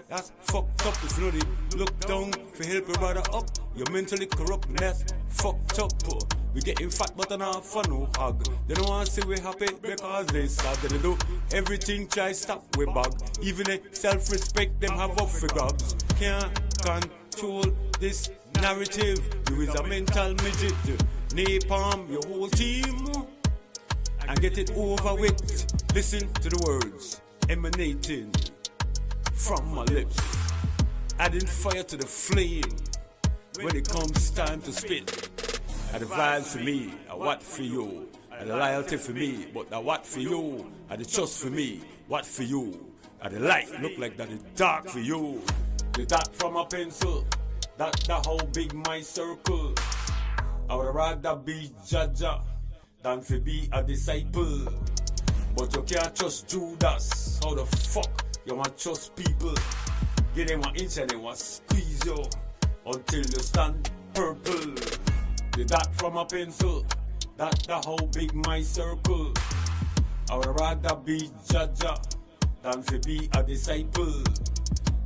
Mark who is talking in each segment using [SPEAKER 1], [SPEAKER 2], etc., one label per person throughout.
[SPEAKER 1] That's fucked up. If you know they look down for help your brother up, you're mentally corrupt, and that's fucked up. We getting fat but not fun, no hug. They don't want to see we happy because they sad. They do everything try stop we bug. Even the self-respect them have up for grabs. Can't control this narrative. You is a mental midget. Napalm your whole team and get it over with. Listen to the words emanating from my lips, adding fire to the flame when it comes time to spit. And the vibes for me, a what for you, and the loyalty for me, but the what for you, and the trust for me, what for you, and the light look like that is dark for you. The dot from a pencil, that the whole big my circle. I would rather be Jaja than to be a disciple. But you can't trust Judas. How the fuck you want trust people? Give them an inch and they want squeeze you until you stand purple. The dot from a pencil, that the whole big my circle. I would rather be Jaja than to be a disciple.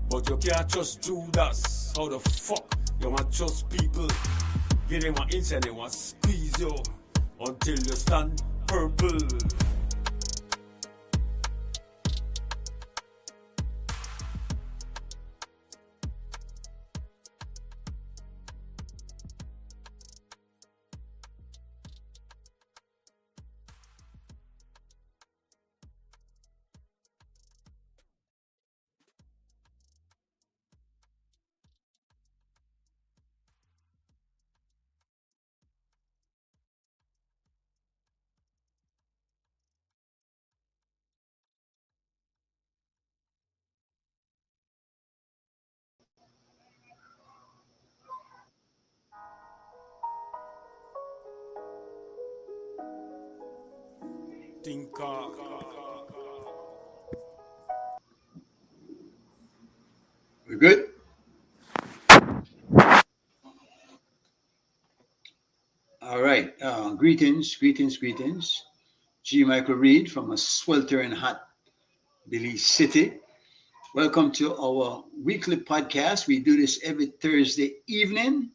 [SPEAKER 1] But you can't trust Judas. How the fuck you want trust people? Give them an inch and they want squeeze you until you stand purple. Thinker.
[SPEAKER 2] We're good? All right. Greetings. G. Michael Reed from a sweltering hot Belize City. Welcome to our weekly podcast. We do this every Thursday evening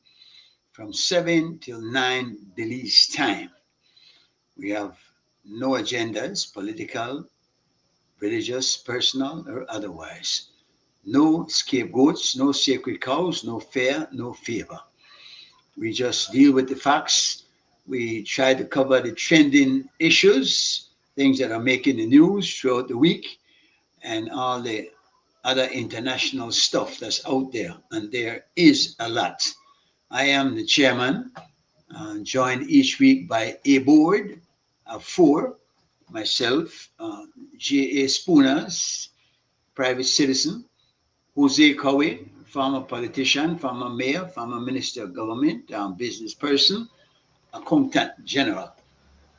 [SPEAKER 2] from 7 till 9 Belize time. We have no agendas, political, religious, personal, or otherwise. No scapegoats, no sacred cows, no fear, no favor. We just deal with the facts. We try to cover the trending issues, things that are making the news throughout the week, and all the other international stuff that's out there. And there is a lot. I am the chairman, joined each week by a board of 4, myself, J.A. Spooners, private citizen, Jose Cowie, former politician, former mayor, former minister of government, business person, accountant general,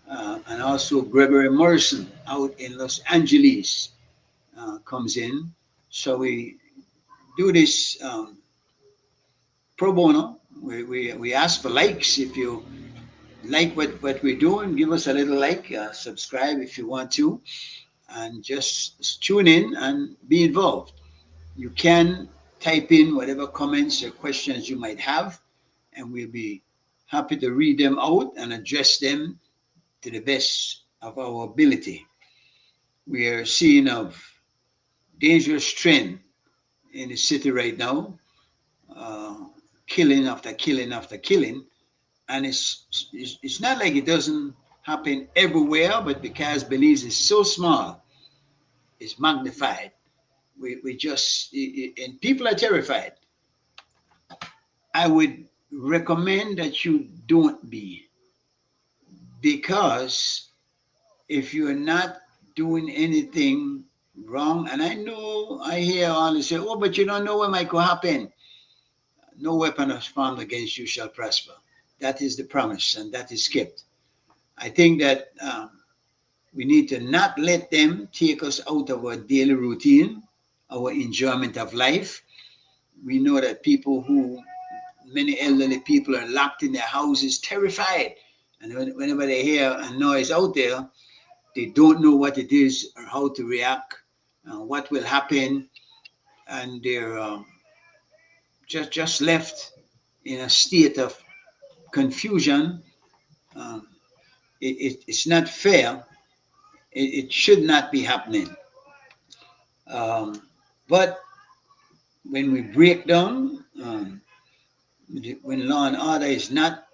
[SPEAKER 2] and also Gregory Morrison out in Los Angeles comes in. So we do this pro bono. We ask for likes. If you like what we're doing, give us a little like, subscribe if you want to, and just tune in and be involved. You can type in whatever comments or questions you might have, and we'll be happy to read them out and address them to the best of our ability. We are seeing a dangerous trend in the city right now, killing after killing after killing. And it's not like it doesn't happen everywhere, but because Belize is so small, it's magnified. We just, and people are terrified. I would recommend that you don't be, because if you're not doing anything wrong, and I hear all this say, oh, but you don't know what might go happen. No weapon is formed against you shall prosper. That is the promise, and that is kept. I think that we need to not let them take us out of our daily routine, our enjoyment of life. We know that many elderly people are locked in their houses, terrified. And whenever they hear a noise out there, they don't know what it is or how to react, what will happen. and they're just left in a state of confusion. Um, it's not fair. It should not be happening. Um, but when we break down, when law and order is not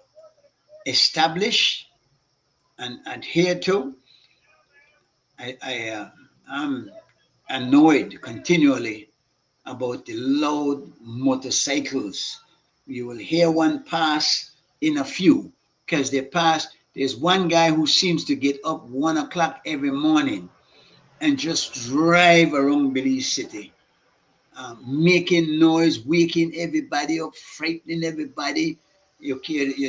[SPEAKER 2] established and adhered to, I'm annoyed continually about the loud motorcycles. You will hear one pass in a few because they pass. There's one guy who seems to get up 1 o'clock every morning and just drive around Belize City, making noise, waking everybody up, frightening everybody. You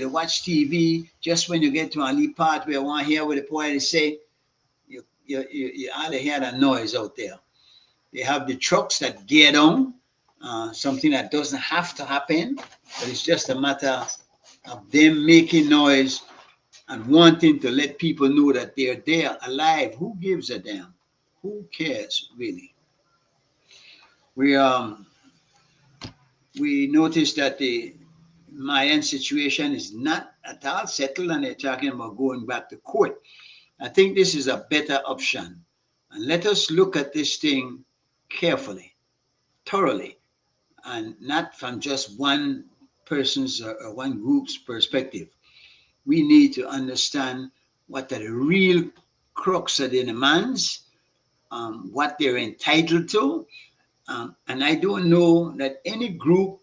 [SPEAKER 2] watch TV just when you get to a little part where I want to hear what the poet is saying. You ought to hear the noise out there. They have the trucks that gear down, something that doesn't have to happen, but it's just a matter of them making noise and wanting to let people know that they're there alive. Who gives a damn? Who cares really? We we noticed that the Mayan situation is not at all settled, and they're talking about going back to court. I think this is a better option, and let us look at this thing carefully, thoroughly, and not from just one person's or one group's perspective. We need to understand what are the real crux of the demands, what they're entitled to. And I don't know that any group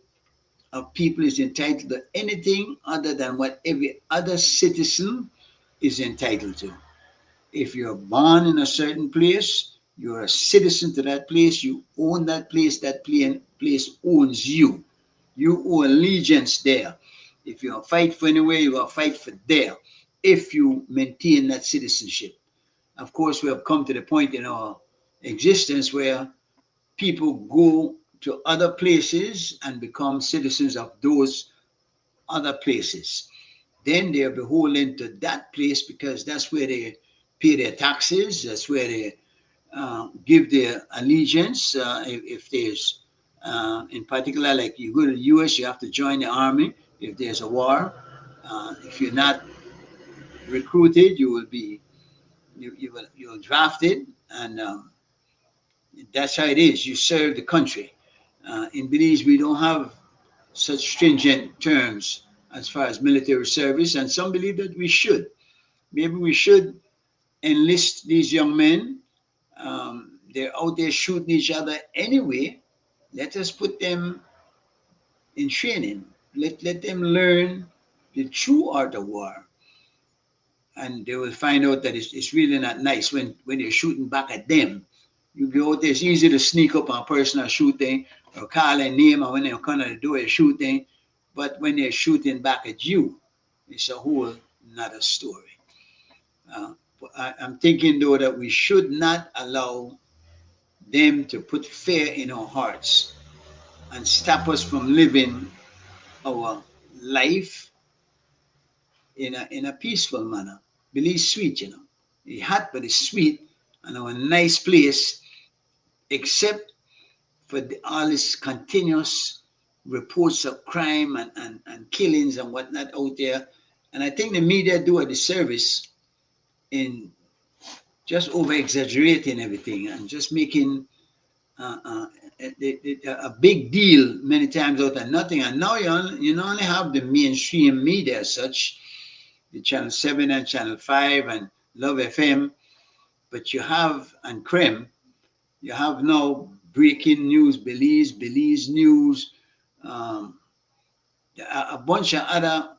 [SPEAKER 2] of people is entitled to anything other than what every other citizen is entitled to. If you're born in a certain place, you're a citizen to that place, you own that place owns you. You owe allegiance there. If you fight for anywhere, you will fight for there if you maintain that citizenship. Of course, we have come to the point in our existence where people go to other places and become citizens of those other places. Then they are beholden to that place because that's where they pay their taxes, that's where they give their allegiance. If there's, in particular, like you go to the US, you have to join the army if there's a war. If you're not recruited, you will be you're drafted, and that's how it is. You serve the country. In Belize, we don't have such stringent terms as far as military service, and some believe that we should. Maybe we should enlist these young men. They're out there shooting each other anyway. Let us put them in training. Let them learn the true art of war. And they will find out that it's really not nice when you're shooting back at them. You go out there, it's easy to sneak up on a person or shooting or call a name, or when they're coming to the door, you're shooting. But when they're shooting back at you, it's a whole another story. I'm thinking, though, that we should not allow them to put fear in our hearts and stop us from living our life in a peaceful manner. Believe sweet, It's hot, but it's sweet, and a nice place, except for all this continuous reports of crime and killings and whatnot out there. And I think the media do a disservice in just over exaggerating everything and just making uh, uh, a big deal many times out of nothing. And now you not only have the mainstream media as such, the Channel 7 and Channel 5 and Love FM, but you have, and Creme, you have now breaking news, Belize news, um, a bunch of other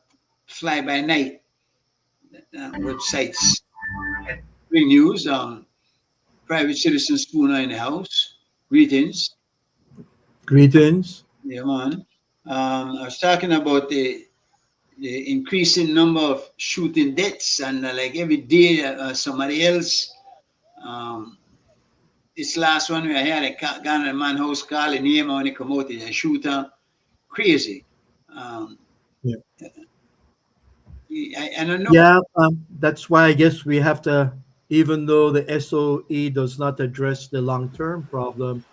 [SPEAKER 2] fly-by-night websites bring news. Private citizen Spooner in the house. Greetings.
[SPEAKER 3] Greetings.
[SPEAKER 2] Yeah, man. I was talking about the increasing number of shooting deaths, and like every day somebody else. Um, this last one we had gone to a man house call and name when he come out is a shooter. Crazy. Um,
[SPEAKER 3] Yeah.
[SPEAKER 2] I don't know.
[SPEAKER 3] Yeah, that's why I guess we have to, even though the SOE does not address the long term problem,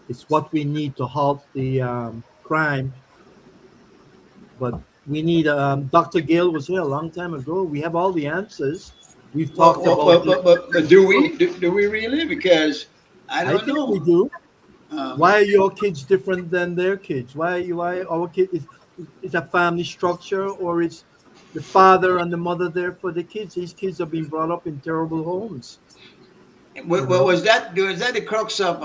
[SPEAKER 3] It's what we need to halt the crime. But we need. Dr. Gale was here a long time ago. We have all the answers. We've
[SPEAKER 2] Well,
[SPEAKER 3] talked about it.
[SPEAKER 2] but do we really? Because I
[SPEAKER 3] I
[SPEAKER 2] don't
[SPEAKER 3] think we
[SPEAKER 2] know.
[SPEAKER 3] do.
[SPEAKER 2] Um,
[SPEAKER 3] Why are your kids different than their kids? Why our kid is a family structure, or is the father and the mother there for the kids? These kids are being brought up in terrible homes. You
[SPEAKER 2] what
[SPEAKER 3] know.
[SPEAKER 2] was that the crux of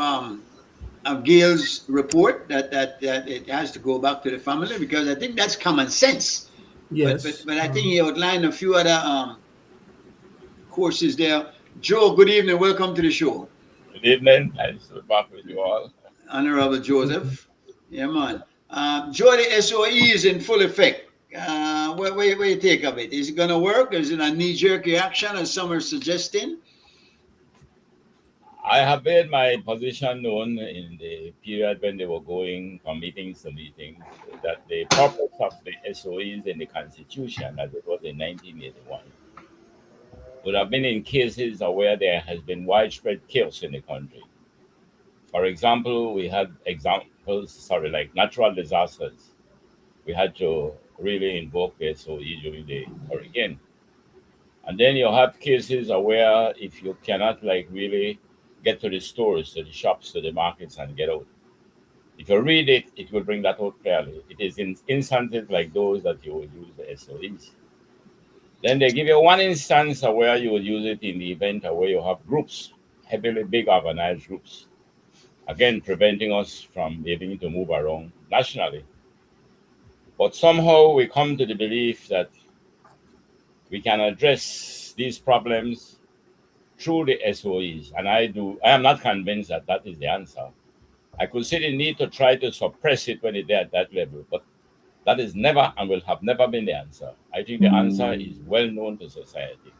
[SPEAKER 2] Gail's report that it has to go back to the family? Because I think that's common sense. But but
[SPEAKER 3] Yes.
[SPEAKER 2] but I think he outlined a few other courses there. Joe, good evening. Welcome to the show.
[SPEAKER 4] Good evening. Nice to be back with you all.
[SPEAKER 2] Honorable Joseph. Yeah, man. Joe, the SOE is in full effect. What you take of it? Is it going to work? Is it a knee-jerk reaction, as some are suggesting?
[SPEAKER 4] I have made my position known in the period when they were going from meetings to meetings that the purpose of the SOEs in the Constitution, as it was in 1981, would have been in cases where there has been widespread chaos in the country. For example, we had like natural disasters. We had to really invoke the SOE during the hurricane. And then you have cases where if you cannot like really get to the stores, to the shops, to the markets and get out. If you read it, it will bring that out clearly. It is in instances like those that you will use the SOEs. Then they give you one instance where you will use it in the event where you have groups, heavily big organized groups. Again, preventing us from being able to move around nationally. But somehow we come to the belief that we can address these problems through the SOEs. And I am not convinced that that is the answer. I could see the need to try to suppress it when it's there at that level, but that is never and will have never been the answer. I think the answer is well known to society.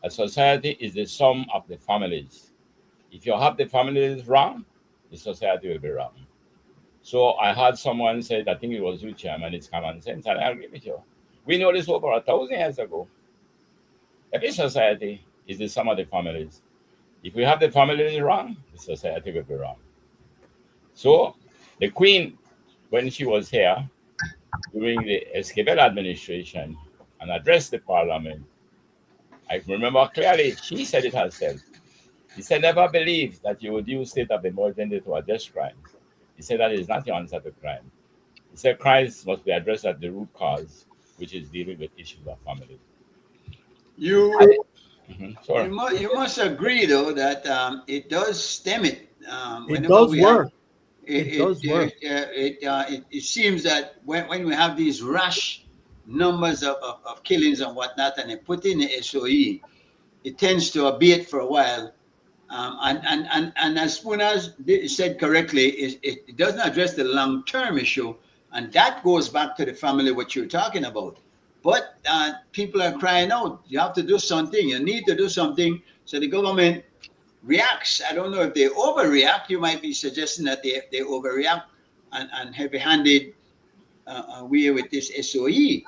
[SPEAKER 4] A society is the sum of the families. If you have the families wrong, the society will be wrong. So I had someone say, I think it was you, Chairman, it's common sense, and I agree with you. We know this over 1,000 years ago. Every society is the sum of the families. If we have the families wrong, the society will be wrong. So the Queen, when she was here during the Esquivel administration and addressed the parliament, I remember clearly she said it herself. She said, never believe that you would use state of emergency to address crimes. He said that is not your answer to crime. He said crimes must be addressed at the root cause, which is dealing with issues of family.
[SPEAKER 2] You
[SPEAKER 4] Sorry.
[SPEAKER 2] you must agree though that it does stem it
[SPEAKER 3] It
[SPEAKER 2] whenever
[SPEAKER 3] does
[SPEAKER 2] we have
[SPEAKER 3] work. It does work.
[SPEAKER 2] it seems that when we have these rash numbers of killings and whatnot, and they put in the SOE, it tends to abate for a while. And as Spooner said correctly, it doesn't address the long-term issue, and that goes back to the family, what you're talking about. But people are crying out, you have to do something, you need to do something. So the government reacts. I don't know if they overreact. You might be suggesting that they overreact and heavy-handed way with this SOE.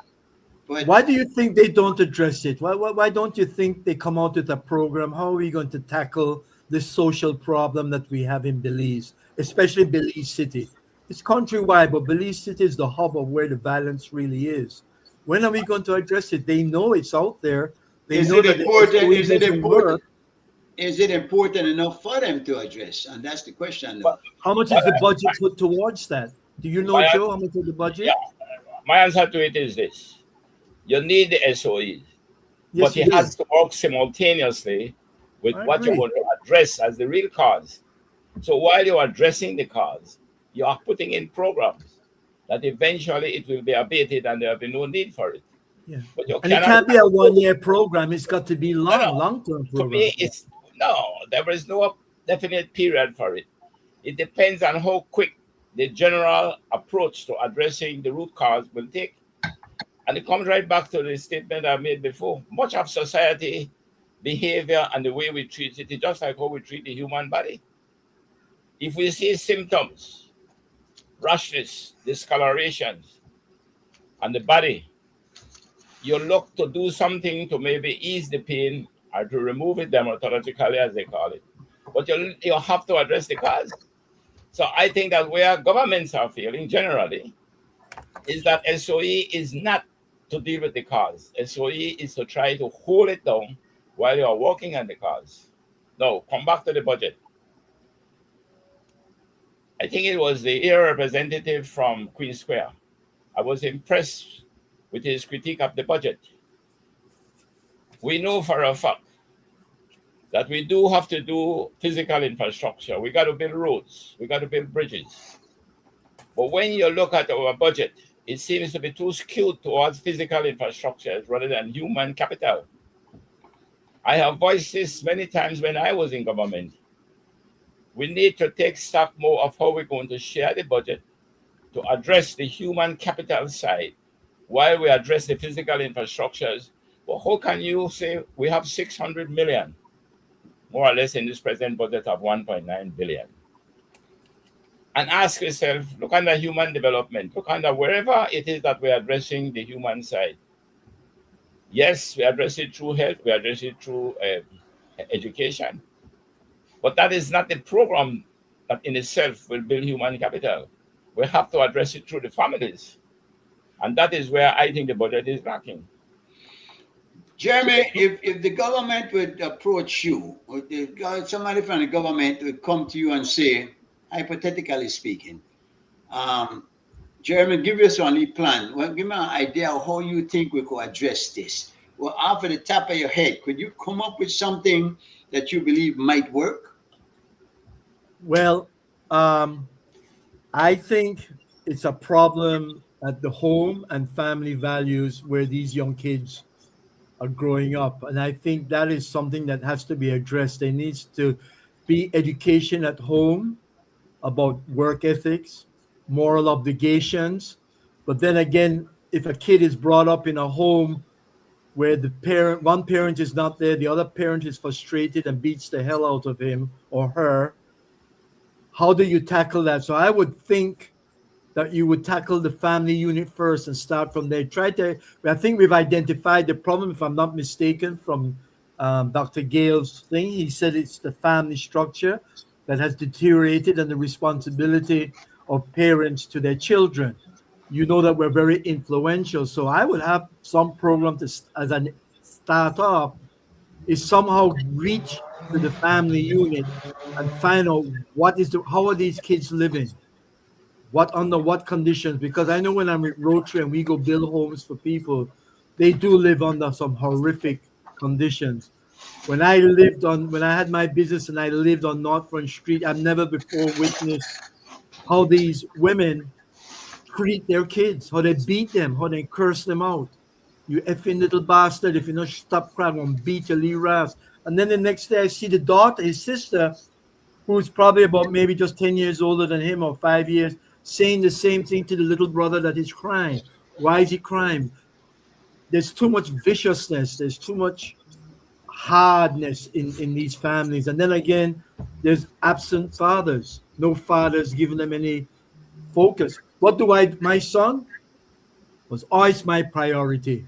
[SPEAKER 2] But
[SPEAKER 3] Why do you think they don't address it? Why don't you think they come out with a program? How are we going to tackle this social problem that we have in Belize, especially Belize City? It's countrywide, but Belize City is the hub of where the violence really is. When are we going to address it? They know it's out there. They
[SPEAKER 2] is
[SPEAKER 3] know
[SPEAKER 2] it
[SPEAKER 3] that the
[SPEAKER 2] important?
[SPEAKER 3] SOE doesn't work.
[SPEAKER 2] Is it important enough for them to address? And that's the question, though.
[SPEAKER 4] But
[SPEAKER 3] How much is
[SPEAKER 4] my,
[SPEAKER 3] the budget put towards that? Do you know,
[SPEAKER 4] my,
[SPEAKER 3] Joe, how much is the
[SPEAKER 4] yeah,
[SPEAKER 3] budget?
[SPEAKER 4] my answer to it is this. You need the SOEs, but
[SPEAKER 3] Yes, you
[SPEAKER 4] it
[SPEAKER 3] do.
[SPEAKER 4] has to work simultaneously with
[SPEAKER 3] I
[SPEAKER 4] what you're
[SPEAKER 3] agree.
[SPEAKER 4] going to address as the real cause. So while you're addressing the cause, you are putting in programs that eventually it will be abated and there will be no need for it.
[SPEAKER 3] Yeah.
[SPEAKER 4] But you
[SPEAKER 3] And it
[SPEAKER 4] cannot.
[SPEAKER 3] can't be a 1 year program. It's got to be
[SPEAKER 4] No, no.
[SPEAKER 3] long-term
[SPEAKER 4] To
[SPEAKER 3] program.
[SPEAKER 4] me, it's no. There is no definite period for it. It depends on how quick the general approach to addressing the root cause will take. And it comes right back to the statement I made before. Much of society behavior and the way we treat it is just like how we treat the human body. If we see symptoms, rashes, discolorations on the body, you look to do something to maybe ease the pain or to remove it dermatologically, as they call it. But you have to address the cause. So I think that where governments are failing generally is that SOE is not to deal with the cause. SOE is to try to hold it down while you are working on the cause. Now, come back to the budget. I think it was the air representative from Queen Square. I was impressed with his critique of the budget. We know for a fact that we do have to do physical infrastructure. We got to build roads, we got to build bridges. But when you look at our budget, it seems to be too skewed towards physical infrastructure rather than human capital. I have voiced this many times when I was in government. We need to take stock more of how we're going to share the budget to address the human capital side while we address the physical infrastructures. Well, how can you say we have 600 million, more or less, in this present budget of 1.9 billion? And ask yourself, look under human development, look under wherever it is that we're addressing the human side. Yes, we address it through health, we address it through education, but that is not the program that in itself will build human capital. We have to address it through the families. And that is where I think the budget is lacking.
[SPEAKER 2] Jeremy, if the government would approach you, or somebody from the government would come to you and say, hypothetically speaking, Jeremy, give us only plan. Well, give me an idea of how you think we could address this. Well, off of the top of your head, could you come up with something that you believe might work?
[SPEAKER 3] Well, I think it's a problem at the home and family values where these young kids are growing up. And I think that is something that has to be addressed. There needs to be education at home about work ethics, moral obligations. But then again, if a kid is brought up in a home where one parent is not there, the other parent is frustrated and beats the hell out of him or her, how do you tackle that? So I would think that you would tackle the family unit first and start from there. I think we've identified the problem, if I'm not mistaken, from Dr. Gale's thing. He said it's the family structure that has deteriorated and the responsibility of parents to their children. You know that we're very influential. So I would have some program as a start off is somehow reach to the family unit and find out how are these kids living? Under what conditions? Because I know when I'm with Rotary and we go build homes for people, they do live under some horrific conditions. When I had my business and I lived on North Front Street, I've never before witnessed how these women treat their kids, how they beat them, how they curse them out. You effing little bastard, if you don't stop crying, I'm gonna beat your little ass. And then the next day I see the daughter, his sister, who's probably about maybe just 10 years older than him or 5 years, saying the same thing to the little brother that is crying. Why is he crying? There's too much viciousness. There's too much hardness in these families. And then again, there's absent fathers. No fathers giving them any focus. My son was always my priority.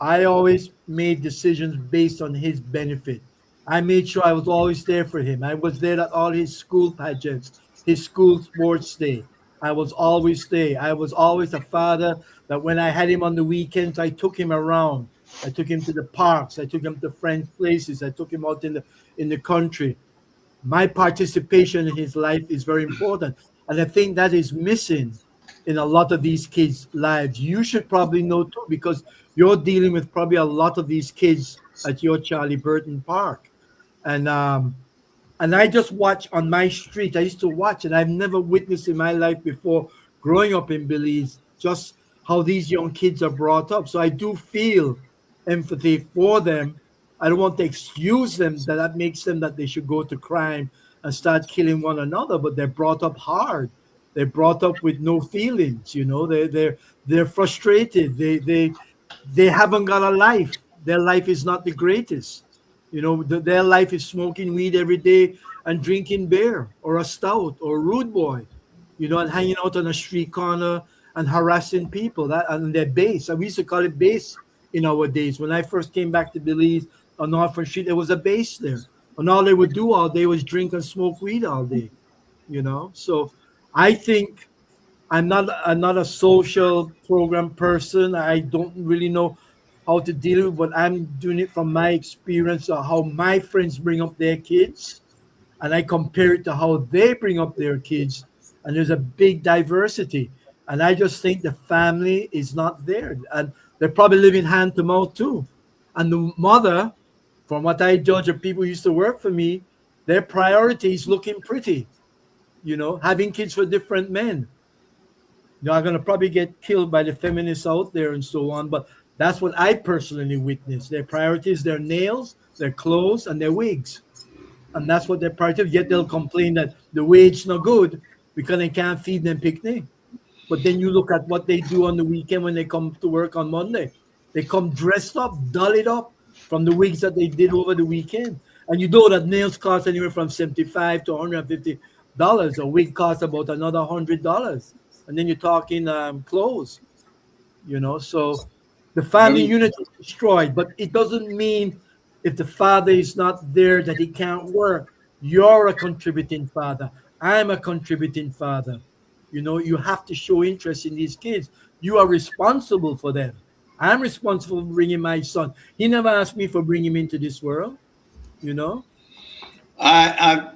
[SPEAKER 3] I always made decisions based on his benefit. I made sure I was always there for him. I was there at all his school pageants, his school sports day. I was always there. I was always a father that when I had him on the weekends, I took him around. I took him to the parks. I took him to friends' places. I took him out in the country. My participation in his life is very important. And I think that is missing in a lot of these kids' lives. You should probably know too, because you're dealing with probably a lot of these kids at your Charlie Burton Park. And I just watch on my street. I used to watch, and I've never witnessed in my life before growing up in Belize, just how these young kids are brought up. So I do feel empathy for them. I don't want to excuse them that makes them that they should go to crime and start killing one another, but they're brought up hard. They're brought up with no feelings, they're frustrated. They haven't got a life. Their life is not the greatest. Their life is smoking weed every day and drinking beer or a stout or a rude boy, and hanging out on a street corner and harassing people and their base. And we used to call it base in our days. When I first came back to Belize on North Front Street, there was a base there. And all they would do all day was drink and smoke weed all day. So I think I'm not a social program person. I don't really know how to deal with, but I'm doing it from my experience of how my friends bring up their kids, and I compare it to how they bring up their kids, and there's a big diversity. And I just think the family is not there, and they're probably living hand to mouth too. And the mother, from what I judge of people who used to work for me, their priority is looking pretty, having kids for different men. Are going to probably get killed by the feminists out there and so on. But that's what I personally witnessed. Their priorities, their nails, their clothes, and their wigs. And that's what their priority. Yet they'll complain that the wage not good because they can't feed them picnic. But then you look at what they do on the weekend when they come to work on Monday. They come dressed up, dollied up from the wigs that they did over the weekend. And you know that nails cost anywhere from $75 to $150. A wig costs about another $100. And then you're talking clothes, So the family
[SPEAKER 2] Very,
[SPEAKER 3] unit is destroyed, but it doesn't mean if the father is not there that he can't work. You're a contributing father. I'm a contributing father. You have to show interest in these kids. You are responsible for them. I'm responsible for bringing my son. He never asked me for bringing him into this world, you know?
[SPEAKER 2] I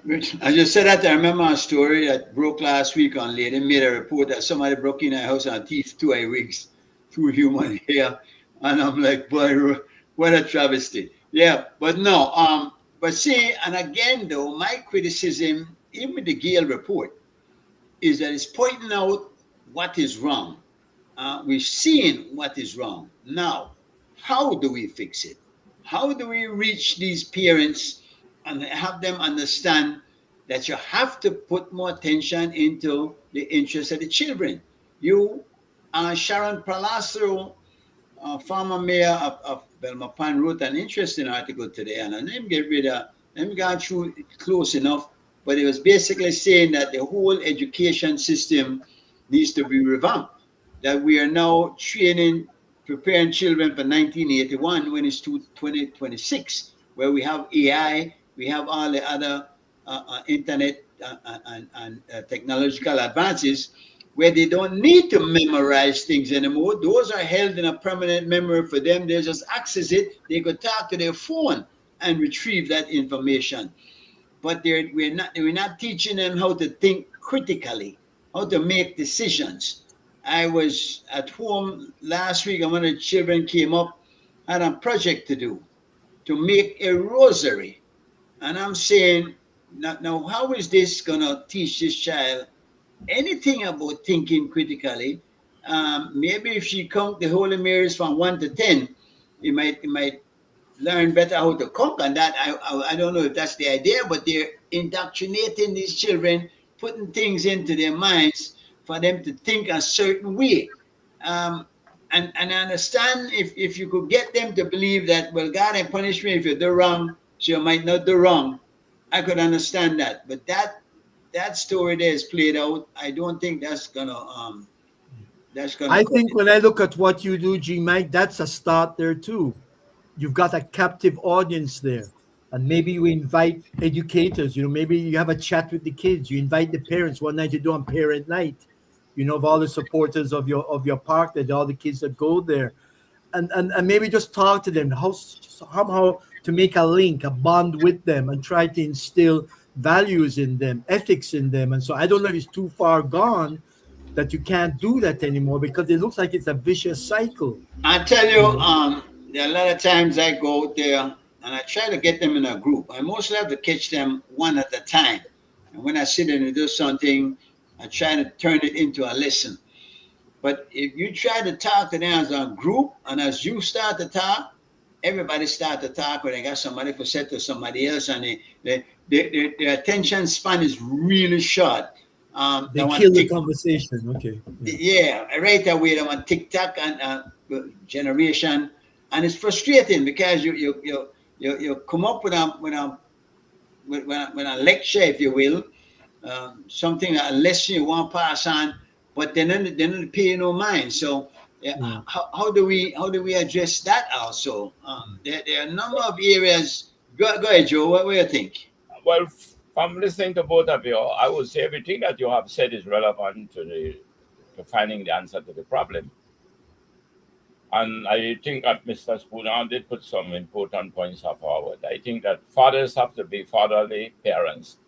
[SPEAKER 2] just said that. I remember a story that broke last week on Lady made a report that somebody broke in her house and thief 2 wigs, 2 human hair, and I'm like, boy, what a travesty. Yeah, but no, but see, and again though, my criticism, even with the Gale report, is that it's pointing out what is wrong. We've seen what is wrong. Now, how do we fix it? How do we reach these parents and have them understand that you have to put more attention into the interests of the children? You, Sharon Palastro, former mayor of Belmopan, wrote an interesting article today, and I didn't get rid of, let me go through it close enough, but it was basically saying that the whole education system needs to be revamped, that we are now training, preparing children for 1981 when it's 2026, where we have AI, we have all the other internet and technological advances, where they don't need to memorize things anymore. Those are held in a permanent memory for them. They just access it. They could talk to their phone and retrieve that information. But we're not teaching them how to think critically, how to make decisions. I was at home last week and one of the children came up, had a project to do, to make a rosary. And I'm saying, now how is this going to teach this child anything about thinking critically? Maybe if she count the Holy Marys from 1 to 10, it might learn better how to cook. And that I don't know if that's the idea, but they're indoctrinating these children, putting things into their minds for them to think a certain way. Um, and I understand if you could get them to believe that, well, God ain't punish me if you do wrong, so you might not do wrong. I could understand that, but that story there is played out. I don't think that's gonna
[SPEAKER 3] I
[SPEAKER 2] cut
[SPEAKER 3] think
[SPEAKER 2] it.
[SPEAKER 3] when I look at what you do, G Mike, that's a start there too. You've got a captive audience there. And maybe you invite educators, maybe you have a chat with the kids, you invite the parents one night, you do on parent night, of all the supporters of your park, that all the kids that go there. And maybe just talk to them how somehow to make a link, a bond with them, and try to instill values in them, ethics in them. And so I don't know if it's too far gone that you can't do that anymore, because it looks like it's a vicious cycle.
[SPEAKER 2] I tell you,
[SPEAKER 3] You know?
[SPEAKER 2] there are a lot of times I go out there and I try to get them in a group. I mostly have to catch them one at a time. And when I sit in and do something, I try to turn it into a lesson. But if you try to talk to them as a group, and as you start to talk, everybody start to talk, or they got somebody to say to somebody else, and their attention span is really short. They
[SPEAKER 3] They
[SPEAKER 2] want
[SPEAKER 3] kill the
[SPEAKER 2] tick,
[SPEAKER 3] conversation. Okay. Yeah.
[SPEAKER 2] yeah, right away they want TikTok and generation, and it's frustrating because you come up with a lecture, if you will, something, a lesson you want to pass on, but they don't pay no mind. So yeah,
[SPEAKER 3] Yeah.
[SPEAKER 2] how do we address that also? There are a number of areas. Go ahead, Joe. What do you think?
[SPEAKER 4] Well, From listening to both of you, I would say everything that you have said is relevant to finding the answer to the problem. And I think that Mr. Spooner did put some important points forward. I think that fathers have to be fatherly parents,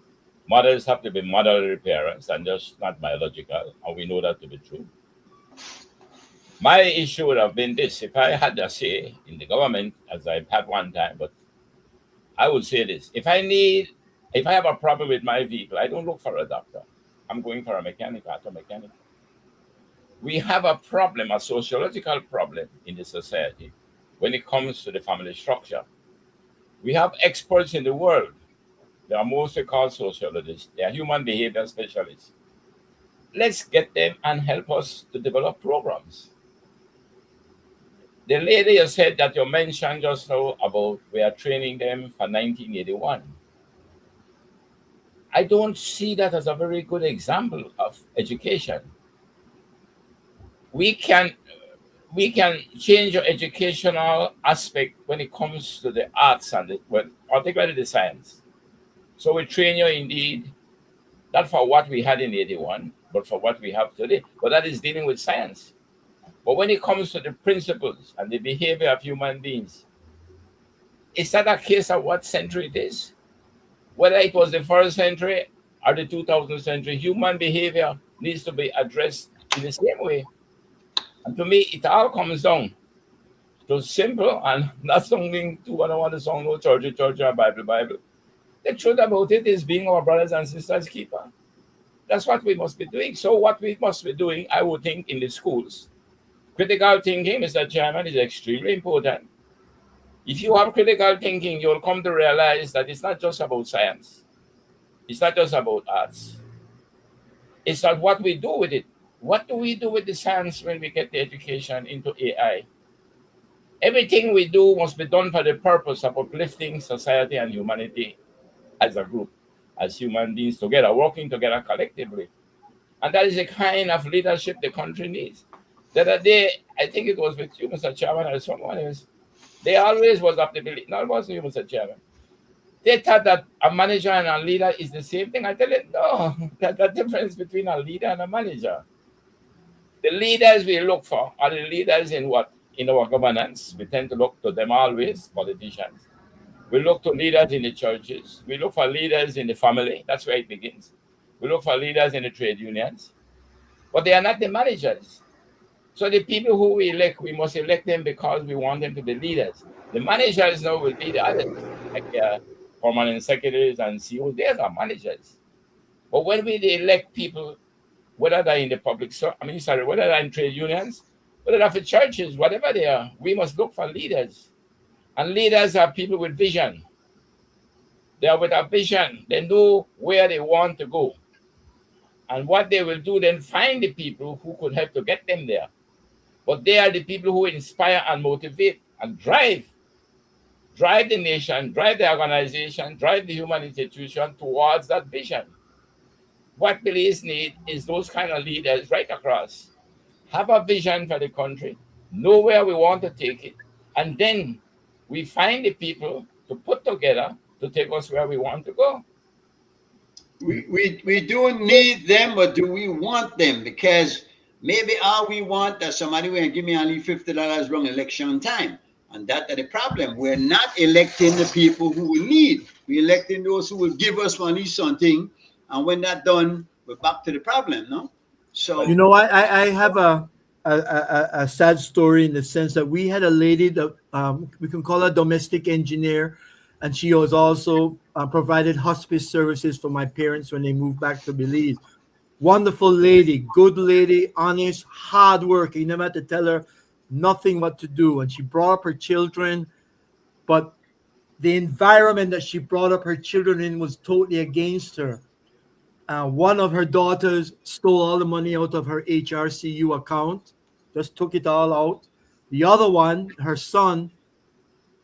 [SPEAKER 4] mothers have to be motherly parents, and just not biological. And we know that to be true. My issue would have been this: if I had a say in the government, as I've had one time, but I would say this: if I have a problem with my vehicle, I don't look for a doctor. I'm going for a mechanic, auto mechanic. We have a problem, a sociological problem in the society when it comes to the family structure. We have experts in the world. They are mostly called sociologists. They are human behavior specialists. Let's get them and help us to develop programs. The lady you said that you mentioned just now about we are training them for 1981. I don't see that as a very good example of education. We can we can change your educational aspect when it comes to the arts and particularly the science. So we train you indeed, not for what we had in 81, but for what we have today. But that is dealing with science. But when it comes to the principles and the behavior of human beings, is that a case of what century it is? Whether it was the first century or the 2000th century, human behavior needs to be addressed in the same way. And to me, it all comes down to simple and not something to I don't want to sound no church, or Bible. The truth about it is being our brothers and sisters keeper. That's what we must be doing. So what we must be doing, I would think, in the schools, critical thinking, Mr. Chairman, is extremely important. If you have critical thinking, you'll come to realize that it's not just about science. It's not just about arts. It's not what we do with it. What do we do with the science when we get the education into AI? Everything we do must be done for the purpose of uplifting society and humanity as a group, as human beings together, working together collectively. And that is the kind of leadership the country needs. The other day, I think it was with you, Mr. Chairman, or someone else, they always was of the belief, no, it wasn't you, Mr. Chairman. They thought that a manager and a leader is the same thing. I tell them, no, there's a difference between a leader and a manager. The leaders we look for are the leaders in what? In our governance. We tend to look to them always, politicians. We look to leaders in the churches. We look for leaders in the family. That's where it begins. We look for leaders in the trade unions. But they are not the managers. So the people who we elect, we must elect them because we want them to be leaders. The managers now will be the others, like permanent secretaries and CEOs. They are managers. But when we elect people, whether they're in the whether they're in trade unions, whether they're for churches, whatever they are, we must look for leaders. And leaders are people with vision. They are with a vision. They know where they want to go. And what they will do, then find the people who could help to get them there. But they are the people who inspire and motivate and drive the nation, drive the organization, drive the human institution towards that vision. What Belize need is those kind of leaders right across. Have a vision for the country, know where we want to take it, and then we find the people to put together to take us where we want to go.
[SPEAKER 2] We do need them, but do we want them? Because maybe all we want that somebody will give me only $50 wrong election time. And that's the problem. We're not electing the people who we need. We're electing those who will give us money something. And when that's done, we're back to the problem, no? So
[SPEAKER 3] You know, I have a sad story in the sense that we had a lady that we can call her domestic engineer, and she was also provided hospice services for my parents when they moved back to Belize. Wonderful lady, good lady, honest, hardworking. You never had to tell her nothing what to do, and she brought up her children, but the environment that she brought up her children in was totally against her. One of her daughters stole all the money out of her HRCU account, just took it all out. The other one, her son,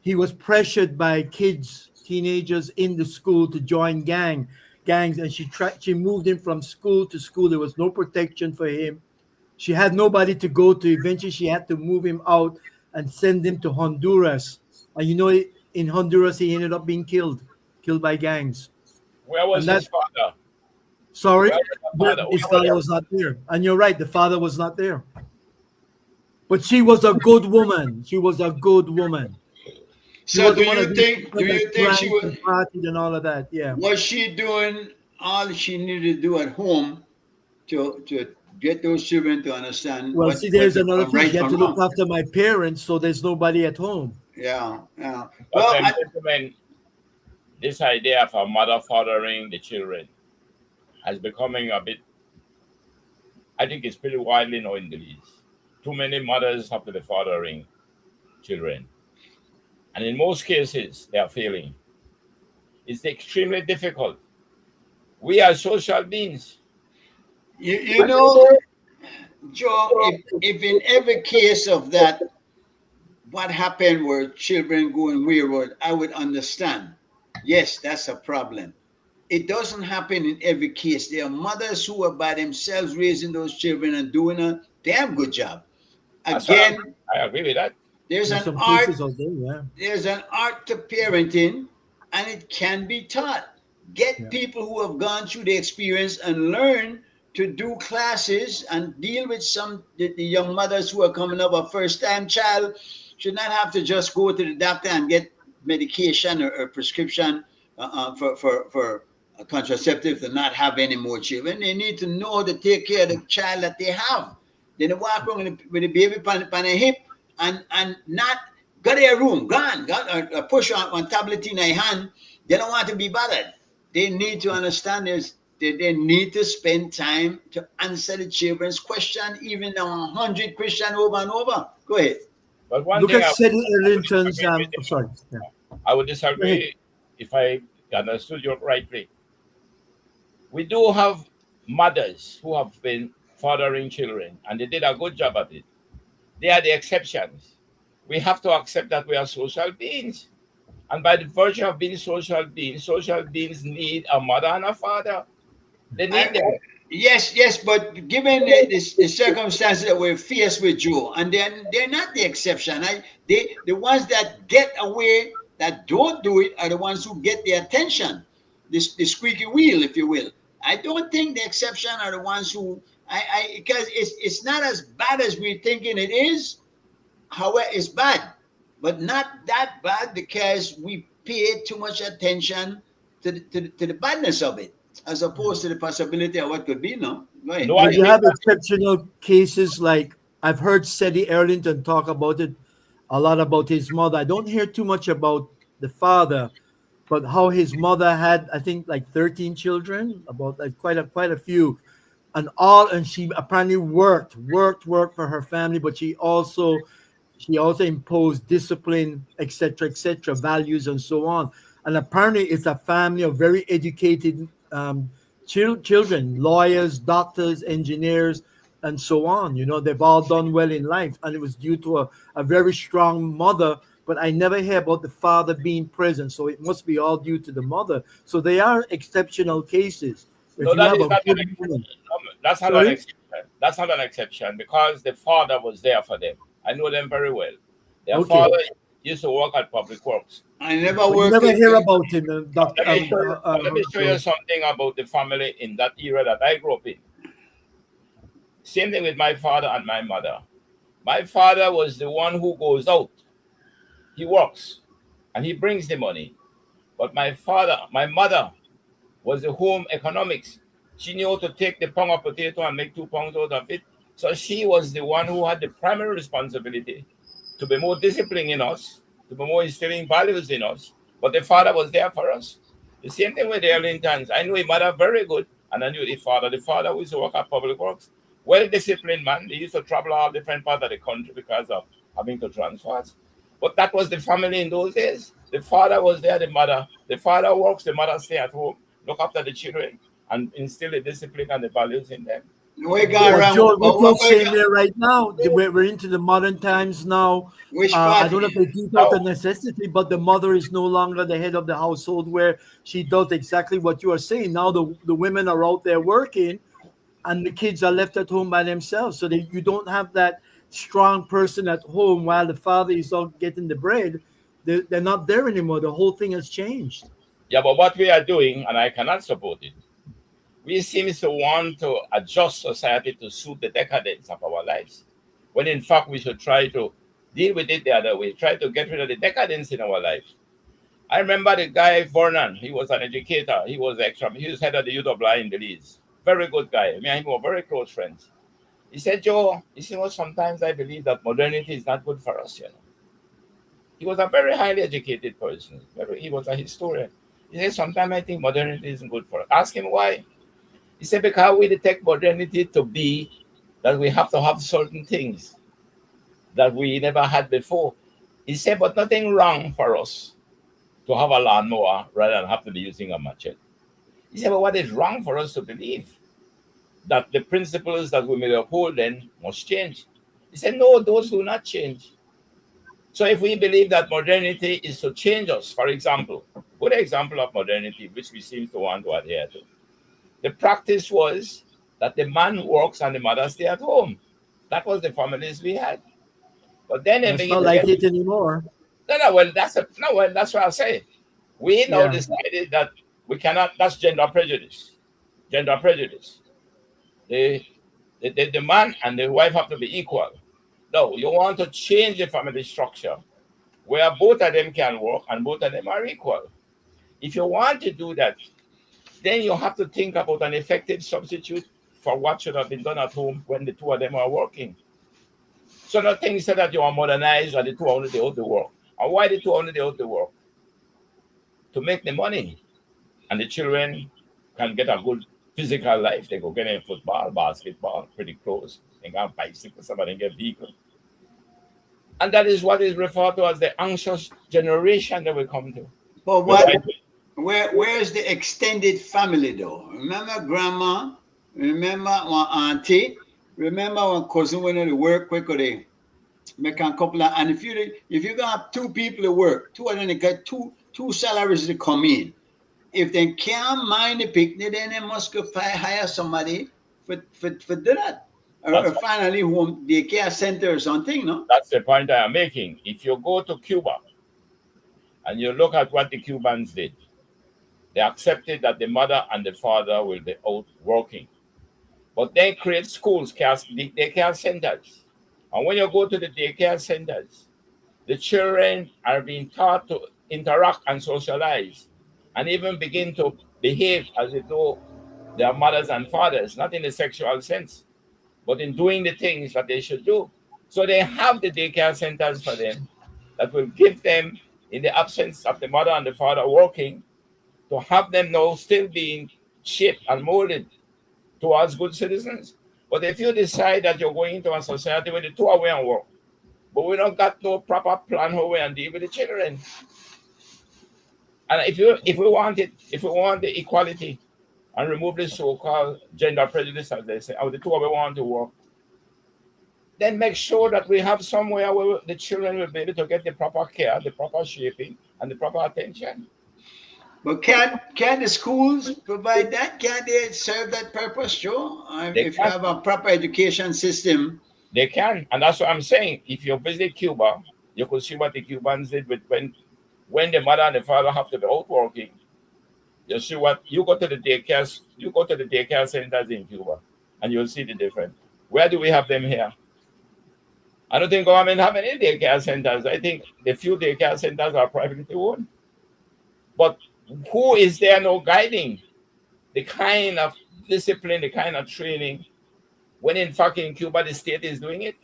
[SPEAKER 3] he was pressured by kids, teenagers in the school to join gangs, and she moved him from school to school. There was no protection for him. She had nobody to go to. Eventually, she had to move him out and send him to Honduras. And you know, in Honduras, he ended up being killed by gangs.
[SPEAKER 4] Where was
[SPEAKER 3] And that,
[SPEAKER 4] his father?
[SPEAKER 3] sorry,
[SPEAKER 4] Where was the father?
[SPEAKER 3] his father was not there. And you're right, the father was not there. But she was a good woman. She was a good woman. She
[SPEAKER 2] So
[SPEAKER 3] wasn't one of these
[SPEAKER 2] do
[SPEAKER 3] people that
[SPEAKER 2] you think she
[SPEAKER 3] drank and partied and all of that. Yeah.
[SPEAKER 2] was she doing all she needed to do at home to get those children to understand
[SPEAKER 3] Well, see,
[SPEAKER 2] what
[SPEAKER 3] there's another thing.
[SPEAKER 2] right
[SPEAKER 3] She had
[SPEAKER 2] from
[SPEAKER 3] to look
[SPEAKER 2] wrong?
[SPEAKER 3] after my parents, so there's nobody at home.
[SPEAKER 2] Yeah, yeah.
[SPEAKER 4] But
[SPEAKER 2] Well,
[SPEAKER 4] gentlemen, this idea of a mother fathering the children has becoming a bit, I think it's pretty widely known in Belize. Too many mothers have to be fathering children. And in most cases, they are failing. It's extremely difficult. We are social beings.
[SPEAKER 2] you know, Joe, if in every case of that, what happened were children going wayward, I would understand. Yes, that's a problem. It doesn't happen in every case. There are mothers who are by themselves raising those children and doing a damn good job.
[SPEAKER 4] That's what
[SPEAKER 2] Again,
[SPEAKER 4] I agree with that.
[SPEAKER 2] there's
[SPEAKER 3] There's
[SPEAKER 2] an
[SPEAKER 3] some
[SPEAKER 2] art
[SPEAKER 3] cases out there, yeah.
[SPEAKER 2] there's an art to parenting, and it can be taught. Get
[SPEAKER 3] Yeah.
[SPEAKER 2] people who have gone through the experience and learn to do classes and deal with the young mothers who are coming up. A first time child should not have to just go to the doctor and get medication or prescription for a contraceptive to not have any more children. They need to know to take care of the child that they have. Then they walk around with the baby on their hip and not go to their room, gone, push on tablet in their hand. They don't want to be bothered. They need to understand they need to spend time to answer the children's question, even 100 questions over and over. Go ahead.
[SPEAKER 4] But one
[SPEAKER 3] Look
[SPEAKER 4] thing
[SPEAKER 3] at Seddy Ellington's.
[SPEAKER 4] disagree with you.
[SPEAKER 3] Sorry. Yeah.
[SPEAKER 4] I would
[SPEAKER 3] Go ahead.
[SPEAKER 4] disagree if I understood you rightly. We do have mothers who have been fathering children and they did a good job at it. They are the exceptions. We have to accept that we are social beings. And by the virtue of being social beings need a mother and a father. They need
[SPEAKER 2] I,
[SPEAKER 4] them.
[SPEAKER 2] yes, but given the circumstances that we're faced with, Joe, and then they're not the exception. The ones that get away, that don't do it, are the ones who get the attention, the squeaky wheel, if you will. I don't think the exception are the ones who because it's not as bad as we're thinking it is. However, it's bad, but not that bad because we pay too much attention to the badness of it, as opposed to the possibility of what could be. No, right?
[SPEAKER 4] No,
[SPEAKER 3] Well,
[SPEAKER 4] I
[SPEAKER 3] you
[SPEAKER 4] think
[SPEAKER 3] have exceptional cases like I've heard Seddy Ellington talk about it a lot about his mother. I don't hear too much about the father, but how his mother had, I think, like 13 children, about like quite a few, and she apparently worked for her family, but she also imposed discipline, etc., values, and so on. And apparently, it's a family of very educated children, lawyers, doctors, engineers, and so on. They've all done well in life, and it was due to a very strong mother. But I never hear about the father being present, so it must be all due to the mother. So they are exceptional cases. If
[SPEAKER 4] no,
[SPEAKER 3] you
[SPEAKER 4] that
[SPEAKER 3] have
[SPEAKER 4] is
[SPEAKER 3] a
[SPEAKER 4] not an
[SPEAKER 3] good
[SPEAKER 4] exception.
[SPEAKER 3] woman,
[SPEAKER 4] That's not an
[SPEAKER 3] sorry.
[SPEAKER 4] exception. That's not an exception because the father was there for them. I know them very well. Their
[SPEAKER 3] Okay,
[SPEAKER 4] father used to work at public works.
[SPEAKER 2] I never
[SPEAKER 3] but you
[SPEAKER 2] worked
[SPEAKER 3] never
[SPEAKER 2] in.
[SPEAKER 3] hear about him, Doctor.
[SPEAKER 4] Let me show you something about the family in that era that I grew up in. Same thing with my father and my mother. My father was the one who goes out. He works and he brings the money. But my mother was the home economics. She knew how to take the pound of potato and make 2 pounds out of it. So she was the one who had the primary responsibility to be more disciplined in us, to be more instilling values in us. But the father was there for us. The same thing with the Ellingtons. I knew his mother very good, and I knew the father. The father used to work at public works. Well disciplined man. They used to travel all different parts of the country because of having to transfer. But that was the family in those days. The father was there, the mother. The father works, the mother stay at home, look after the children, and instill the discipline and the values in them.
[SPEAKER 2] We gone
[SPEAKER 3] But
[SPEAKER 2] wrong.
[SPEAKER 3] Joe,
[SPEAKER 2] But
[SPEAKER 3] we're
[SPEAKER 2] what we
[SPEAKER 3] saying
[SPEAKER 2] got?
[SPEAKER 3] there right now, we're into the modern times now.
[SPEAKER 2] Which
[SPEAKER 3] I
[SPEAKER 2] part?
[SPEAKER 3] don't know if they do it out
[SPEAKER 4] Now,
[SPEAKER 3] of necessity, but the mother is no longer the head of the household where she does exactly what you are saying. Now the women are out there working and the kids are left at home by themselves. So you don't have that strong person at home while the father is out getting the bread. They're not there anymore. The whole thing has changed.
[SPEAKER 4] Yeah, but what we are doing, and I cannot support it, we seem to want to adjust society to suit the decadence of our lives, when in fact we should try to deal with it the other way, try to get rid of the decadence in our lives. I remember the guy Vernon. He was an educator. He was extra. He was head of the youth of in Belize. Very good guy. Me and him were very close friends. He said, Joe, you see what? Sometimes I believe that modernity is not good for us. He was a very highly educated person. He was a historian. He said, sometimes I think modernity isn't good for us. Ask him why. He said, because we detect modernity to be that we have to have certain things that we never had before. He said, but nothing wrong for us to have a lawnmower rather than have to be using a machete. He said, but what is wrong for us to believe that the principles that we may uphold then must change? He said, no, those do not change. So if we believe that modernity is to change us, for example, good example of modernity, which we seem to want to adhere to, the practice was that the man works and the mother stay at home. That was the families we had. But then they
[SPEAKER 3] That's
[SPEAKER 4] begin
[SPEAKER 3] not
[SPEAKER 4] to
[SPEAKER 3] like
[SPEAKER 4] get
[SPEAKER 3] it anymore.
[SPEAKER 4] that's what I say. We now
[SPEAKER 3] Yeah.
[SPEAKER 4] decided that we cannot. That's gender prejudice. Gender prejudice. The, the man and the wife have to be equal. No, you want to change the family structure where both of them can work and both of them are equal. If you want to do that, then you have to think about an effective substitute for what should have been done at home when the two of them are working. So nothing said that you are modernized or the two only they ought to work. And why the two only they ought to work? To make the money. And the children can get a good physical life. They go get in football, basketball, pretty close. They got bicycles, some of them get vehicles. And that is what is referred to as the anxious generation that we come to.
[SPEAKER 2] But
[SPEAKER 4] But
[SPEAKER 2] what? Where's the extended family though? Remember grandma? Remember one auntie? Remember one cousin when they work quick or they make a couple of, and if you gonna have two people to work, two of them they get two salaries to come in. If they can't mind the picnic, then they must go hire somebody for do that. Or
[SPEAKER 4] that's
[SPEAKER 2] finally home daycare center or something, no?
[SPEAKER 4] that's the point I am making. If you go to Cuba and you look at what the Cubans did, they accepted that the mother and the father will be out working. But they create schools, daycare centers. And when you go to the daycare centers, the children are being taught to interact and socialize and even begin to behave as though they are mothers and fathers, not in the sexual sense, but in doing the things that they should do. So they have the daycare centers for them that will give them, in the absence of the mother and the father working, to have them now still being shaped and molded towards good citizens. But if you decide that you're going into a society where the two are away and work, but we don't got no proper plan how we and deal with the children. And if we want the equality and remove the so-called gender prejudice, as they say, or the two of we want to work, then make sure that we have somewhere where the children will be able to get the proper care, the proper shaping, and the proper attention.
[SPEAKER 2] But can the schools provide that? Can they serve that purpose, Joe?
[SPEAKER 4] They
[SPEAKER 2] If you
[SPEAKER 4] can,
[SPEAKER 2] have a proper education system,
[SPEAKER 4] they can, and that's what I'm saying. If you visit Cuba, you could see what the Cubans did with when the mother and the father have to be out working. You see what you go to the daycare centers in Cuba, and you'll see the difference. Where do we have them here? I don't think government have any daycare centers. I think the few daycare centers are privately owned. But who is there now guiding the kind of discipline, the kind of training, when in fact in Cuba the state is doing it?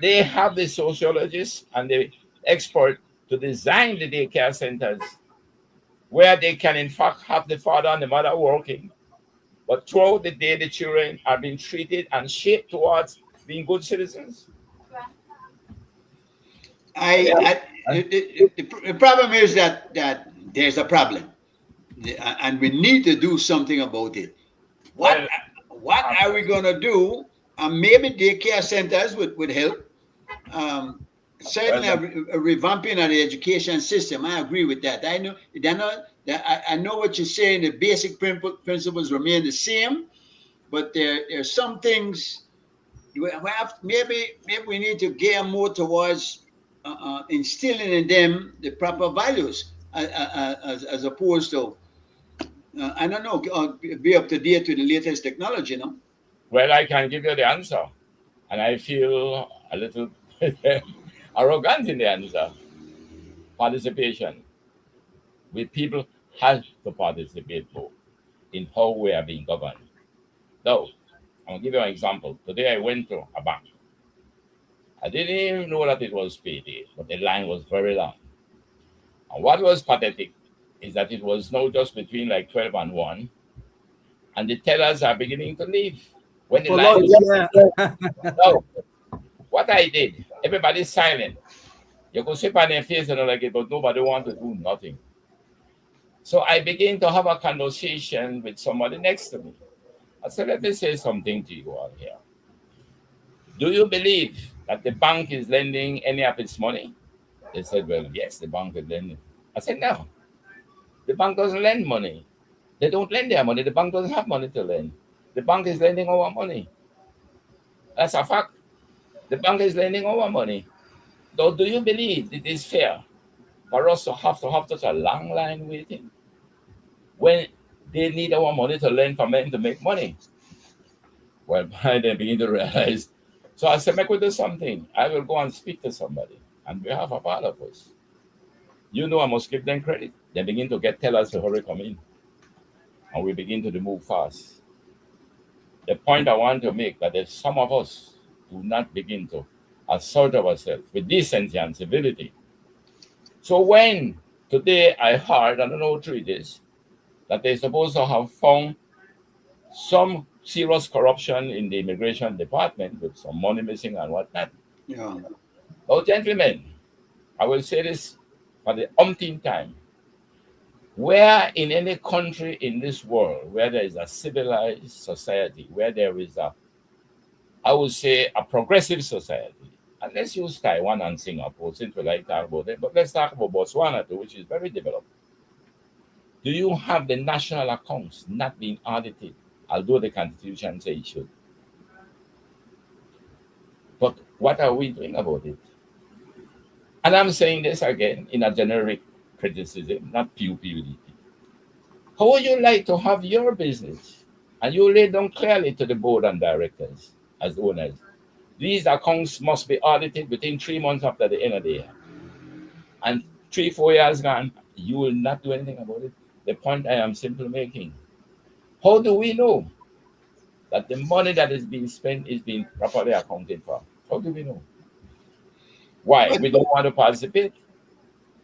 [SPEAKER 4] They have the sociologists and the expert to design the daycare centers where they can in fact have the father and the mother working. But throughout the day, the children are being treated and shaped towards being good citizens.
[SPEAKER 2] I,
[SPEAKER 4] Yeah.
[SPEAKER 2] I the problem is that there's a problem, and we need to do something about it. What
[SPEAKER 4] Well,
[SPEAKER 2] what are we gonna do? Maybe daycare centers would help. Um,
[SPEAKER 4] well,
[SPEAKER 2] Certainly, a revamping of the education system. I agree with that. I know they're not. I know what you're saying. The basic principles remain the same, but there's some things maybe we need to gear more towards instilling in them the proper values. as opposed to, I don't know, be up to date with the latest technology, no?
[SPEAKER 4] Well, I can give you the answer, and I feel a little arrogant in the answer. Participation. We people have to participate more in how we are being governed. Now, I'll give you an example. Today I went to a bank. I didn't even know that it was payday, but the line was very long. And what was pathetic is that it was now just between like 12 and 1, and the tellers are beginning to leave. When the
[SPEAKER 3] For
[SPEAKER 4] line
[SPEAKER 3] lunch,
[SPEAKER 4] is
[SPEAKER 3] yeah.
[SPEAKER 4] no, what I did, everybody's silent. You could sit on their face and like it, but nobody want to do nothing. So I began to have a conversation with somebody next to me. I said, let me say something to you all here. Do you believe that the bank is lending any of its money? They said, well, yes, the bank is lending. I said, no, the bank doesn't lend money. They don't lend their money. The bank doesn't have money to lend. The bank is lending our money. That's a fact. The bank is lending our money. So do you believe it is fair for us to have such a long line waiting when they need our money to lend for men to make money? Well, I then begin to realize. So I said, make we do something. I will go and speak to somebody on behalf of all of us. You know, I must give them credit. They begin to get tellers to hurry come in, and we begin to move fast. The point I want to make that if some of us do not begin to assert ourselves with decency and civility. So when today I heard, I don't know how true it is, that they're supposed to have found some serious corruption in the immigration department with some money missing and whatnot.
[SPEAKER 2] Yeah.
[SPEAKER 4] Oh, gentlemen, I will say this for the umpteenth time. Where in any country in this world where there is a civilized society, where there is a, I would say, a progressive society, and let's use Taiwan and Singapore since we like to talk about it, but let's talk about Botswana too, which is very developed. Do you have the national accounts not being audited, although the Constitution says it should? But what are we doing about it? And I'm saying this again in a generic criticism, not PUPUDP. How would you like to have your business and you lay down clearly to the board and directors as owners? These accounts must be audited within 3 months after the end of the year. And 3, 4 years gone, you will not do anything about it. The point I am simply making. How do we know that the money that is being spent is being properly accounted for? How do we know? Why?
[SPEAKER 2] But
[SPEAKER 4] We don't want to participate.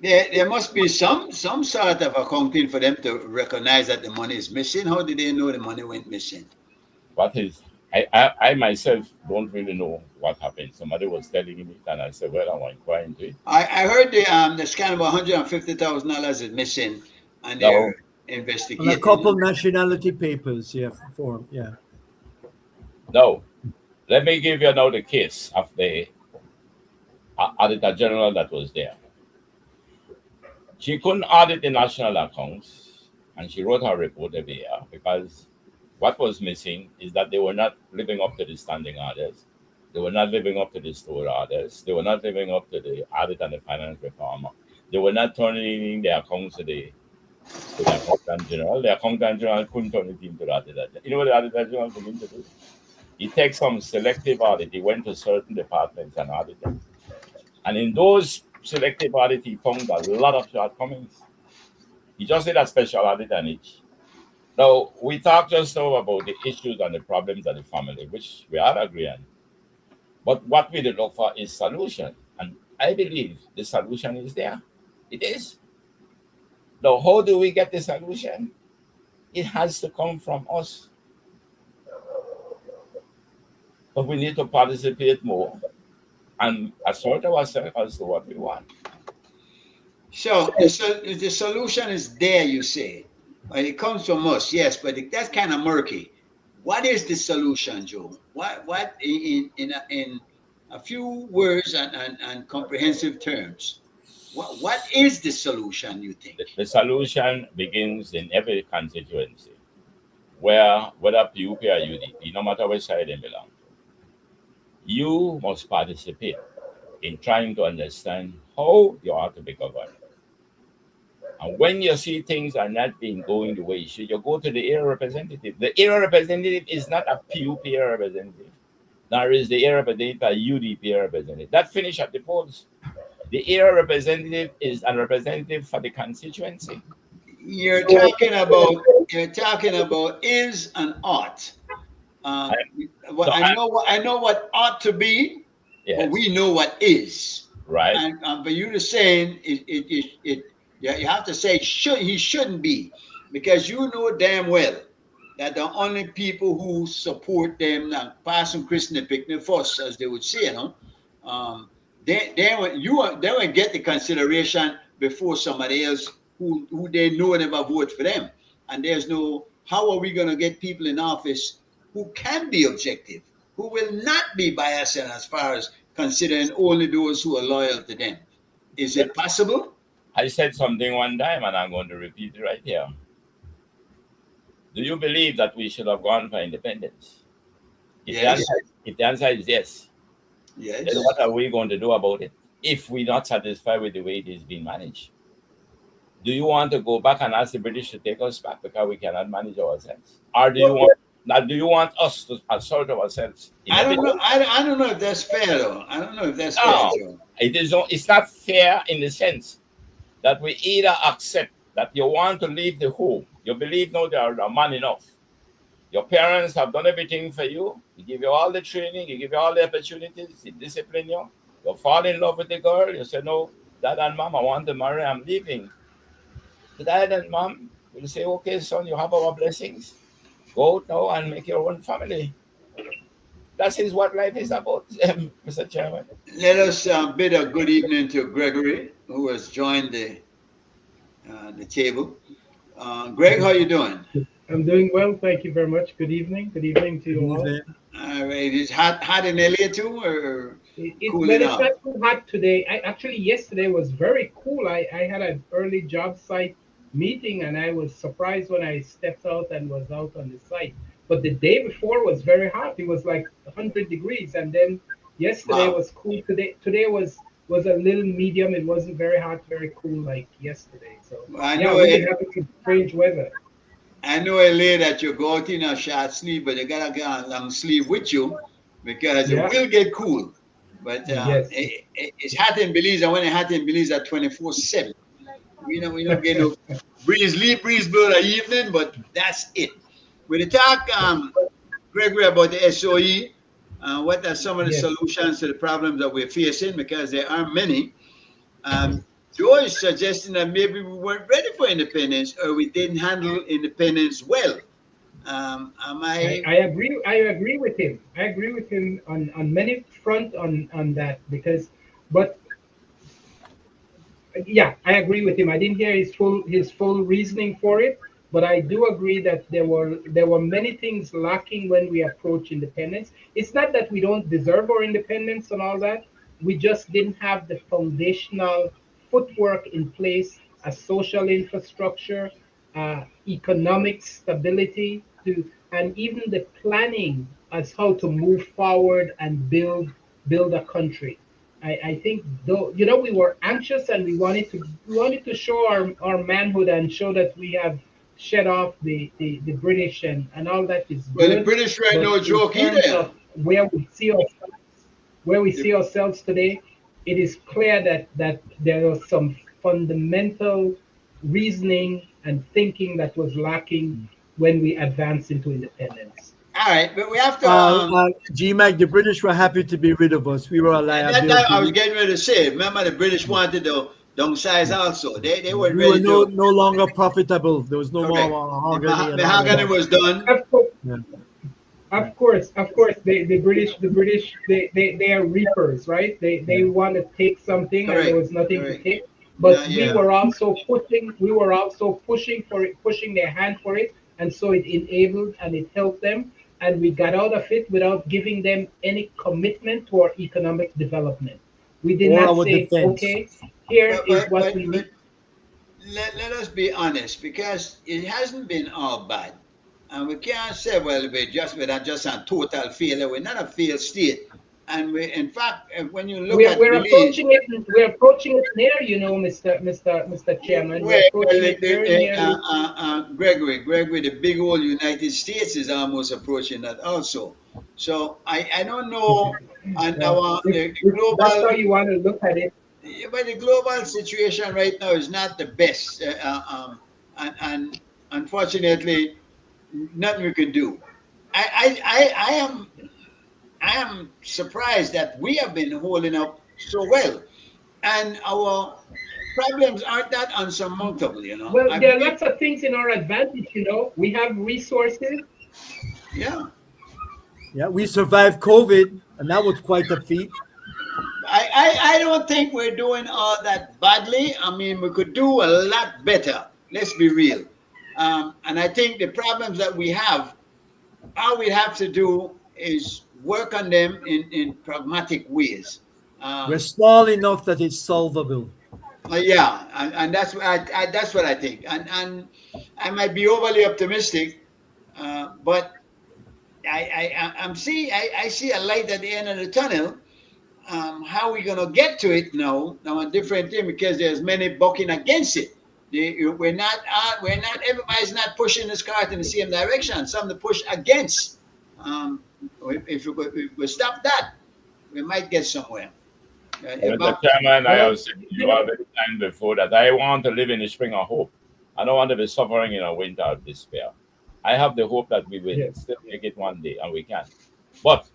[SPEAKER 2] there must be some sort of accounting for them to recognize that the money is missing. How did they know the money went missing?
[SPEAKER 4] What is I myself don't really know what happened. Somebody was telling me and I said, well, I want to inquire into it.
[SPEAKER 2] I heard the scan of $150,000 is missing, and they're
[SPEAKER 4] Now,
[SPEAKER 3] And a
[SPEAKER 2] investigating.
[SPEAKER 3] couple nationality papers, yeah, form, yeah.
[SPEAKER 4] now, let me give you now the case of the auditor general that was there. She couldn't audit the national accounts, and she wrote her report every year because what was missing is that they were not living up to the standing orders. They were not living up to the store orders. They were not living up to the audit and the finance reform. They were not turning in their accounts to the accountant general. The accountant general couldn't turn it into the auditor. You know what the auditor general began to do? He takes some selective audit. He went to certain departments and audited. And in those selective audit, he found a lot of shortcomings. He just did a special audit on each. Now, we talked just now about the issues and the problems of the family, which we are agreeing. But what we look for is solution. And I believe the solution is there. It is. Now, how do we get the solution? It has to come from us. But we need to participate more and assert ourselves as to what we want.
[SPEAKER 2] So the solution is there, you say. Well, it comes from us, yes, but that's kind of murky. What is the solution, Joe? What in a few words and comprehensive terms? What is the solution, you think?
[SPEAKER 4] The solution begins in every constituency, where whether PUP or UDP, no matter which side they belong to, you must participate in trying to understand how you are to be governed. And when you see things are not being going the way it should, you go to the area representative. The area representative is not a PUP area representative, nor is the area representative a UDP area representative. That finish at the polls. The area representative is a representative for the constituency.
[SPEAKER 2] You're
[SPEAKER 4] So
[SPEAKER 2] talking about is and ought.
[SPEAKER 4] I,
[SPEAKER 2] Well,
[SPEAKER 4] so I,
[SPEAKER 2] I know what ought to be, but
[SPEAKER 4] yes,
[SPEAKER 2] we know what is.
[SPEAKER 4] right.
[SPEAKER 2] And but you to saying yeah, you have to say he shouldn't be, because you know damn well that the only people who support them now passing Christian picnic first, as they would say, you know, they will get the consideration before somebody else who they know never vote for them. And there's no, how are we going to get people in office who can be objective, who will not be biased as far as considering only those who are loyal to them? Is it possible?
[SPEAKER 4] I said something one time, and I'm going to repeat it right here. Do you believe that we should have gone for independence?
[SPEAKER 2] Yes.
[SPEAKER 4] If the answer is yes,
[SPEAKER 2] Yes.
[SPEAKER 4] then what are we going to do about it if we're not satisfied with the way it is being managed? Do you want to go back and ask the British to take us back because we cannot manage ourselves? Or do you want us to assert ourselves?
[SPEAKER 2] I don't know. I don't know if that's fair though. I don't know if that's fair,
[SPEAKER 4] No,
[SPEAKER 2] Joe.
[SPEAKER 4] it's not fair in the sense that we either accept that you want to leave the home. You believe no, there are man enough. Your parents have done everything for you. They give you all the training, they give you all the opportunities, they discipline you. You fall in love with the girl. You say, no, dad and mom, I want to marry, I'm leaving. The dad and mom will say, okay, son, you have our blessings. Go out now and make your own family. That is what life is about, Mr. Chairman.
[SPEAKER 2] Let us bid a good evening to Gregory, who has joined the table. Greg, how you doing?
[SPEAKER 5] I'm doing well, thank you very much. Good evening. Good evening to you all.
[SPEAKER 2] All right. Is hot in LA too, or cool
[SPEAKER 5] But it's
[SPEAKER 2] enough?
[SPEAKER 5] not too hot today. Yesterday was very cool. I had an early job site meeting, and I was surprised when I stepped out and was out on the site. But the day before was very hot. It was like 100 degrees, and then yesterday
[SPEAKER 2] Wow.
[SPEAKER 5] was cool. Today was a little medium. It wasn't very hot, very cool like yesterday. So
[SPEAKER 2] I
[SPEAKER 5] yeah,
[SPEAKER 2] know
[SPEAKER 5] we've
[SPEAKER 2] it.
[SPEAKER 5] been having some strange weather.
[SPEAKER 2] I know LA that you go out in a short sleeve, but you gotta get a long sleeve with you because it
[SPEAKER 5] Yeah.
[SPEAKER 2] will get cool. But
[SPEAKER 5] Yes.
[SPEAKER 2] it's hot in Belize. I want it hot in Belize at 24/7. We don't get no breeze blow the evening, but that's it. We talk, Gregory, about the SOE. What are some of the
[SPEAKER 5] Yes.
[SPEAKER 2] solutions to the problems that we're facing? Because there are many. Joe is suggesting that maybe we weren't ready for independence, or we didn't handle independence well. Am I?
[SPEAKER 5] I agree. I agree with him. I agree with him on many front on that because, but yeah, I agree with him. I didn't hear his full reasoning for it, but I do agree that there were many things lacking when we approach independence. It's not that we don't deserve our independence and all that. We just didn't have the foundational footwork in place, a social infrastructure, economic stability, and even the planning as how to move forward and build a country. I think though we were anxious and we wanted to show our manhood and show that we have shed off the British and all that is
[SPEAKER 2] Well, the
[SPEAKER 5] good.
[SPEAKER 2] British right
[SPEAKER 5] But
[SPEAKER 2] now
[SPEAKER 5] in
[SPEAKER 2] joke
[SPEAKER 5] terms
[SPEAKER 2] either.
[SPEAKER 5] of where we see ourselves today, it is clear that there was some fundamental reasoning and thinking that was lacking when we advanced into independence.
[SPEAKER 2] All right, but we have to.
[SPEAKER 3] GMAC, the British were happy to be rid of us. We were a
[SPEAKER 2] And that time I was
[SPEAKER 3] liability.
[SPEAKER 2] getting ready to say. Remember, the British wanted to downsize also. They weren't
[SPEAKER 3] We were
[SPEAKER 2] ready
[SPEAKER 3] no
[SPEAKER 2] to.
[SPEAKER 3] no longer profitable. There was no more
[SPEAKER 2] Correct.
[SPEAKER 3] mahogany and all
[SPEAKER 2] Mahogany
[SPEAKER 3] that.
[SPEAKER 2] was done.
[SPEAKER 5] Of course,
[SPEAKER 3] Yeah.
[SPEAKER 5] of course, the British, they are reapers, right? They want to take something, and there
[SPEAKER 2] Correct.
[SPEAKER 5] was nothing to
[SPEAKER 2] Correct.
[SPEAKER 5] take.
[SPEAKER 2] No,
[SPEAKER 5] But we
[SPEAKER 2] yeah.
[SPEAKER 5] were also pushing. We were also pushing for it, pushing their hand for it, and so it enabled and it helped them, and we got out of it without giving them any commitment to our economic development. We did
[SPEAKER 3] Or
[SPEAKER 5] not
[SPEAKER 3] our
[SPEAKER 5] say,
[SPEAKER 3] defense.
[SPEAKER 5] okay, here
[SPEAKER 2] But
[SPEAKER 5] is
[SPEAKER 2] but
[SPEAKER 5] what
[SPEAKER 2] but,
[SPEAKER 5] we
[SPEAKER 2] but
[SPEAKER 5] need.
[SPEAKER 2] let us be honest, because it hasn't been all bad. And we can't say, well, we're just a total failure. We're not a failed state. And we, in fact, when you look
[SPEAKER 5] We're
[SPEAKER 2] at
[SPEAKER 5] we're
[SPEAKER 2] Belize,
[SPEAKER 5] approaching it. We're approaching it near, Mr. Chairman. We're approaching it very nearly.
[SPEAKER 2] Gregory, the big old United States is almost approaching that also. So I don't know, and
[SPEAKER 5] Well,
[SPEAKER 2] our the
[SPEAKER 5] if that's
[SPEAKER 2] global,
[SPEAKER 5] how you want to look at it.
[SPEAKER 2] but the global situation right now is not the best, and unfortunately, nothing we can do. I am surprised that we have been holding up so well, and our problems aren't that unsurmountable. You know,
[SPEAKER 5] Well,
[SPEAKER 2] I
[SPEAKER 5] there are
[SPEAKER 2] believe,
[SPEAKER 5] lots of things in our advantage. We have resources.
[SPEAKER 2] yeah.
[SPEAKER 3] Yeah, we survived COVID, and that was quite a feat.
[SPEAKER 2] I don't think we're doing all that badly. I mean, we could do a lot better. Let's be real. And I think the problems that we have, all we have to do is work on them in pragmatic ways.
[SPEAKER 3] We're
[SPEAKER 2] Um,
[SPEAKER 3] small enough that it's solvable.
[SPEAKER 2] yeah, and that's what that's what I think. And I might be overly optimistic, but I see a light at the end of the tunnel. How we gonna get to it now a different thing because there's many bucking against it. We're not everybody's not pushing this cart in the same direction. Some to push against. If we stop that, we might get somewhere.
[SPEAKER 4] Mr.
[SPEAKER 2] About
[SPEAKER 4] Chairman, I
[SPEAKER 5] Well,
[SPEAKER 4] have said to you all many times before that I want to live in the spring of hope. I don't want to be suffering in a winter of despair. I have the hope that we will
[SPEAKER 5] yes.
[SPEAKER 4] still make it one day, and we can. But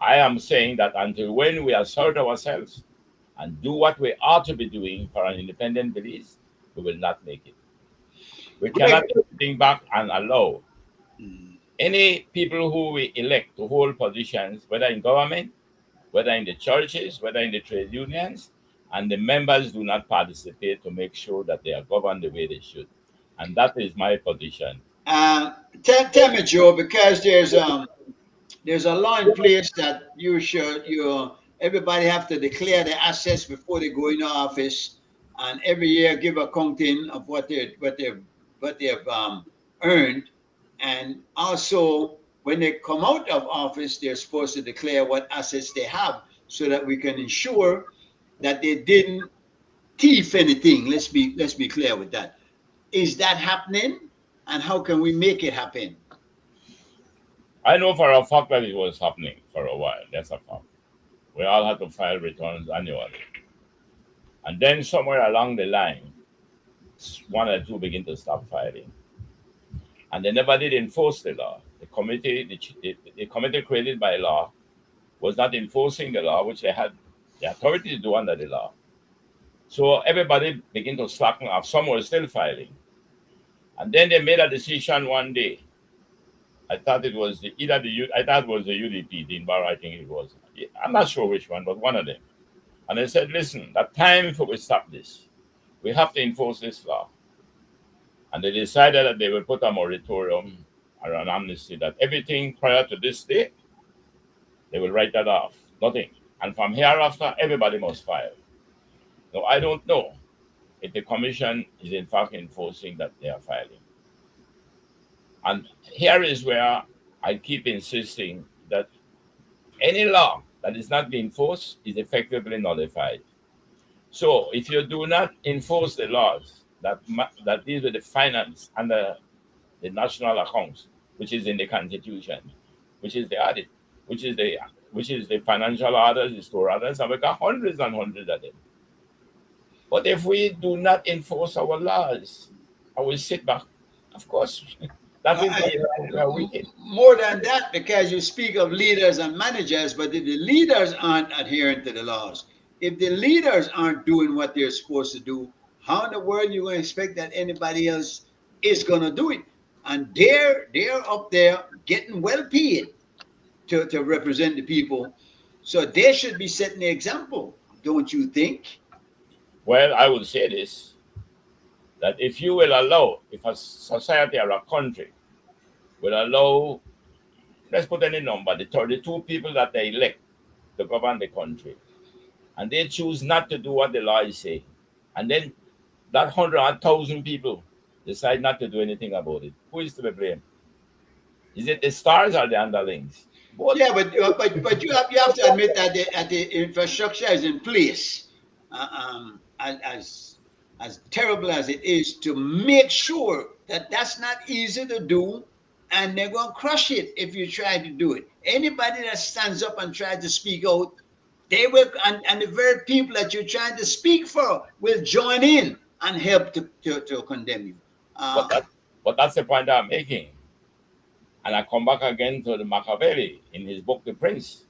[SPEAKER 4] I am saying that until when we assert ourselves and do what we ought to be doing for an independent Belize, we will not make it. We
[SPEAKER 2] Greg.
[SPEAKER 4] cannot be sitting back and allow any people who we elect to hold positions, whether in government, whether in the churches, whether in the trade unions, and the members do not participate to make sure that they are governed the way they should. And that is my position.
[SPEAKER 2] Tell me, Joe, because there's a law in place that you everybody have to declare their assets before they go into office, and every year give accounting of what they've earned, and also when they come out of office, they're supposed to declare what assets they have, so that we can ensure that they didn't thief anything. Let's be clear with that. Is that happening, and how can we make it happen?
[SPEAKER 4] I know for a fact that it was happening for a while. That's a fact. We all had to file returns annually. And then somewhere along the line, one or two begin to stop filing. And they never did enforce the law. The committee created by law was not enforcing the law, which they had the authority to do under the law. So everybody began to slacken off. Some were still filing. And then they made a decision one day. I thought it was I thought it was the UDP, the Bar, I think it was. I'm not sure which one, but one of them. And they said, listen, the time for we stop this. We have to enforce this law. And they decided that they will put a moratorium or an amnesty that everything prior to this date, they will write that off. Nothing. And from hereafter, everybody must file. Now, I don't know if the commission is in fact enforcing that they are filing. And here is where I keep insisting that any law that is not being enforced is effectively nullified. So if you do not enforce the laws that deal with the finance and the national accounts, which is in the constitution, which is the audit, which is the financial orders, the store orders, and we got hundreds and hundreds of them. But if we do not enforce our laws, I will sit back. Of course, that is
[SPEAKER 2] I,
[SPEAKER 4] why we are wicked.
[SPEAKER 2] More than that, because you speak of leaders and managers, but if the leaders aren't adhering to the laws, if the leaders aren't doing what they're supposed to do, how in the world you going to expect that anybody else is going to do it? And they're up there getting well paid to represent the people, so they should be setting the example, don't you think?
[SPEAKER 4] Well, I will say this, that if you will allow, if a society or a country will allow, let's put any number, the 32 people that they elect to govern the country, and they choose not to do what the law is saying, and then that 100,000 people decide not to do anything about it, who is to be blamed? Is it the stars or the underlings?
[SPEAKER 2] Yeah, but you have to admit that the infrastructure is in place, as terrible as it is, to make sure that that's not easy to do, and they're gonna crush it if you try to do it. Anybody that stands up and tries to speak out, they will, and the very people that you're trying to speak for will join in and help to condemn you.
[SPEAKER 4] But that's the point I'm making. And I come back again to the Machiavelli in his book, The Prince.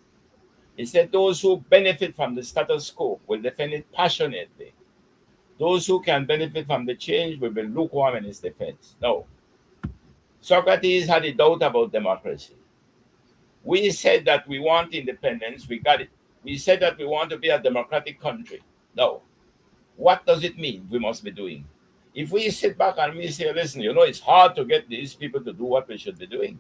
[SPEAKER 4] He said, those who benefit from the status quo will defend it passionately. Those who can benefit from the change will be lukewarm in its defense. No. Socrates had a doubt about democracy. We said that we want independence, we got it. We said that we want to be a democratic country. No. What does it mean we must be doing? If we sit back and we say, listen, it's hard to get these people to do what we should be doing.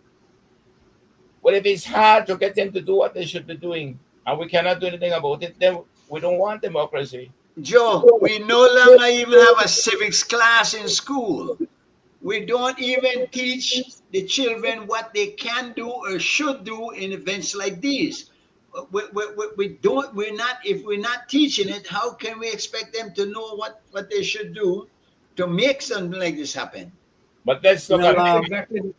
[SPEAKER 4] Well, if it's hard to get them to do what they should be doing and we cannot do anything about it, then we don't want democracy.
[SPEAKER 2] Joe, we no longer even have a civics class in school. We don't even teach the children what they can do or should do in events like these. We don't. We're not. If we're not teaching it, how can we expect them to know what they should do to make something like this happen?
[SPEAKER 4] But let's look at
[SPEAKER 5] That's exactly.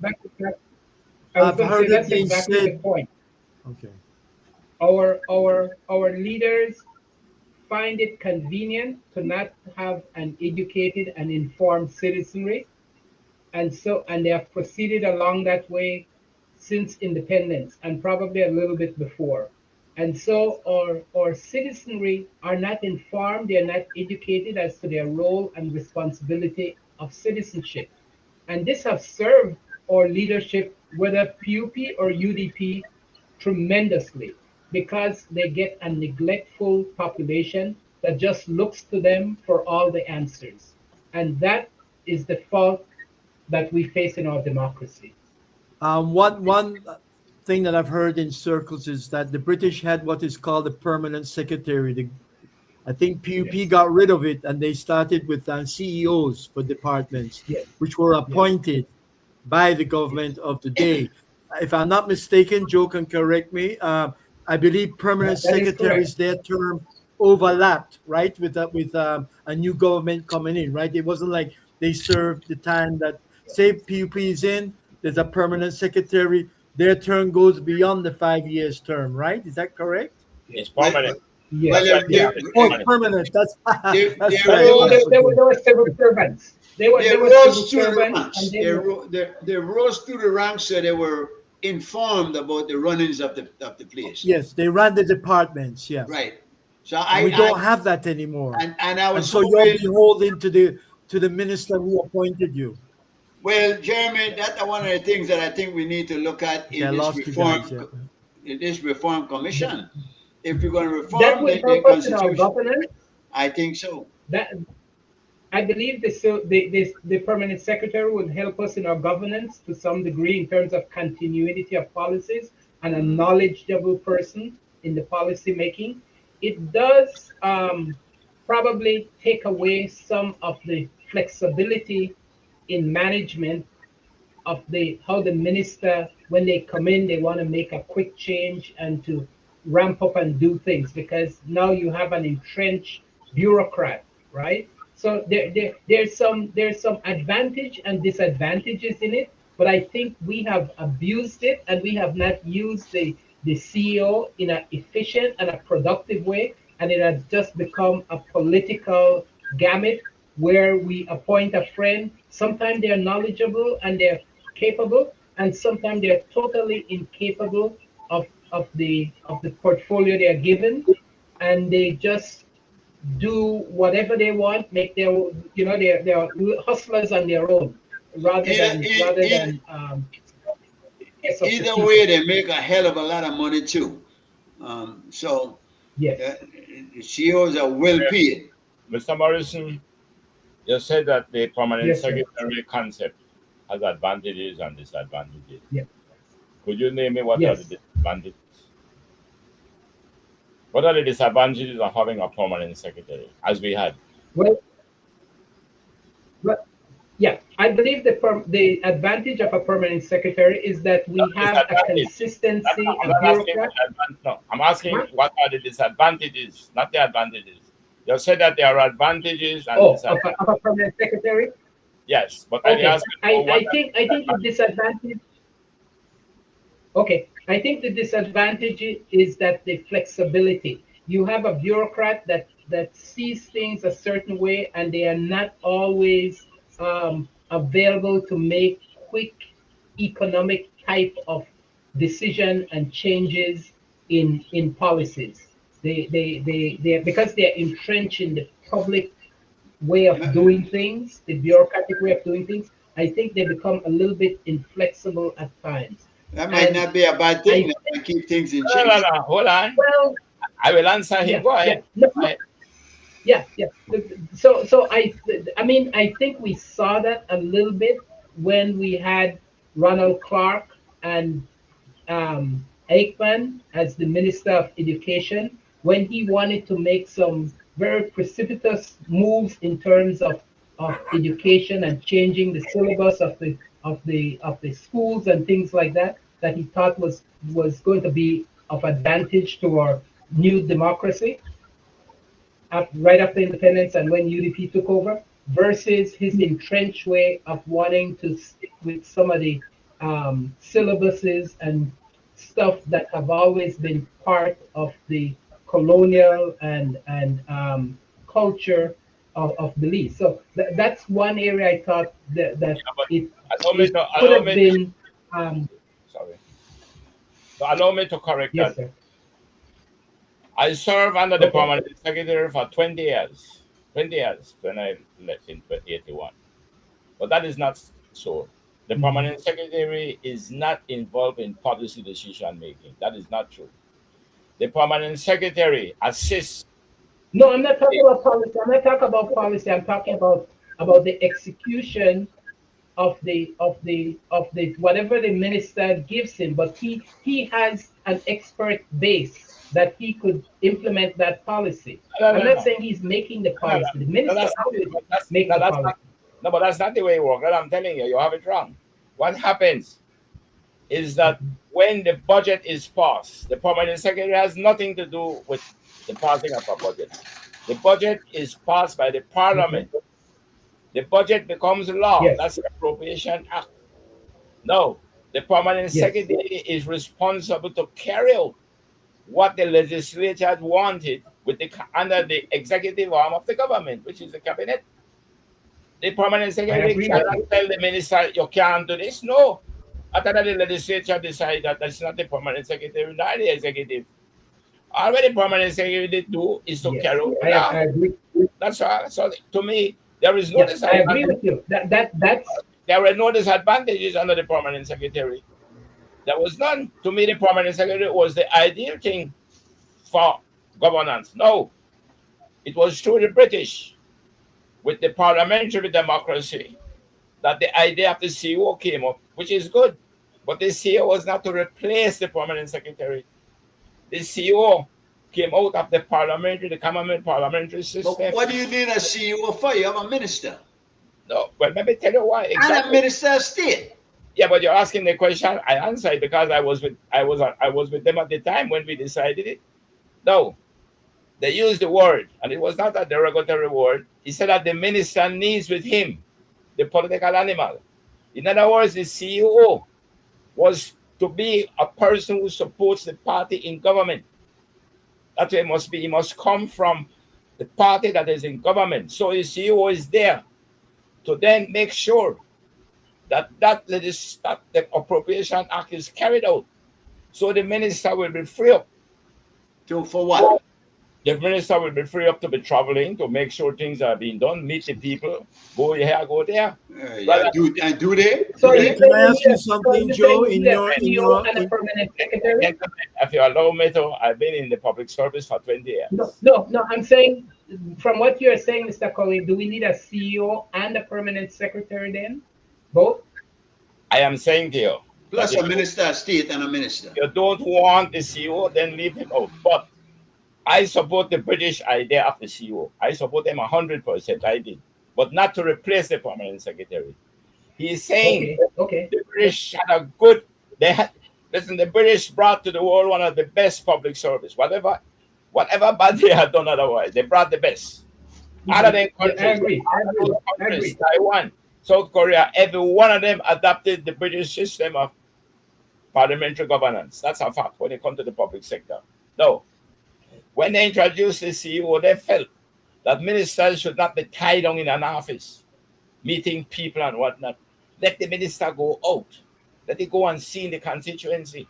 [SPEAKER 5] I was
[SPEAKER 3] I've
[SPEAKER 5] going to say
[SPEAKER 3] heard it
[SPEAKER 5] that's
[SPEAKER 3] being
[SPEAKER 5] exactly the
[SPEAKER 3] said.
[SPEAKER 5] point.
[SPEAKER 3] Okay.
[SPEAKER 5] Our leaders find it convenient to not have an educated and informed citizenry, and they have proceeded along that way since independence and probably a little bit before. And so our citizenry are not informed, they are not educated as to their role and responsibility of citizenship. And this has served our leadership, whether PUP or UDP, tremendously, because they get a neglectful population that just looks to them for all the answers. And that is the fault that we face in our democracy.
[SPEAKER 3] One thing that I've heard in circles is that the British had what is called a permanent secretary. I think PUP
[SPEAKER 5] Yes.
[SPEAKER 3] got rid of it, and they started with CEOs for departments,
[SPEAKER 5] Yes.
[SPEAKER 3] which were
[SPEAKER 5] Yes.
[SPEAKER 3] appointed by the government of the day. If I'm not mistaken, Joe can correct me. I believe permanent
[SPEAKER 5] That is
[SPEAKER 3] secretaries, their term overlapped, right, with a new government coming in, right? It wasn't like they served the time that, say, PUP is in. There's a permanent secretary. Their term goes beyond the 5 years term, right? Is that correct?
[SPEAKER 4] it's
[SPEAKER 2] Well,
[SPEAKER 4] permanent.
[SPEAKER 5] Yes.
[SPEAKER 2] well,
[SPEAKER 5] Yeah.
[SPEAKER 3] Oh, it's permanent. That's
[SPEAKER 2] They-
[SPEAKER 3] that's
[SPEAKER 2] they
[SPEAKER 3] right.
[SPEAKER 5] They
[SPEAKER 2] rose-
[SPEAKER 3] Yes,
[SPEAKER 5] were,
[SPEAKER 3] okay.
[SPEAKER 5] they were civil servants. They were
[SPEAKER 2] they
[SPEAKER 5] civil
[SPEAKER 2] rose through the
[SPEAKER 5] servants,
[SPEAKER 2] ranks.
[SPEAKER 5] and
[SPEAKER 2] They rose through the ranks, so they were informed about the runnings of the place.
[SPEAKER 3] Yes, they ran the departments. Yeah,
[SPEAKER 2] Right. So
[SPEAKER 3] and we don't have that anymore.
[SPEAKER 2] and I
[SPEAKER 3] And
[SPEAKER 2] was
[SPEAKER 3] so you're
[SPEAKER 2] hoping.
[SPEAKER 3] beholden to the minister who appointed you.
[SPEAKER 2] Well, Jeremy, that's one of the things that I think we need to look at
[SPEAKER 3] Okay, I
[SPEAKER 2] in
[SPEAKER 3] lost you guys. Yeah.
[SPEAKER 2] this reform commission. If you're going to reform
[SPEAKER 5] that will
[SPEAKER 2] the
[SPEAKER 5] help us in our
[SPEAKER 2] constitution,
[SPEAKER 5] governance.
[SPEAKER 2] I think so.
[SPEAKER 5] That I believe the permanent secretary would help us in our governance to some degree in terms of continuity of policies and a knowledgeable person in the policy making. It does probably take away some of the flexibility in management of how the minister, when they come in, they want to make a quick change and to ramp up and do things, because now you have an entrenched bureaucrat, right? So there's some advantage and disadvantages in it, but I think we have abused it and we have not used the CEO in an efficient and a productive way, and it has just become a political gamut where we appoint a friend. Sometimes they're knowledgeable and they're capable, and sometimes they're totally incapable of the portfolio they are given, and they just do whatever they want, make their they're hustlers on their own rather than
[SPEAKER 2] Either way, they make a hell of a lot of money too. So
[SPEAKER 5] yes.
[SPEAKER 2] the CEOs are well paid.
[SPEAKER 4] Mr. Morrison, you said that the permanent
[SPEAKER 5] Yes, sir.
[SPEAKER 4] secretary concept has advantages and disadvantages.
[SPEAKER 5] Yeah.
[SPEAKER 4] Could you name me what
[SPEAKER 5] Yes.
[SPEAKER 4] are the disadvantages? What are the disadvantages of having a permanent secretary, as we had?
[SPEAKER 5] Well, but yeah, I believe the advantage of a permanent secretary is that we have a consistency, a bureaucrat.
[SPEAKER 4] No, I'm asking what are the disadvantages, not the advantages. You said that there are advantages and disadvantages.
[SPEAKER 5] Of a permanent secretary.
[SPEAKER 4] Yes, but
[SPEAKER 5] Okay, I think the disadvantage. Okay, I think the disadvantage is that the flexibility. You have a bureaucrat that sees things a certain way, and they are not always available to make quick economic type of decision and changes in policies. They because they're entrenched in the public way of doing things, the bureaucratic way of doing things. I think they become a little bit inflexible at times.
[SPEAKER 2] That might not be a bad thing. That might keep things in check.
[SPEAKER 4] No, hold on.
[SPEAKER 5] Well,
[SPEAKER 4] I will answer him. Go ahead.
[SPEAKER 5] Yeah. So I mean, I think we saw that a little bit when we had Ronald Clark and Aikman as the Minister of Education, when he wanted to make some very precipitous moves in terms of education and changing the syllabus of the schools and things like that, that he thought was going to be of advantage to our new democracy right after independence and when UDP took over, versus his entrenched way of wanting to stick with some of the syllabuses and stuff that have always been part of the colonial and culture of Belize. So that's one area I thought that it could have been.
[SPEAKER 4] Sorry. So allow me to correct
[SPEAKER 5] Yes,
[SPEAKER 4] that.
[SPEAKER 5] sir.
[SPEAKER 4] I served under the permanent secretary for 20 years. 20 years when I left in 1981. But that is not so. The permanent secretary is not involved in policy decision making. That is not true. The permanent secretary assists.
[SPEAKER 5] No, I'm not talking about policy. I'm not talking about policy. I'm talking about the execution of the whatever the minister gives him. But he has an expert base that he could implement that policy. I'm not saying he's making the policy. The minister make the policy.
[SPEAKER 4] No, but that's not the way it works. I'm telling you, you have it wrong. What happens is that when the budget is passed, the permanent secretary has nothing to do with the passing of a budget. The budget is passed by the parliament. The budget becomes law.
[SPEAKER 5] Yes.
[SPEAKER 4] That's the Appropriation Act. No, the permanent secretary is responsible to carry out what the legislature had wanted under the executive arm of the government, which is the cabinet. The permanent secretary cannot tell the minister, you can't do this. No. After that, the legislature decided that that's not the permanent secretary, not the executive. All the permanent secretary do is to carry out.
[SPEAKER 5] I agree.
[SPEAKER 4] That's all. So to me, there is no disadvantage.
[SPEAKER 5] I agree with you.
[SPEAKER 4] There were no disadvantages under the permanent secretary. There was none. To me, the permanent secretary was the ideal thing for governance. No, it was through the British, with the parliamentary democracy, that the idea of the CEO came up, which is good. But the CEO was not to replace the permanent secretary. The CEO came out of the common parliamentary system.
[SPEAKER 2] But what do you need a CEO for? You have a minister.
[SPEAKER 4] No, well, let me tell you why.
[SPEAKER 2] Exactly. And a minister of state.
[SPEAKER 4] Yeah, but you're asking the question. I answered because I was with them at the time when we decided it. No, they used the word, and it was not a derogatory word. He said that the minister needs with him the political animal. In other words, the CEO was to be a person who supports the party in government. That's what it must be. He must come from the party that is in government. So the CEO is there to then make sure that the Appropriation Act is carried out. So the minister will be free up.
[SPEAKER 2] For what?
[SPEAKER 4] The minister will be free up to be traveling, to make sure things are being done, meet the people, go here, go there.
[SPEAKER 2] Do they?
[SPEAKER 5] So
[SPEAKER 3] can I ask you something, Joe? In your
[SPEAKER 5] permanent secretary?
[SPEAKER 4] If you allow me to, I've been in the public service for 20 years.
[SPEAKER 5] No. I'm saying, from what you're saying, Mr. Colley, do we need a CEO and a permanent secretary then? Both?
[SPEAKER 4] I am saying to you.
[SPEAKER 2] Plus a minister of state and a minister.
[SPEAKER 4] If you don't want the CEO, then leave him out. But I support the British idea of the CEO. I support them 100%. I did. But not to replace the permanent secretary. He's saying
[SPEAKER 5] Okay.
[SPEAKER 4] the British had a good. They had listen. The British brought to the world one of the best public service. Whatever bad they had done otherwise, they brought the best. Other than
[SPEAKER 5] Yeah, I
[SPEAKER 4] countries,
[SPEAKER 5] agree. I
[SPEAKER 4] other
[SPEAKER 5] agree.
[SPEAKER 4] those
[SPEAKER 5] I
[SPEAKER 4] countries,
[SPEAKER 5] agree.
[SPEAKER 4] Taiwan, South Korea, every one of them adopted the British system of parliamentary governance. That's a fact when it comes to the public sector. No, when they introduced the CEO, they felt that ministers should not be tied down in an office, meeting people and whatnot. Let the minister go out. Let it go and see in the constituency.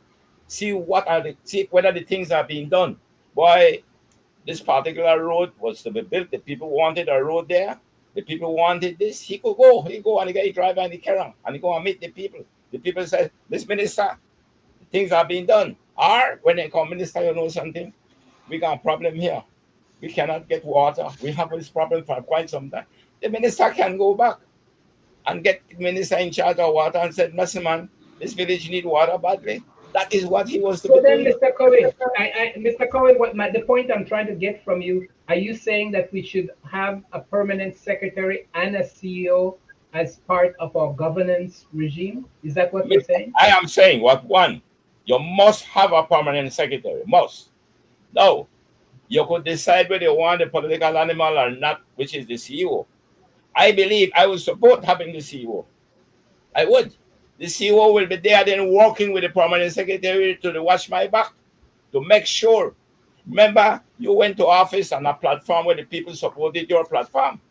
[SPEAKER 4] See whether the things are being done. Boy, this particular road was to be built. The people wanted a road there. The people wanted this. He could go. He go and he get a driver and he carry on and he go and meet the people. The people said, "This minister, things are being done." Or when they come, minister, you know something? We got a problem here. We cannot get water. We have this problem for quite some time. The minister can go back and get the minister in charge of water and said, "Listen, man, this village need water badly." That is what he was to
[SPEAKER 5] So
[SPEAKER 4] be
[SPEAKER 5] then,
[SPEAKER 4] doing.
[SPEAKER 5] Mr. Cohen, Mr. Cohen, the point I'm trying to get from you, are you saying that we should have a permanent secretary and a CEO as part of our governance regime? Is that what you're saying?
[SPEAKER 4] I am saying what one, you must have a permanent secretary. Must. No, you could decide whether you want a political animal or not, which is the CEO. I believe I would support having the CEO. I would. The CEO will be there then working with the permanent secretary to watch my back, to make sure. Remember, you went to office on a platform where the people supported your platform.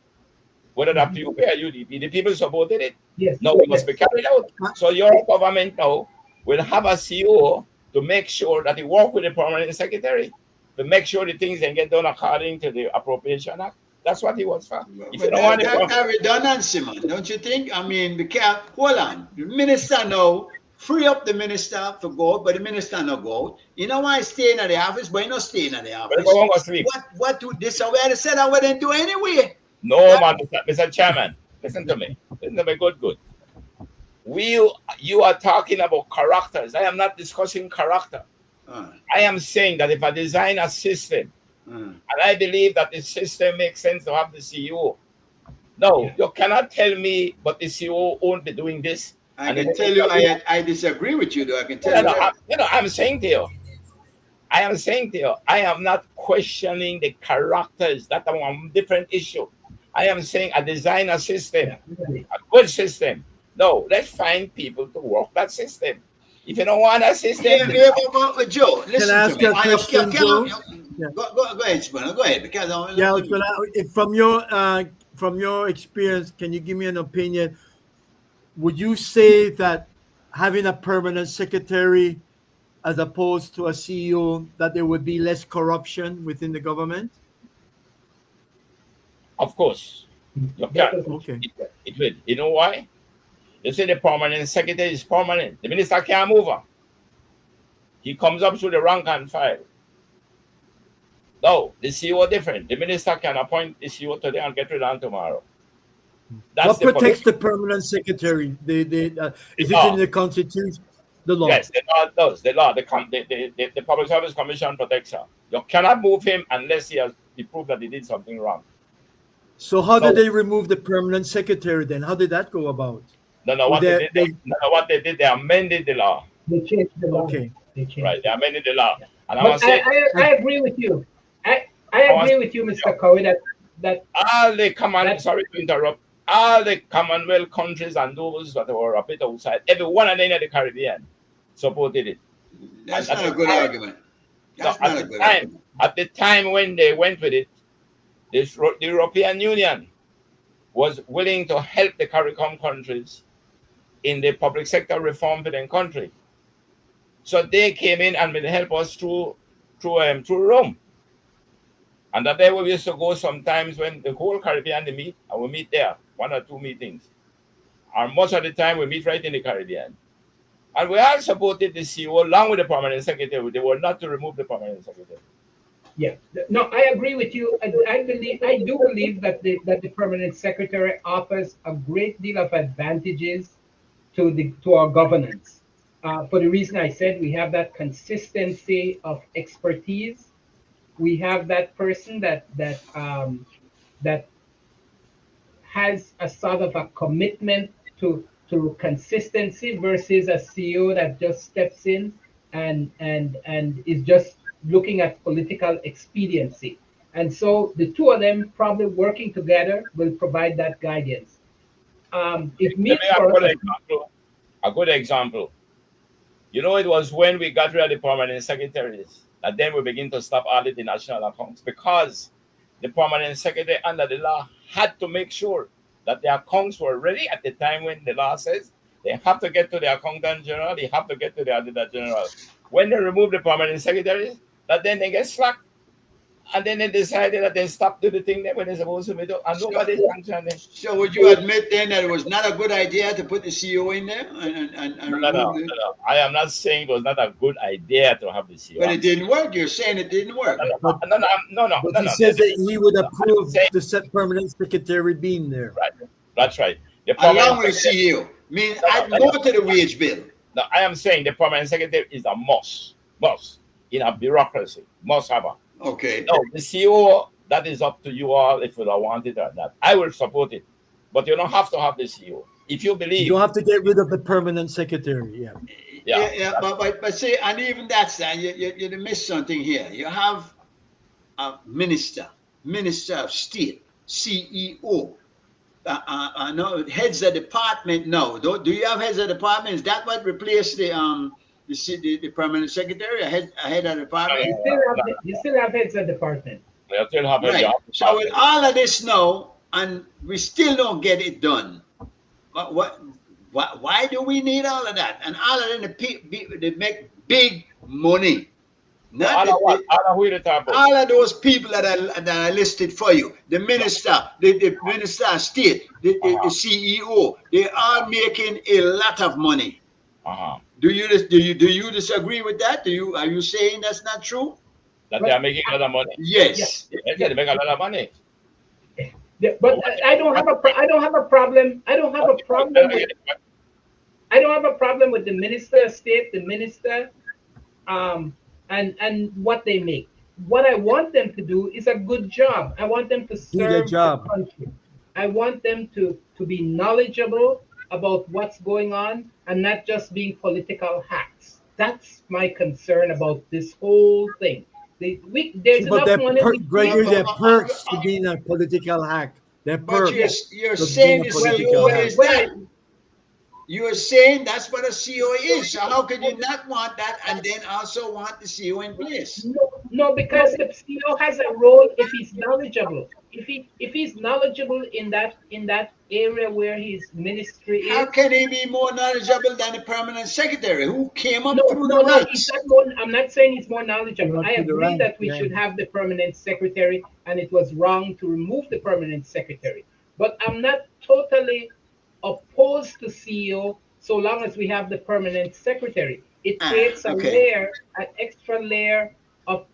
[SPEAKER 4] Whether that PUP or UDP, the people supported it.
[SPEAKER 5] Yes.
[SPEAKER 4] No, it must
[SPEAKER 5] Yes.
[SPEAKER 4] be carried out. So your government now will have a CEO to make sure that he work with the permanent secretary to make sure the things can get done according to the Appropriation Act. That's what he was for. If you
[SPEAKER 2] But
[SPEAKER 4] don't want
[SPEAKER 2] that redundancy, man, don't you think? I mean, we can't hold on. The minister now free up the minister to go out, but the minister not go out. You know why staying at the office, but he not staying at the
[SPEAKER 4] well,
[SPEAKER 2] office.
[SPEAKER 4] go on, go sleep.
[SPEAKER 2] What do this? Where they said I wouldn't do anyway.
[SPEAKER 4] No, man, Mr. Chairman, listen to me. Listen to me, good. You are talking about characters. I am not discussing character. I am saying that if I design a system, and I believe that the system makes sense to have the CEO. No, you cannot tell me, but the CEO won't be doing this.
[SPEAKER 2] I can tell you, I disagree with you, though. I can tell you that.
[SPEAKER 4] I'm saying to you, I am not questioning the characters. That's a one different issue. I am saying I design a system, a good system. No, let's find people to work that system. If you don't want a system,
[SPEAKER 2] Joe, listen
[SPEAKER 3] Can I ask
[SPEAKER 2] to me.
[SPEAKER 3] you a question, Joe? Yeah.
[SPEAKER 2] Go ahead, Spooner. Go ahead. Because
[SPEAKER 3] Yeah, from your experience, can you give me an opinion? Would you say that having a permanent secretary as opposed to a CEO, that there would be less corruption within the government?
[SPEAKER 4] of course, you can.
[SPEAKER 3] Okay.
[SPEAKER 4] It will. You know why? You say the permanent secretary is permanent. The minister can't move her. He comes up through the rank and file. No, the CEO different. The minister can appoint the CEO today and get rid of him tomorrow.
[SPEAKER 3] What protects the permanent secretary? Is it in the Constitution? The law?
[SPEAKER 4] Yes, the law does. The law, the Public Service Commission protects her. You cannot move him unless he proved that he did something wrong.
[SPEAKER 3] So how did they remove the permanent secretary then? How did that go about?
[SPEAKER 4] What they did, they amended the law.
[SPEAKER 5] They changed the law.
[SPEAKER 3] Okay.
[SPEAKER 4] Right, they amended the law. And
[SPEAKER 5] But I agree with you. I agree with you, Mr. Cowie, that
[SPEAKER 4] all the sorry to interrupt, all the Commonwealth countries and those that were a bit outside, every one of them in the Caribbean supported it.
[SPEAKER 2] That's not a good argument.
[SPEAKER 4] At the time when they went with it, the European Union was willing to help the CARICOM countries in the public sector reform for their country. So they came in and will help us through Rome. And that day we used to go sometimes when the whole Caribbean they meet, and we meet there, 1 or 2 meetings. And most of the time we meet right in the Caribbean. And we all supported the CEO along with the permanent secretary. They were not to remove the permanent secretary.
[SPEAKER 5] Yeah, no, I agree with you. I do believe that the permanent secretary offers a great deal of advantages to our governance. For the reason I said, we have that consistency of expertise. We have that person that has a sort of a commitment to to consistency versus a CEO that just steps in and is just looking at political expediency. And so the two of them probably working together will provide that guidance. It
[SPEAKER 4] Let
[SPEAKER 5] means
[SPEAKER 4] me have
[SPEAKER 5] for
[SPEAKER 4] a good
[SPEAKER 5] us.
[SPEAKER 4] example. A good example. You know, it was when we got rid of the permanent secretaries that then we begin to stop auditing national accounts, because the permanent secretary under the law had to make sure that the accounts were ready at the time when the law says they have to get to the accountant general, they have to get to the auditor general. When they remove the permanent secretaries, that then they get slack. And then they decided that they stopped doing the thing that when they're supposed to do, and
[SPEAKER 2] So,
[SPEAKER 4] nobody sanctioned them.
[SPEAKER 2] so would you admit then that it was not a good idea to put the CEO in there and
[SPEAKER 4] No, no,
[SPEAKER 2] remove
[SPEAKER 4] no,
[SPEAKER 2] the?
[SPEAKER 4] no. I am not saying it was not a good idea to have the CEO.
[SPEAKER 2] But it didn't work. You're saying it didn't work.
[SPEAKER 3] But,
[SPEAKER 4] No, no, no, no,
[SPEAKER 3] but
[SPEAKER 4] no,
[SPEAKER 3] he
[SPEAKER 4] no.
[SPEAKER 3] says that he would approve
[SPEAKER 4] Say-
[SPEAKER 3] the set permanent secretary being there.
[SPEAKER 4] Right. That's right. The
[SPEAKER 2] Along
[SPEAKER 4] permanent
[SPEAKER 2] with
[SPEAKER 4] secretary,
[SPEAKER 2] CEO, mean
[SPEAKER 4] No,
[SPEAKER 2] add
[SPEAKER 4] no,
[SPEAKER 2] more
[SPEAKER 4] no.
[SPEAKER 2] to the wage bill.
[SPEAKER 4] no, I am saying the permanent secretary is a must in a bureaucracy, must have a.
[SPEAKER 2] Okay.
[SPEAKER 4] No, the CEO, that is up to you all if you don't want it or not. I will support it, but you don't have to have the CEO. If you
[SPEAKER 3] You
[SPEAKER 4] believe,
[SPEAKER 3] don't have to get rid of the permanent secretary. Yeah.
[SPEAKER 2] Yeah, but see, and even that's that you missed something here. You have a minister of state, CEO. No, heads of department. No, do you have heads of department? Is that what replaced the permanent secretary, a head of department?
[SPEAKER 5] You still have heads of department.
[SPEAKER 4] you still have a
[SPEAKER 2] Right.
[SPEAKER 4] job.
[SPEAKER 2] So with all of this now, and we still don't get it done. Why do we need all of that? And all of them, they make big money. Not
[SPEAKER 4] All
[SPEAKER 2] that
[SPEAKER 4] of what?
[SPEAKER 2] they-
[SPEAKER 4] All of who you talk about?
[SPEAKER 2] all of those people that are listed for you, the minister, the minister of state, the CEO, they are making a lot of money.
[SPEAKER 4] Uh-huh.
[SPEAKER 2] Do you disagree with that? Are you saying that's not true?
[SPEAKER 4] That they are making a lot of money.
[SPEAKER 2] Yes.
[SPEAKER 4] Yes, they make a lot of money.
[SPEAKER 5] Yeah, but I don't have a problem. I don't have a problem with. I don't have a problem with the minister of state, the minister, and what they make. What I want them to do is a good job. I want them to
[SPEAKER 3] Do their
[SPEAKER 5] serve
[SPEAKER 3] job.
[SPEAKER 5] the country. I want them to be knowledgeable about what's going on and not just being political hacks. That's my concern about this whole thing. There's
[SPEAKER 3] But
[SPEAKER 5] enough money.
[SPEAKER 3] Gregory, there are perks to being a political hack. There are
[SPEAKER 2] But
[SPEAKER 3] perks.
[SPEAKER 2] you're
[SPEAKER 3] to
[SPEAKER 2] saying
[SPEAKER 3] being
[SPEAKER 2] the
[SPEAKER 3] a political
[SPEAKER 2] CEO
[SPEAKER 3] hack.
[SPEAKER 2] is that. You're saying that's what a CEO is. So how could you not want that and then also want the CEO in place?
[SPEAKER 5] No, because the CEO has a role if he's knowledgeable. If he's knowledgeable in that area where his ministry
[SPEAKER 2] How
[SPEAKER 5] is.
[SPEAKER 2] can he be more knowledgeable than the permanent secretary who came up
[SPEAKER 5] No,
[SPEAKER 2] through
[SPEAKER 5] no,
[SPEAKER 2] the
[SPEAKER 5] no. He's
[SPEAKER 2] ranks?
[SPEAKER 5] not more, I'm not saying he's more knowledgeable.
[SPEAKER 3] Not
[SPEAKER 5] I
[SPEAKER 3] to the
[SPEAKER 5] agree
[SPEAKER 3] rank,
[SPEAKER 5] that we
[SPEAKER 3] yeah.
[SPEAKER 5] should have the permanent secretary, and it was wrong to remove the permanent secretary. But I'm not totally opposed to CEO so long as we have the permanent secretary. It creates a
[SPEAKER 2] okay.
[SPEAKER 5] layer, an extra layer of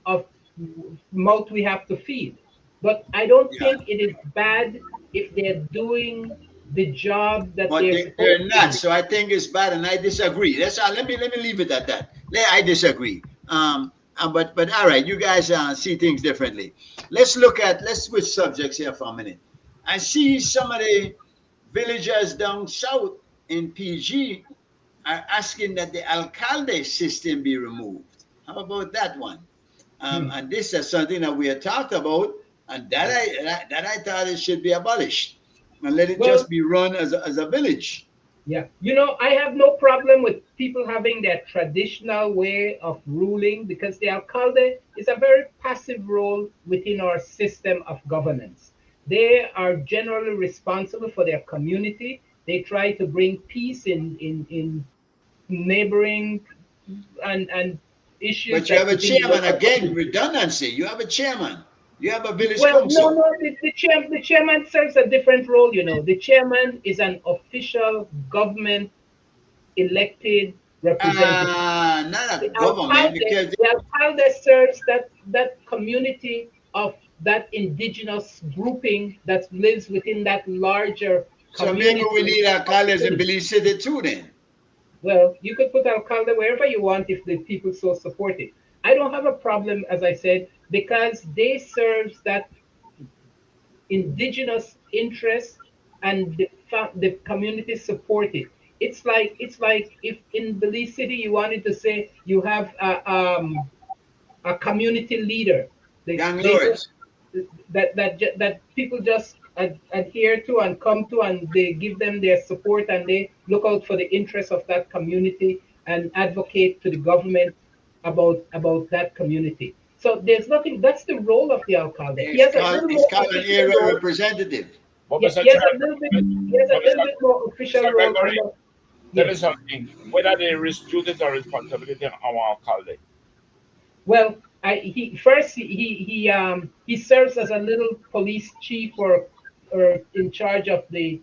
[SPEAKER 5] mouth we have to feed. But I don't
[SPEAKER 2] Yeah.
[SPEAKER 5] think it is bad if they're doing the job that
[SPEAKER 2] But
[SPEAKER 5] they're
[SPEAKER 2] they're
[SPEAKER 5] supposed
[SPEAKER 2] not.
[SPEAKER 5] to do.
[SPEAKER 2] So I think it's bad, and I disagree. That's all. Let me leave it at that. I disagree. But all right, you guys see things differently. Let's switch subjects here for a minute. I see some of the villagers down south in PG are asking that the alcalde system be removed. How about that one? And this is something that we had talked about, and that I thought it should be abolished and let it
[SPEAKER 5] Well,
[SPEAKER 2] just be run as a village.
[SPEAKER 5] Yeah, I have no problem with people having their traditional way of ruling because the alcalde is a very passive role within our system of governance. They are generally responsible for their community. They try to bring peace in neighboring and issues
[SPEAKER 2] But you
[SPEAKER 5] that
[SPEAKER 2] have a
[SPEAKER 5] within the
[SPEAKER 2] chairman
[SPEAKER 5] local
[SPEAKER 2] again.
[SPEAKER 5] community.
[SPEAKER 2] Redundancy. You have a chairman. You have a village
[SPEAKER 5] Well, no,
[SPEAKER 2] council.
[SPEAKER 5] the chairman serves a different role. The chairman is an official government elected representative.
[SPEAKER 2] Not a
[SPEAKER 5] The
[SPEAKER 2] government
[SPEAKER 5] alcalde,
[SPEAKER 2] because
[SPEAKER 5] the alcalde serves that community of that indigenous grouping that lives within that larger
[SPEAKER 2] so
[SPEAKER 5] community.
[SPEAKER 2] maybe we need alcaldes in Belize City too. Then
[SPEAKER 5] Well, you could put alcalde wherever you want if the people so support it. I don't have a problem, as I said, because they serve that indigenous interest and the community support it. it's like if in Belize City you wanted to say you have a community leader.
[SPEAKER 2] Young
[SPEAKER 5] They just
[SPEAKER 2] lords.
[SPEAKER 5] that people just adhere to and come to, and they give them their support, and they look out for the interests of that community and advocate to the government about that community. So there's nothing. That's the role of the alcalde. He has a little
[SPEAKER 2] It's
[SPEAKER 5] more
[SPEAKER 2] called an
[SPEAKER 5] official
[SPEAKER 2] area
[SPEAKER 5] role.
[SPEAKER 2] representative.
[SPEAKER 4] But
[SPEAKER 5] Yeah,
[SPEAKER 4] Mr.
[SPEAKER 5] he has
[SPEAKER 4] Chair,
[SPEAKER 5] a little bit. He has a little bit more official
[SPEAKER 4] Mr.
[SPEAKER 5] role
[SPEAKER 4] Gregory,
[SPEAKER 5] under.
[SPEAKER 4] tell me
[SPEAKER 5] Yes.
[SPEAKER 4] something. What are the duties or responsibility of our alcalde?
[SPEAKER 5] Well, he first he serves as a little police chief or in charge of the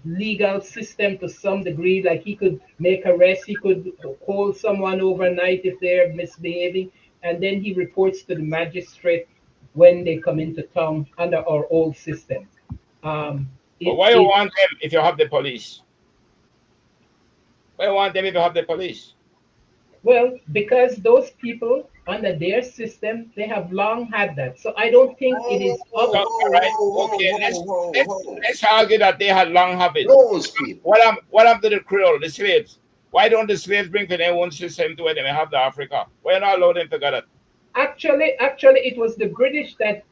[SPEAKER 5] legal system to some degree. Like he could make arrests, he could hold someone overnight if they're misbehaving, and then he reports to the magistrate when they come into town under our old system. Um,
[SPEAKER 4] But
[SPEAKER 5] it
[SPEAKER 4] why you
[SPEAKER 5] it
[SPEAKER 4] want them if you have the police? Why you want them if you have the police?
[SPEAKER 5] Well, because those people under their system, they have long had that. So I don't think it
[SPEAKER 2] Whoa,
[SPEAKER 5] is
[SPEAKER 2] whoa,
[SPEAKER 5] up.
[SPEAKER 4] So, all
[SPEAKER 2] whoa,
[SPEAKER 4] right,
[SPEAKER 2] whoa, whoa,
[SPEAKER 4] okay,
[SPEAKER 2] whoa, whoa, whoa.
[SPEAKER 4] let's argue that they had long habits.
[SPEAKER 2] Those people.
[SPEAKER 4] What happened to the Creole, the slaves? Why don't the slaves bring to their own system to where they may have the Africa? Why you not allow them to get it?
[SPEAKER 5] Actually, it was the British that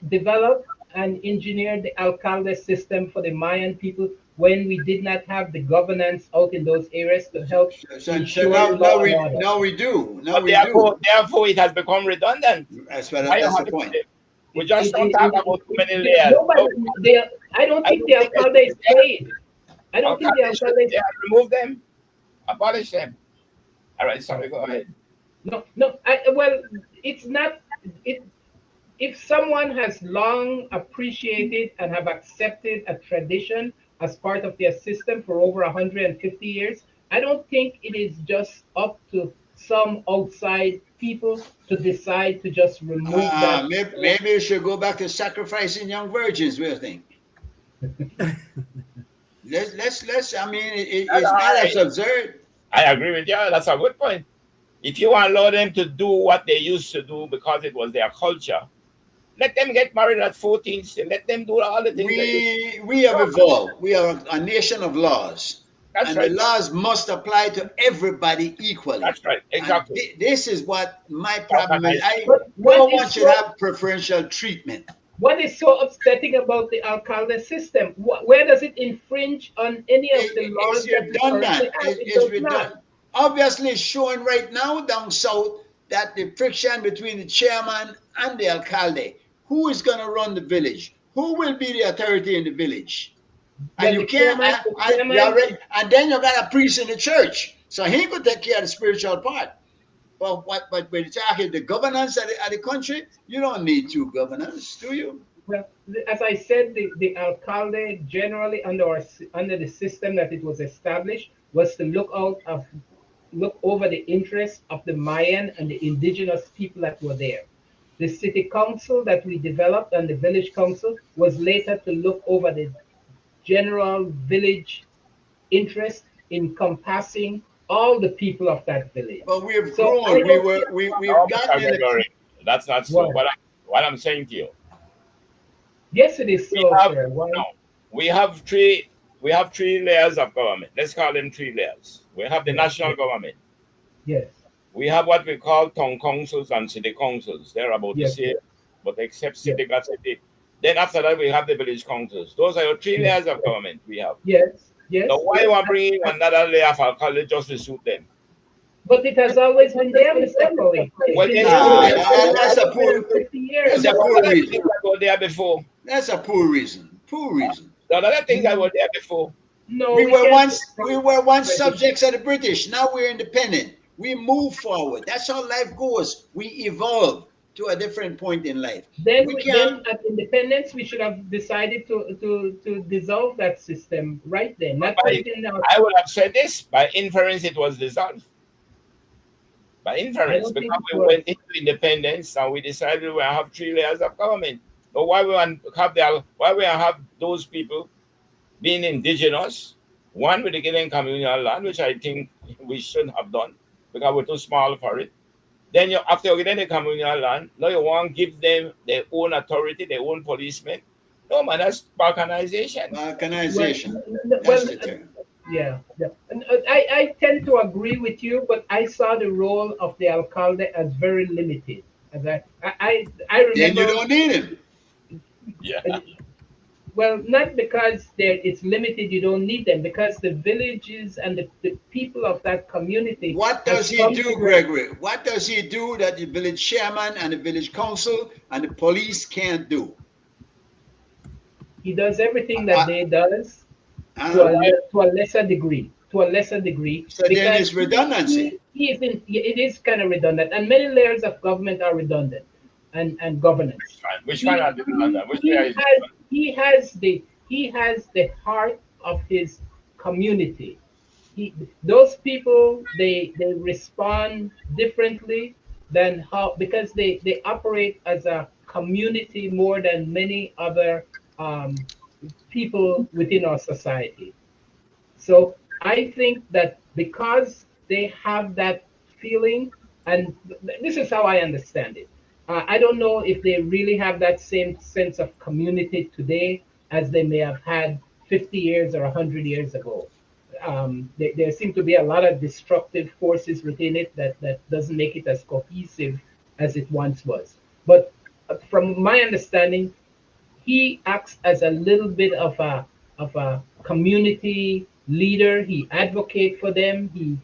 [SPEAKER 5] developed and engineered the alcalde system for the Mayan people when we did not have the governance out in those areas to help
[SPEAKER 2] So
[SPEAKER 5] ensure law and order.
[SPEAKER 2] now we do. Now
[SPEAKER 4] But
[SPEAKER 2] we do.
[SPEAKER 4] therefore it has become redundant.
[SPEAKER 2] That's what
[SPEAKER 4] Why you
[SPEAKER 2] that's
[SPEAKER 4] have
[SPEAKER 2] the
[SPEAKER 4] to
[SPEAKER 2] point.
[SPEAKER 4] we just don't talk about too many layers.
[SPEAKER 5] Nobody,
[SPEAKER 4] No,
[SPEAKER 5] I don't
[SPEAKER 4] I
[SPEAKER 5] think
[SPEAKER 4] don't
[SPEAKER 5] the
[SPEAKER 4] think they
[SPEAKER 5] alcalde is paid. I don't think the alcalde is.
[SPEAKER 4] they have removed them, abolish them. All right, sorry, go ahead.
[SPEAKER 5] No. Well, it's not. It if someone has long appreciated and have accepted a tradition as part of their system for over 150 years, I don't think it is just up to some outside people to decide to just remove that.
[SPEAKER 2] Maybe you should go back to sacrificing young virgins. What do you think? Let's. I mean,
[SPEAKER 4] All
[SPEAKER 2] it's not
[SPEAKER 4] right.
[SPEAKER 2] as absurd.
[SPEAKER 4] I agree with you. That's a good point. If you allow them to do what they used to do because it was their culture, let them get married at 14. Still. Let them do all the things they used to
[SPEAKER 2] We have evolved. We are a nation of laws,
[SPEAKER 4] That's
[SPEAKER 2] and the
[SPEAKER 4] right.
[SPEAKER 2] laws must apply to everybody equally.
[SPEAKER 4] That's right.
[SPEAKER 2] And
[SPEAKER 4] Exactly.
[SPEAKER 2] this is what my problem is.
[SPEAKER 4] Organized.
[SPEAKER 5] But
[SPEAKER 2] No one should have preferential treatment.
[SPEAKER 5] what is so upsetting about the alcalde system? Where does it infringe on any of the
[SPEAKER 2] It's
[SPEAKER 5] laws that we currently
[SPEAKER 2] redundant.
[SPEAKER 5] have? It
[SPEAKER 2] It's
[SPEAKER 5] does not.
[SPEAKER 2] redundant. Obviously, it's showing right now down south that the friction between the chairman and the alcalde, who is going to run the village? Who will be the authority in the village? And
[SPEAKER 5] Well,
[SPEAKER 2] you can't, and then you got a priest in the church, so he could take care of the spiritual part. But when it's talking the governance of the country, you don't need two governors, do you?
[SPEAKER 5] well, as I said, the alcalde generally under the system that it was established was to look over the interests of the Mayan and the indigenous people that were there. The city council that we developed and the village council was later to look over the general village interest encompassing all the people of that village.
[SPEAKER 2] But we have
[SPEAKER 5] So
[SPEAKER 2] grown. We've
[SPEAKER 4] No,
[SPEAKER 2] gotten
[SPEAKER 4] Mr.
[SPEAKER 2] in the.
[SPEAKER 4] Gregory, that's not so.
[SPEAKER 5] Why?
[SPEAKER 4] What I'm saying to you,
[SPEAKER 5] Yes, it is
[SPEAKER 4] we
[SPEAKER 5] so,
[SPEAKER 4] have
[SPEAKER 5] sir. Why?
[SPEAKER 4] no, we have three. We have three layers of government. Let's call them three layers. We have the national government.
[SPEAKER 5] Yes,
[SPEAKER 4] We have what we call town councils and city councils. They're about the
[SPEAKER 5] yes,
[SPEAKER 4] same, but except
[SPEAKER 5] yes,
[SPEAKER 4] city got city. Then after that, we have the village councils. Those are your three
[SPEAKER 5] yes,
[SPEAKER 4] layers of government we have.
[SPEAKER 5] yes, yes,
[SPEAKER 4] Now, why
[SPEAKER 5] yes.
[SPEAKER 4] you want to bring in another layer of alcalde just to suit them?
[SPEAKER 5] But it has always been there, Mr. Cowie. It's
[SPEAKER 4] Well,
[SPEAKER 5] been
[SPEAKER 4] yes,
[SPEAKER 5] there for
[SPEAKER 2] Nah,
[SPEAKER 5] over
[SPEAKER 2] that's a poor.
[SPEAKER 5] 150
[SPEAKER 2] That's
[SPEAKER 5] years.
[SPEAKER 2] a
[SPEAKER 4] there were
[SPEAKER 2] poor
[SPEAKER 4] other things
[SPEAKER 2] reason.
[SPEAKER 4] that were there before.
[SPEAKER 2] That's a poor reason. Poor reason.
[SPEAKER 4] There are other things that were there before.
[SPEAKER 5] No,
[SPEAKER 2] We
[SPEAKER 5] we
[SPEAKER 2] were
[SPEAKER 5] can't.
[SPEAKER 2] once subjects of the British. Now we're independent. We move forward. That's how life goes. We evolve to a different point in life.
[SPEAKER 5] Then,
[SPEAKER 2] We can't.
[SPEAKER 5] at independence, we should have decided to dissolve that system right then,
[SPEAKER 4] But
[SPEAKER 5] not put it in our.
[SPEAKER 4] I would have said this by inference, it was dissolved. By
[SPEAKER 5] I
[SPEAKER 4] inference,
[SPEAKER 5] don't think
[SPEAKER 4] because
[SPEAKER 5] it
[SPEAKER 4] we
[SPEAKER 5] was.
[SPEAKER 4] went into independence and we decided we have three layers of government. But why we have those people being indigenous? One with the getting communal land, which I think we shouldn't have done because we're too small for it. Then after you get the communal land, now you want to give them their own authority, their own policemen. No, man, that's balkanization.
[SPEAKER 2] Balkanization.
[SPEAKER 5] Well,
[SPEAKER 2] That's the term.
[SPEAKER 5] yeah, yeah. And I tend to agree with you, but I saw the role of the alcalde as very limited. As I
[SPEAKER 2] Then you
[SPEAKER 5] remember,
[SPEAKER 2] don't need him.
[SPEAKER 4] Yeah.
[SPEAKER 5] well, not because it's limited, you don't need them, because the villages and the people of that community
[SPEAKER 2] What
[SPEAKER 5] has
[SPEAKER 2] does he
[SPEAKER 5] come
[SPEAKER 2] do,
[SPEAKER 5] together.
[SPEAKER 2] Gregory? What does he do that the village chairman and the village council and the police can't do?
[SPEAKER 5] He does everything that
[SPEAKER 2] Uh,
[SPEAKER 5] they does to
[SPEAKER 2] uh,
[SPEAKER 5] to a lesser degree, to a lesser degree,
[SPEAKER 2] so then
[SPEAKER 5] because
[SPEAKER 2] it's redundancy.
[SPEAKER 5] he isn't. It is kind of redundant, and many layers of government are redundant, and governance.
[SPEAKER 4] Which one
[SPEAKER 5] He
[SPEAKER 4] are the redundant? Which layer
[SPEAKER 5] he
[SPEAKER 4] is
[SPEAKER 5] has
[SPEAKER 4] redundant?
[SPEAKER 5] he has the heart of his community. Those people, they respond differently than how, because they operate as a community more than many other um, people within our society. So I think that because they have that feeling, and this is how I understand it. I don't know if they really have that same sense of community today as they may have had 50 years or 100 years ago. There seem to be a lot of destructive forces within it that doesn't make it as cohesive as it once was. But from my understanding, he acts as a little bit of a community leader. He advocates for them. He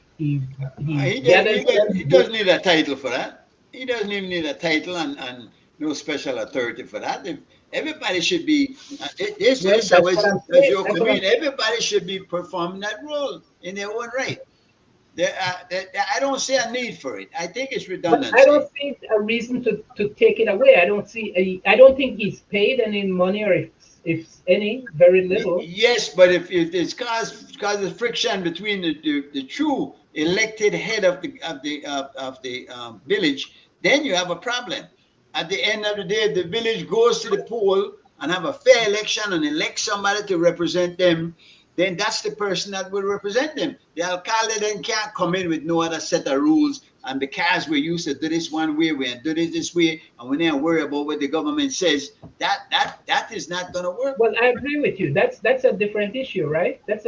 [SPEAKER 5] gathers
[SPEAKER 2] He
[SPEAKER 5] them.
[SPEAKER 2] doesn't need a title for that. He doesn't even need a title and no special authority for that. If everybody should be,
[SPEAKER 5] Well,
[SPEAKER 2] this
[SPEAKER 5] that's what I'm
[SPEAKER 2] as
[SPEAKER 5] saying.
[SPEAKER 2] your
[SPEAKER 5] That's what I'm
[SPEAKER 2] community,
[SPEAKER 5] saying.
[SPEAKER 2] everybody should be performing that role in their own right. I don't see a need for it. I think it's
[SPEAKER 5] But I
[SPEAKER 2] redundancy.
[SPEAKER 5] don't see a reason to take it away. I don't think he's paid any money, or if any, very little.
[SPEAKER 2] Yes, but if it's causes friction between the true elected head of the village, then you have a problem. At the end of the day, the village goes to the poll and have a fair election and elect somebody to represent them. Then that's the person that will represent them. The alcalde then can't come in with no other set of rules. And because we're used to do this one way, we do this way, and we don't worry about what the government says. That is not going to work.
[SPEAKER 5] Well, I agree with you. That's a different issue, right? That's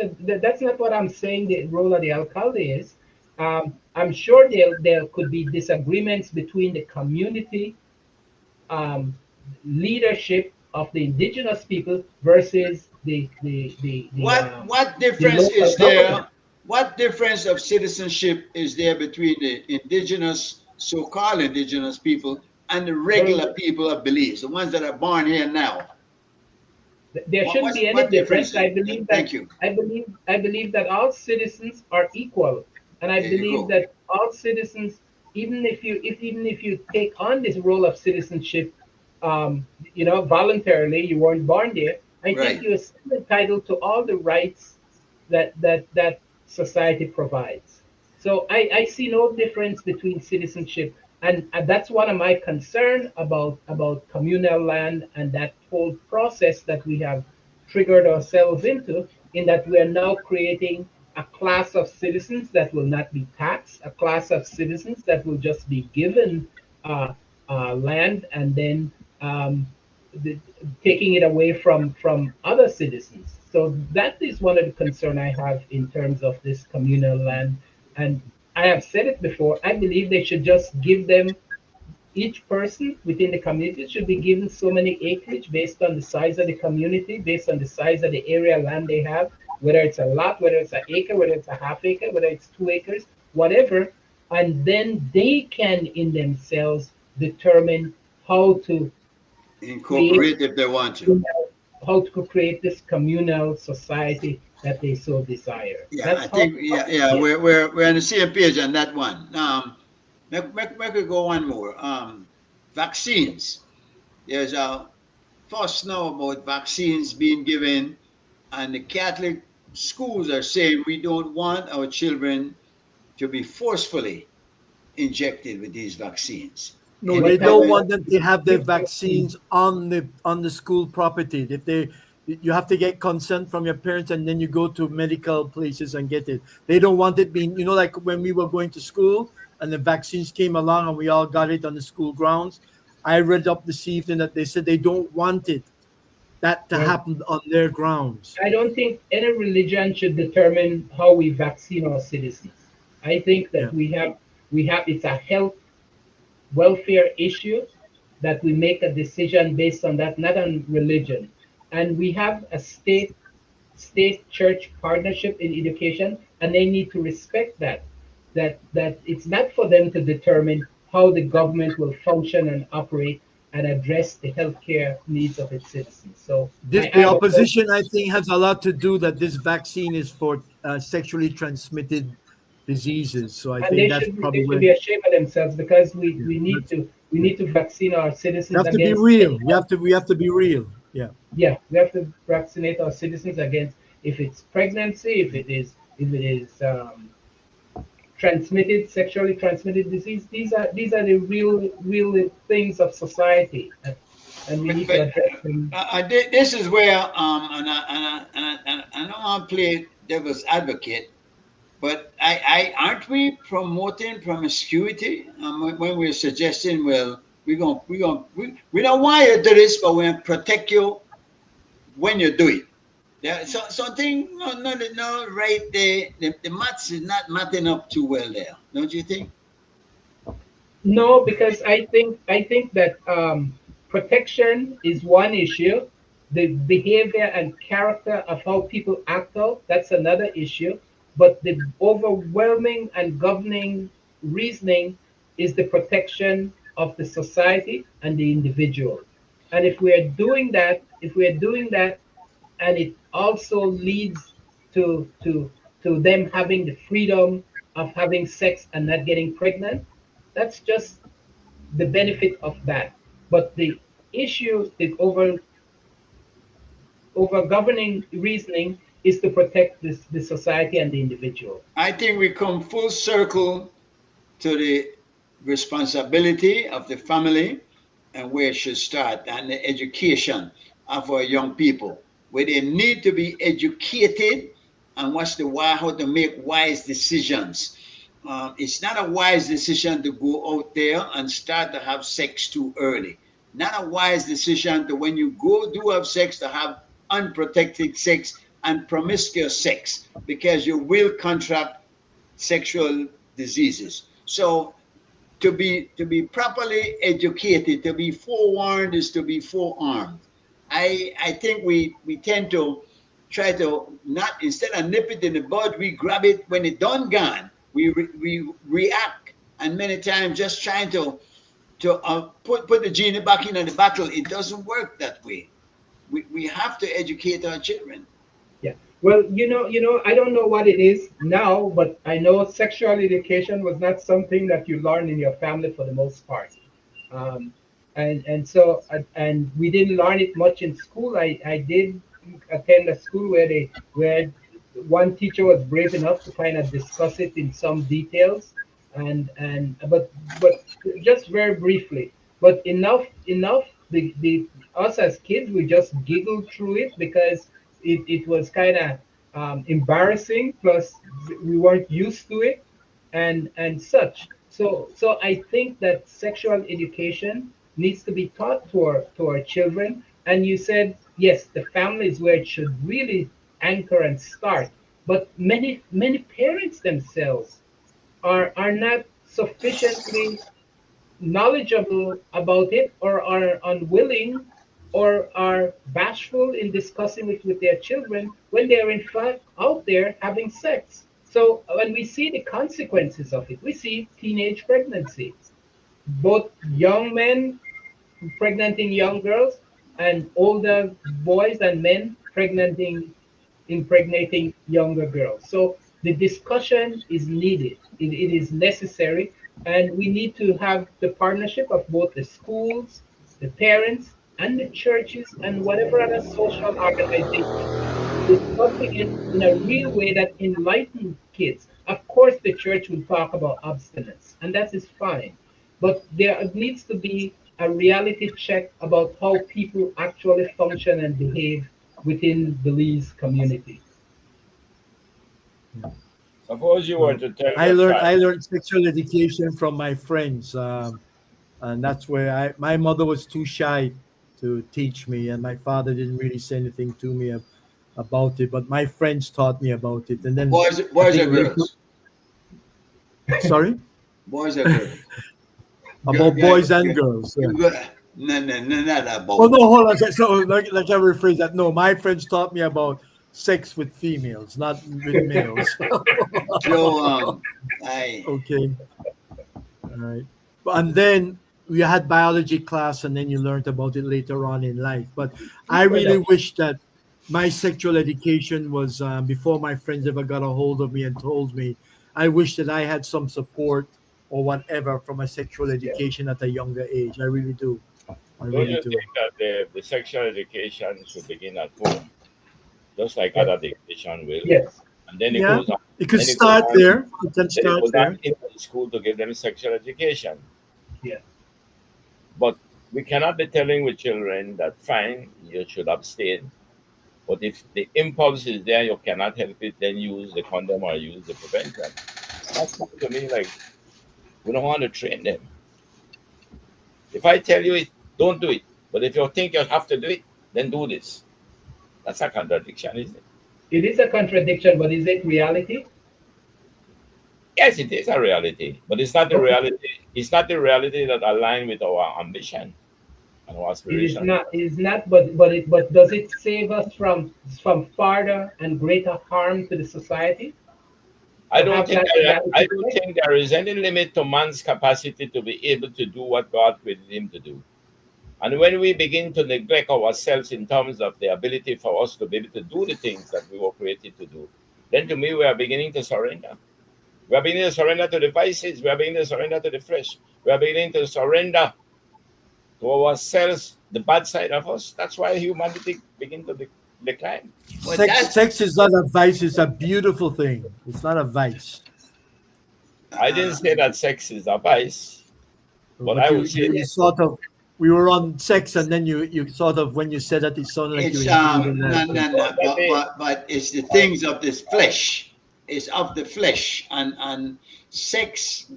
[SPEAKER 5] not what I'm saying. The role of the alcalde is. I'm sure there could be disagreements between the community um, leadership of the indigenous people versus
[SPEAKER 2] What
[SPEAKER 5] the
[SPEAKER 2] difference
[SPEAKER 5] local
[SPEAKER 2] is
[SPEAKER 5] government.
[SPEAKER 2] there? What difference of citizenship is there between the indigenous, so-called indigenous people, and the
[SPEAKER 5] Very
[SPEAKER 2] regular people of Belize, the ones that are born here now?
[SPEAKER 5] There shouldn't be any
[SPEAKER 2] What difference?
[SPEAKER 5] difference. I believe that
[SPEAKER 2] Thank you.
[SPEAKER 5] I believe that all citizens are equal, and I
[SPEAKER 2] There you
[SPEAKER 5] believe
[SPEAKER 2] go.
[SPEAKER 5] that all citizens, even if you take on this role of citizenship, voluntarily, you weren't born there. I think
[SPEAKER 2] Right.
[SPEAKER 5] you're still entitled to all the rights that society provides. So I see no difference between citizenship, and that's one of my concern about communal land and that whole process that we have triggered ourselves into, in that we are now creating a class of citizens that will not be taxed, a class of citizens that will just be given uh, land, and then um, the, taking it away from other citizens. So that is one of the concern I have in terms of this communal land. And I have said it before. I believe they should just give them, each person within the community should be given so many acreage based on the size of the community, based on the size of the area land they have, whether it's a lot, whether it's an acre, whether it's a half acre, whether it's 2 acres, whatever. And then they can in themselves determine how to create
[SPEAKER 2] Incorporate if they want to.
[SPEAKER 5] create this communal society that they so desire.
[SPEAKER 2] Yeah,
[SPEAKER 5] That's
[SPEAKER 2] I
[SPEAKER 5] how
[SPEAKER 2] think
[SPEAKER 5] yeah.
[SPEAKER 2] we're on the same page on that one. Make we go one more. Vaccines. There's a fuss now about vaccines being given, and the Catholic schools are saying we don't want our children to be forcefully injected with these vaccines.
[SPEAKER 3] No,
[SPEAKER 2] Any
[SPEAKER 3] they
[SPEAKER 5] Well, I
[SPEAKER 3] don't
[SPEAKER 2] comment?
[SPEAKER 3] want them to have their
[SPEAKER 5] give vaccine.
[SPEAKER 3] vaccines on the school property. If they You have to get consent from your parents, and then you go to medical places and get it. They don't want it being, like when we were going to school and the vaccines came along and we all got it on the school grounds. I read up this evening that they said they don't want it that to
[SPEAKER 5] Well,
[SPEAKER 3] happen on their grounds.
[SPEAKER 5] I don't think any religion should determine how we vaccine our citizens. I think
[SPEAKER 3] Yeah.
[SPEAKER 5] that we have it's a health welfare issue that we make a decision based on that, not on religion. And we have a state church partnership in education, and they need to respect that. That it's not for them to determine how the government will function and operate and address the healthcare needs of its citizens. So I
[SPEAKER 3] The
[SPEAKER 5] am opposed,
[SPEAKER 3] opposition, I think, has a lot to do that this vaccine is for sexually transmitted diseases. So I
[SPEAKER 5] and
[SPEAKER 3] think that's
[SPEAKER 5] they
[SPEAKER 3] probably
[SPEAKER 5] should
[SPEAKER 3] where,
[SPEAKER 5] be ashamed of themselves because we,
[SPEAKER 3] yeah,
[SPEAKER 5] we need
[SPEAKER 3] that's,
[SPEAKER 5] to we
[SPEAKER 3] yeah.
[SPEAKER 5] need to vaccine our
[SPEAKER 3] You
[SPEAKER 5] citizens
[SPEAKER 3] have to be
[SPEAKER 5] against
[SPEAKER 3] real.
[SPEAKER 5] any.
[SPEAKER 3] We have to be real. Yeah.
[SPEAKER 5] Yeah, we have to vaccinate our citizens against, if it's pregnancy, if it is transmitted, sexually transmitted disease. These are the real things of society, and we need to
[SPEAKER 2] But
[SPEAKER 5] address them.
[SPEAKER 2] this is where I don't want to play devil's advocate, but I aren't we promoting promiscuity when we're suggesting, well, we don't want you to do this, but we're gonna protect you when you do it. Yeah, so something no right there. The maths is not matching up too well there, don't you think?
[SPEAKER 5] No, because I think that protection is one issue. The behavior and character of how people act out, that's another issue. But the overwhelming and governing reasoning is the protection of the society and the individual. And if we are doing that, and it also leads to them having the freedom of having sex and not getting pregnant, that's just the benefit of that. But the issue, the over governing reasoning, is to protect the society and the individual.
[SPEAKER 2] I think we come full circle to the responsibility of the family and where it should start, and the education of our young people, where they need to be educated and what's the why, how to make wise decisions. It's not a wise decision to go out there and start to have sex too early. Not a wise decision to, when you go do have sex, to have unprotected sex and promiscuous sex, because you will contract sexual diseases. So to be properly educated, to be forewarned is to be forearmed. I think we tend to try to, not, instead of nip it in the bud, we grab it when it's done gone. We react, and many times just trying to put the genie back in the bottle. It doesn't work that way. We have to educate our children.
[SPEAKER 5] Yeah. Well, I don't know what it is now, but I know sexual education was not something that you learn in your family for the most part. Um, and we didn't learn it much in school. I did attend a school where one teacher was brave enough to kind of discuss it in some details, but just very briefly. But enough. The us as kids, we just giggled through it because it was kind of embarrassing. Plus, we weren't used to it, and such. So I think that sexual education needs to be taught to our children. And you said yes, the family is where it should really anchor and start. But many parents themselves are not sufficiently knowledgeable about it, or are unwilling, or are bashful in discussing it with their children when they are in fact out there having sex. So when we see the consequences of it, we see teenage pregnancy, both young men pregnanting young girls, and older boys and men impregnating younger girls. So the discussion is needed. It is necessary, and we need to have the partnership of both the schools, the parents, and the churches, and whatever other social organization discussing it in a real way that enlightens kids. Of course, the church will talk about abstinence, and that is fine. But there needs to be a reality check about how people actually function and behave within Belize community.
[SPEAKER 4] Suppose you were
[SPEAKER 3] Well,
[SPEAKER 4] to tell your
[SPEAKER 3] I
[SPEAKER 4] child,
[SPEAKER 3] learned sexual education from my friends, and that's where my mother was too shy to teach me, and my father didn't really say anything to me about it. But my friends taught me about it, and then I
[SPEAKER 2] Boys
[SPEAKER 3] think
[SPEAKER 2] or
[SPEAKER 3] later,
[SPEAKER 2] girls?
[SPEAKER 3] sorry,
[SPEAKER 2] Boys or girls?
[SPEAKER 3] about boys and girls. Yeah.
[SPEAKER 2] No, no, no, not
[SPEAKER 3] Oh
[SPEAKER 2] about.
[SPEAKER 3] no, hold on. So like I rephrase that. No, my friends taught me about sex with females, not with males.
[SPEAKER 2] So, I,
[SPEAKER 3] Okay. All right. And then we had biology class, and then you learned about it later on in life. But I really
[SPEAKER 5] Reproduction.
[SPEAKER 3] wish that my sexual education was before my friends ever got a hold of me and told me. I wish that I had some support or whatever from a sexual
[SPEAKER 5] Yeah.
[SPEAKER 3] education at a younger age. I really do. I
[SPEAKER 4] Don't
[SPEAKER 3] really
[SPEAKER 4] you
[SPEAKER 3] do.
[SPEAKER 4] think that the sexual education should begin at home, just like
[SPEAKER 5] Yes.
[SPEAKER 4] other education will,
[SPEAKER 5] Yes.
[SPEAKER 4] and then it
[SPEAKER 3] Yeah,
[SPEAKER 4] goes on,
[SPEAKER 3] it could
[SPEAKER 4] then it goes
[SPEAKER 3] start
[SPEAKER 4] on,
[SPEAKER 3] there. It can
[SPEAKER 4] then it
[SPEAKER 3] start
[SPEAKER 4] goes on
[SPEAKER 3] there.
[SPEAKER 4] into the school to give them sexual education.
[SPEAKER 5] Yeah.
[SPEAKER 4] But we cannot be telling with children that fine, you should abstain. But if the impulse is there, you cannot help it, then use the condom or use the prevention. That's not to me like we don't want to train them. If I tell you it, don't do it. But if you think you have to do it, then do this. That's a contradiction, isn't it?
[SPEAKER 5] It is a contradiction, but is it reality?
[SPEAKER 4] Yes, it is a reality, but it's not the
[SPEAKER 5] Okay.
[SPEAKER 4] reality. It's not the reality that align with our ambition and our
[SPEAKER 5] It is
[SPEAKER 4] aspiration.
[SPEAKER 5] not. It is not. But does it save us from farther and greater harm to the society to have that
[SPEAKER 4] I
[SPEAKER 5] reality
[SPEAKER 4] don't
[SPEAKER 5] check?
[SPEAKER 4] think there is any limit to man's capacity to be able to do what God created him to do. And when we begin to neglect ourselves in terms of the ability for us to be able to do the things that we were created to do, then to me we are beginning to surrender. We are beginning to surrender to the vices. We are beginning to surrender to the flesh. We are beginning to surrender to ourselves, the bad side of us. That's why humanity begin to decline.
[SPEAKER 2] but that,
[SPEAKER 3] Sex is not a vice. It's a beautiful thing. It's not a vice.
[SPEAKER 4] I didn't
[SPEAKER 2] uh,
[SPEAKER 4] say that sex is a vice, but
[SPEAKER 3] But
[SPEAKER 4] I would say
[SPEAKER 3] you sort of we were on sex, and then you sort of when you said that it sounded like you
[SPEAKER 2] it's
[SPEAKER 3] included that.
[SPEAKER 2] no, no,
[SPEAKER 4] well,
[SPEAKER 2] no,
[SPEAKER 4] let me,
[SPEAKER 2] but it's the things of this flesh. It's of the flesh, and sex,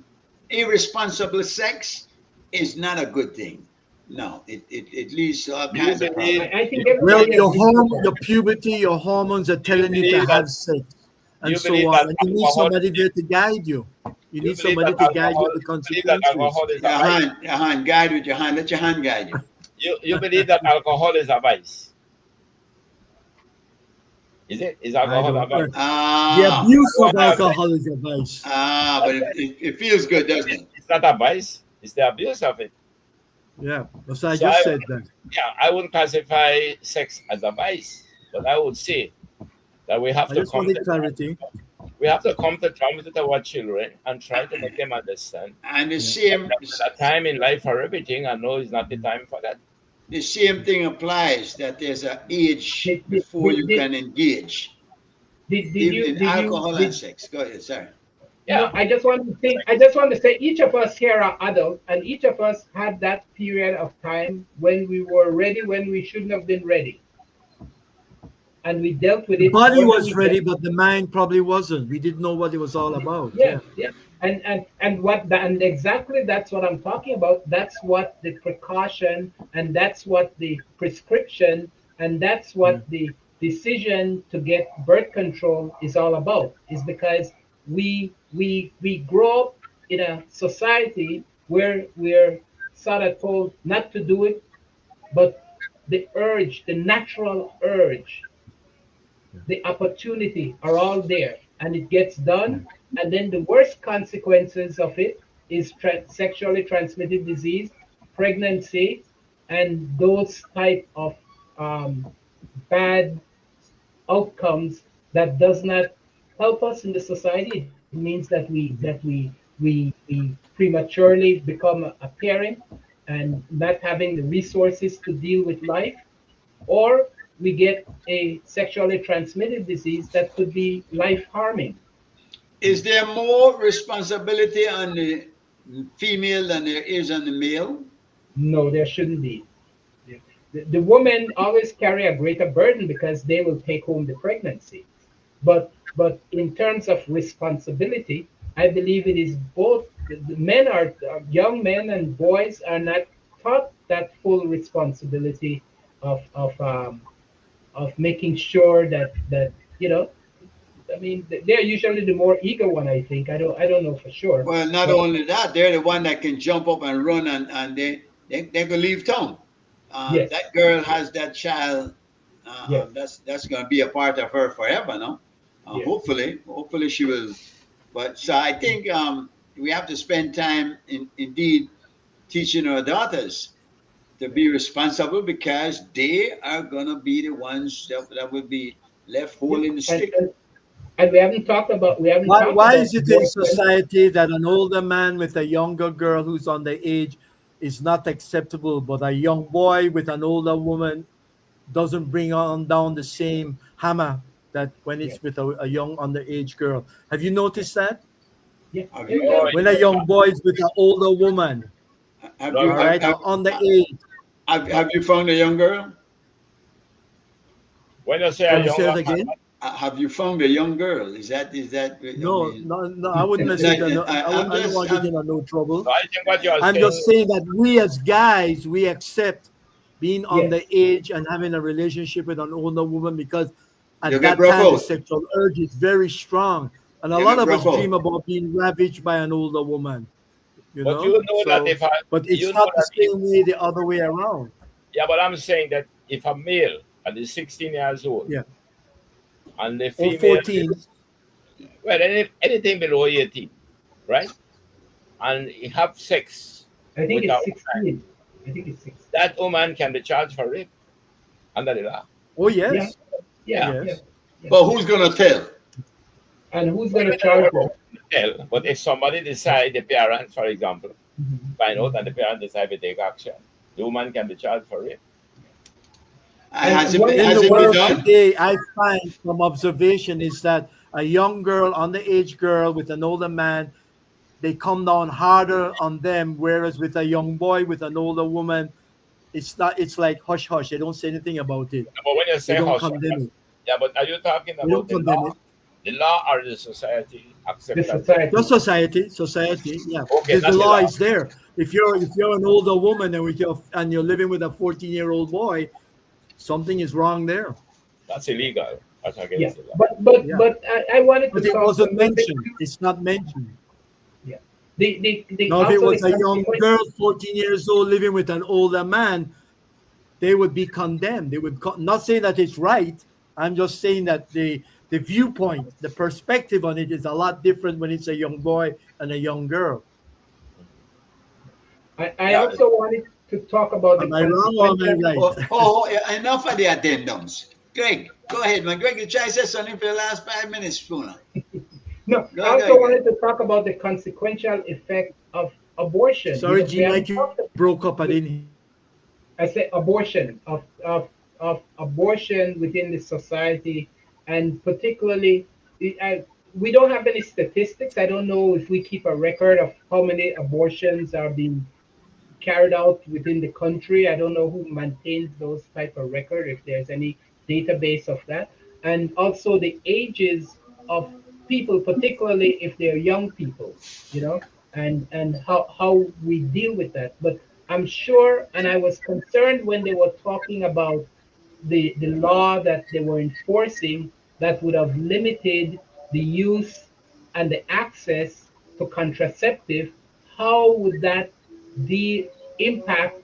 [SPEAKER 2] irresponsible sex, is not a good thing. No, it leads to all
[SPEAKER 4] do you
[SPEAKER 2] kinds of
[SPEAKER 5] I,
[SPEAKER 4] believe
[SPEAKER 2] problems.
[SPEAKER 5] I
[SPEAKER 4] do
[SPEAKER 5] think
[SPEAKER 3] Well,
[SPEAKER 5] everybody agrees with that.
[SPEAKER 3] your puberty, your hormones are
[SPEAKER 4] you
[SPEAKER 3] telling you to
[SPEAKER 4] believe that
[SPEAKER 3] have sex,
[SPEAKER 4] do
[SPEAKER 3] and
[SPEAKER 4] you
[SPEAKER 3] so
[SPEAKER 4] believe
[SPEAKER 3] on.
[SPEAKER 4] that
[SPEAKER 3] And you need
[SPEAKER 4] alcohol
[SPEAKER 3] somebody there to guide you. You
[SPEAKER 4] you
[SPEAKER 3] need
[SPEAKER 4] believe
[SPEAKER 3] somebody
[SPEAKER 4] that
[SPEAKER 3] to guide you
[SPEAKER 4] alcohol
[SPEAKER 3] the
[SPEAKER 4] you believe that
[SPEAKER 3] consequences.
[SPEAKER 4] alcohol is a vice?
[SPEAKER 2] Your hand, guide with your hand. Let your hand guide you.
[SPEAKER 4] You believe that alcohol is a vice? Is it? Is
[SPEAKER 3] I
[SPEAKER 4] alcohol a
[SPEAKER 3] don't.
[SPEAKER 4] vice?
[SPEAKER 3] The
[SPEAKER 2] Ah,
[SPEAKER 3] abuse
[SPEAKER 4] Go
[SPEAKER 3] of
[SPEAKER 4] ahead.
[SPEAKER 3] alcohol is a vice.
[SPEAKER 2] but it feels good, doesn't it?
[SPEAKER 4] It's not a vice. It's the abuse of it.
[SPEAKER 3] Yeah, so I
[SPEAKER 4] So
[SPEAKER 3] just said that.
[SPEAKER 4] yeah, I wouldn't classify sex as a vice, but I would say that
[SPEAKER 3] I just wanted clarity.
[SPEAKER 4] we have to come to terms with our children and try to make them understand
[SPEAKER 2] And
[SPEAKER 3] Yeah.
[SPEAKER 4] that a time in life for everything. I know is not the time for that.
[SPEAKER 2] the same thing applies that there's an age
[SPEAKER 5] Did, did,
[SPEAKER 2] before
[SPEAKER 5] did,
[SPEAKER 2] you
[SPEAKER 5] did,
[SPEAKER 2] can engage,
[SPEAKER 5] did
[SPEAKER 2] even
[SPEAKER 5] you
[SPEAKER 2] in
[SPEAKER 5] did you
[SPEAKER 2] alcohol and
[SPEAKER 5] did
[SPEAKER 2] sex. Go ahead, sorry.
[SPEAKER 5] no,
[SPEAKER 4] Yeah,
[SPEAKER 5] I just want to think. I just want to say each of us here are adults, and each of us had that period of time when we were ready, when we shouldn't have been ready, and we dealt with
[SPEAKER 3] The
[SPEAKER 5] it.
[SPEAKER 3] body
[SPEAKER 5] However,
[SPEAKER 3] was
[SPEAKER 5] we dealt.
[SPEAKER 3] ready, but the mind probably wasn't. We didn't know what it was all about.
[SPEAKER 5] Yeah,
[SPEAKER 3] Yeah.
[SPEAKER 5] yeah, and exactly that's what I'm talking about. That's what the precaution, and that's what the prescription, and that's
[SPEAKER 3] Yeah.
[SPEAKER 5] what the decision to get birth control is all about. Is because we grow up in a society where we're sort of told not to do it, but the urge, the natural urge, the opportunity are all there, and it gets done. And then the worst consequences of it is sexually transmitted disease, pregnancy, and those type of um, bad outcomes that does not help us in the society. It means that we prematurely become a parent and not having the resources to deal with life, or we get a sexually transmitted disease that could be life harming.
[SPEAKER 2] Is there more responsibility on the female than there is on the male?
[SPEAKER 5] No, there shouldn't be. The women always carry a greater burden because they will take home the pregnancy. But in terms of responsibility, I believe it is both. The men are young men and boys are not taught that full responsibility of making sure that you know. I mean, they're usually the more eager one. I think. I don't know for sure,
[SPEAKER 2] Well, not
[SPEAKER 5] but
[SPEAKER 2] only that, they're the one that can jump up and run, and they can leave town.
[SPEAKER 5] yes,
[SPEAKER 2] That girl has that child.
[SPEAKER 5] yes,
[SPEAKER 2] That's going to be a part of her forever, no?
[SPEAKER 5] yes.
[SPEAKER 2] Hopefully she will. But so I think we have to spend time indeed teaching our daughters to be responsible, because they are going to be the ones that will be left
[SPEAKER 5] Yeah.
[SPEAKER 2] holding the
[SPEAKER 5] And,
[SPEAKER 2] stick.
[SPEAKER 5] and and we haven't talked
[SPEAKER 3] Why
[SPEAKER 5] about
[SPEAKER 3] is it in
[SPEAKER 5] abortion.
[SPEAKER 3] society that an older man with a younger girl who's on the age is not acceptable, but a young boy with an older woman doesn't bring on down the same hammer that when
[SPEAKER 5] Yeah,
[SPEAKER 3] it's with a young underage girl? Have you noticed that?
[SPEAKER 5] yeah.
[SPEAKER 2] Have
[SPEAKER 5] It
[SPEAKER 2] you
[SPEAKER 4] Oh,
[SPEAKER 5] does.
[SPEAKER 3] When a young boy is with an older woman,
[SPEAKER 2] have
[SPEAKER 4] no,
[SPEAKER 2] you
[SPEAKER 3] all right, or underage.
[SPEAKER 2] have you found a young girl?
[SPEAKER 4] when you say a
[SPEAKER 3] Can you say
[SPEAKER 4] younger
[SPEAKER 3] it
[SPEAKER 4] man,
[SPEAKER 3] again?
[SPEAKER 2] Have you found a young girl? Is that? I
[SPEAKER 3] No,
[SPEAKER 2] mean,
[SPEAKER 3] no, no. I wouldn't
[SPEAKER 2] no,
[SPEAKER 3] say that. No,
[SPEAKER 2] I'm
[SPEAKER 3] I don't
[SPEAKER 2] just
[SPEAKER 3] want to get into no trouble.
[SPEAKER 4] so I think what you are
[SPEAKER 3] I'm
[SPEAKER 4] saying,
[SPEAKER 3] just saying that we as guys, we accept being
[SPEAKER 5] Yes.
[SPEAKER 3] underage and having a relationship with an older woman because
[SPEAKER 2] you
[SPEAKER 3] at
[SPEAKER 2] get
[SPEAKER 3] that
[SPEAKER 2] broke
[SPEAKER 3] time the
[SPEAKER 2] out.
[SPEAKER 3] sexual urge is very strong. And a
[SPEAKER 2] You
[SPEAKER 3] lot
[SPEAKER 2] get
[SPEAKER 3] of us
[SPEAKER 2] broke
[SPEAKER 3] dream
[SPEAKER 2] out.
[SPEAKER 3] about being ravaged by an older woman, you
[SPEAKER 4] but
[SPEAKER 3] know?
[SPEAKER 4] you know that
[SPEAKER 3] So,
[SPEAKER 4] if I,
[SPEAKER 3] but
[SPEAKER 4] you
[SPEAKER 3] it's
[SPEAKER 4] know
[SPEAKER 3] not the
[SPEAKER 4] that if,
[SPEAKER 3] same way the other way around.
[SPEAKER 4] yeah, but I'm saying that if a male and is 16 years old
[SPEAKER 3] Yeah.
[SPEAKER 4] and the
[SPEAKER 3] Or
[SPEAKER 4] female
[SPEAKER 3] 14.
[SPEAKER 4] is, well, anything below 18, right? And he have sex
[SPEAKER 5] I think
[SPEAKER 4] with a
[SPEAKER 5] it's
[SPEAKER 4] woman,
[SPEAKER 5] 16. I think it's 16.
[SPEAKER 4] that woman can be charged for rape under the law.
[SPEAKER 3] Oh,
[SPEAKER 5] Yeah,
[SPEAKER 3] yes.
[SPEAKER 5] yeah,
[SPEAKER 4] Yeah.
[SPEAKER 5] yeah,
[SPEAKER 3] Yes.
[SPEAKER 5] yeah.
[SPEAKER 2] But who's gonna tell?
[SPEAKER 5] And who's
[SPEAKER 4] Well,
[SPEAKER 5] going to
[SPEAKER 4] we don't know
[SPEAKER 5] charge them?
[SPEAKER 4] about tell, but if somebody decide, the parents, for example, find out
[SPEAKER 5] Mhm.
[SPEAKER 4] and the parents decide to take action, the woman can be charged for rape.
[SPEAKER 2] Has
[SPEAKER 5] And
[SPEAKER 2] it been,
[SPEAKER 5] one
[SPEAKER 3] In
[SPEAKER 2] has
[SPEAKER 3] the
[SPEAKER 2] it been
[SPEAKER 3] world
[SPEAKER 2] done?
[SPEAKER 3] today, I find from observation is that a young girl, underage girl with an older man, they come down harder on them, whereas with a young boy with an older woman, it's not. It's like hush hush. They don't say anything about it.
[SPEAKER 4] But when you
[SPEAKER 3] They
[SPEAKER 4] say
[SPEAKER 3] don't
[SPEAKER 4] house
[SPEAKER 3] condemn
[SPEAKER 4] arrest,
[SPEAKER 3] it.
[SPEAKER 4] yeah, but are you talking
[SPEAKER 3] They
[SPEAKER 4] about
[SPEAKER 3] don't condemn it.
[SPEAKER 4] the law or the society
[SPEAKER 5] the
[SPEAKER 4] acceptance?
[SPEAKER 3] Just
[SPEAKER 5] society.
[SPEAKER 3] society, yeah.
[SPEAKER 4] Okay,
[SPEAKER 3] The
[SPEAKER 4] not the
[SPEAKER 3] law
[SPEAKER 4] law.
[SPEAKER 3] is there. If you're an older woman and you're living with a 14-year-old boy, something is wrong there.
[SPEAKER 4] That's illegal. That's
[SPEAKER 5] Yeah,
[SPEAKER 4] against the law.
[SPEAKER 5] but but
[SPEAKER 3] Yeah,
[SPEAKER 5] but I wanted to
[SPEAKER 3] but it
[SPEAKER 5] talk a
[SPEAKER 3] wasn't
[SPEAKER 5] little bit.
[SPEAKER 3] mentioned. It's not mentioned.
[SPEAKER 5] Yeah, the
[SPEAKER 3] Now, if it
[SPEAKER 5] also the
[SPEAKER 3] was a young girl,
[SPEAKER 5] consequences.
[SPEAKER 3] 14 years old, living with an older man, they would be condemned. They would not say that it's right. I'm just saying that the viewpoint, the perspective on it is a lot different when it's a young boy and a young girl.
[SPEAKER 5] I
[SPEAKER 4] Yeah,
[SPEAKER 5] also wanted to talk about the
[SPEAKER 3] Am I wrong or am I
[SPEAKER 5] consequential.
[SPEAKER 3] right?
[SPEAKER 2] Enough of the addendums. Greg, go ahead, man. Greg, you try to say something for the last 5 minutes, Spooner.
[SPEAKER 5] No,
[SPEAKER 2] Go
[SPEAKER 5] I
[SPEAKER 2] ahead, go
[SPEAKER 5] also
[SPEAKER 2] ahead, Greg.
[SPEAKER 5] wanted to talk about the consequential effect of abortion.
[SPEAKER 3] Sorry,
[SPEAKER 5] We
[SPEAKER 3] G Mike,
[SPEAKER 5] haven't
[SPEAKER 3] you
[SPEAKER 5] talked.
[SPEAKER 3] broke up. I didn't.
[SPEAKER 5] I say abortion of abortion within the society, and particularly, I, we don't have any statistics. I don't know if we keep a record of how many abortions are being carried out within the country. I don't know who maintains those type of record, if there's any database of that, and also the ages of people, particularly if they're young people, you know, and how we deal with that. But I'm sure, and I was concerned when they were talking about the law that they were enforcing that would have limited the use and the access to contraceptive. How would that the impact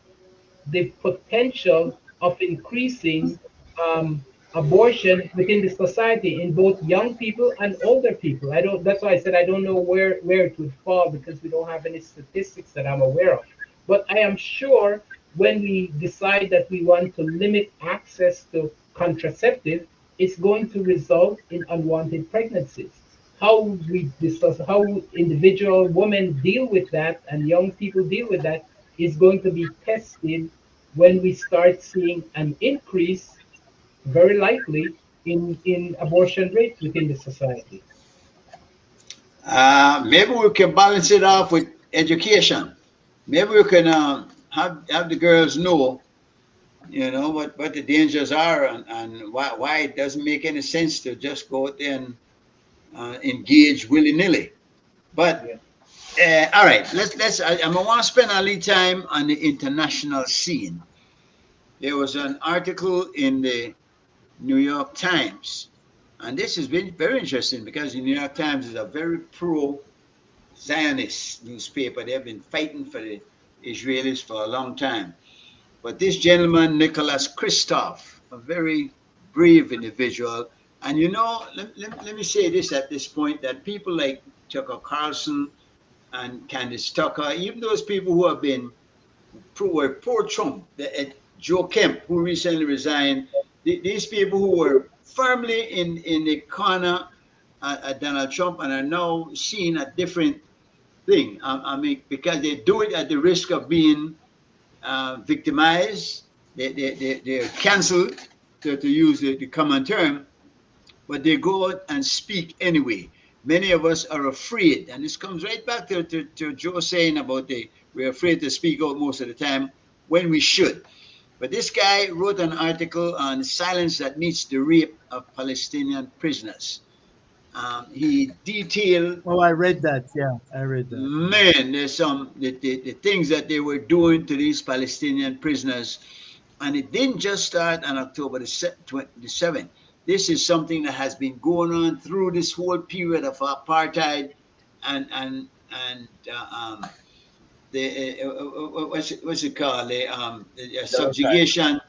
[SPEAKER 5] the potential of increasing um, abortion within the society in both young people and older people? I don't. That's why I said I don't know where it would fall because we don't have any statistics that I'm aware of. But I am sure when we decide that we want to limit access to contraceptive, it's going to result in unwanted pregnancies. How we discuss how individual women deal with that and young people deal with that is going to be tested when we start seeing an increase, very likely, in abortion rates within the society.
[SPEAKER 2] Maybe we can balance it off with education. Maybe we can have the girls know, what the dangers are, and why it doesn't make any sense to just go out there and engage willy nilly. But
[SPEAKER 5] Yeah.
[SPEAKER 2] All right, I'm gonna want to spend a little time on the international scene. There was an article in the New York Times, and this has been very interesting because the New York Times is a very pro-Zionist newspaper. They have been fighting for the Israelis for a long time. But this gentleman, Nicholas Kristof, a very brave individual, and let me say this at this point, that people like Tucker Carlson and Candace Tucker, even those people who have been were pro-Trump, Joe Kemp, who recently resigned, these people who were firmly in the corner at Donald Trump and are now seeing a different thing. I mean, because they do it at the risk of being victimized, they're canceled, to use the common term, but they go out and speak anyway. Many of us are afraid, and this comes right back to Joe saying about we're afraid to speak out most of the time when we should. But this guy wrote an article on silence that meets the rape of Palestinian prisoners. He detailed,
[SPEAKER 3] Oh, I read that. Yeah, I read that.
[SPEAKER 2] man, there's the things that they were doing to these Palestinian prisoners, and it didn't just start on October the 7th. This is something that has been going on through this whole period of apartheid and the what's it called, the subjugation,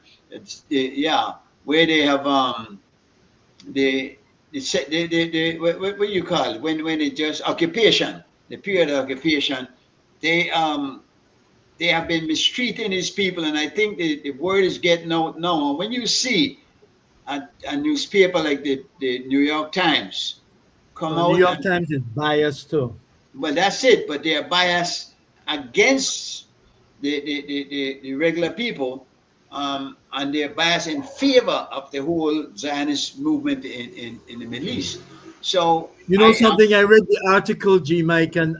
[SPEAKER 2] yeah, where they have the what do you call it, when it just occupation, the period of occupation, they they have been mistreating these people, and I think the word is getting out now. And when you see a newspaper like the New York Times come
[SPEAKER 3] New
[SPEAKER 2] out,
[SPEAKER 3] York
[SPEAKER 2] and
[SPEAKER 3] Times is biased too.
[SPEAKER 2] well, that's it, but they are biased against the regular people, and they're biased in favor of the whole Zionist movement in the Middle East. So
[SPEAKER 3] You know something? I read the article, G Mike, and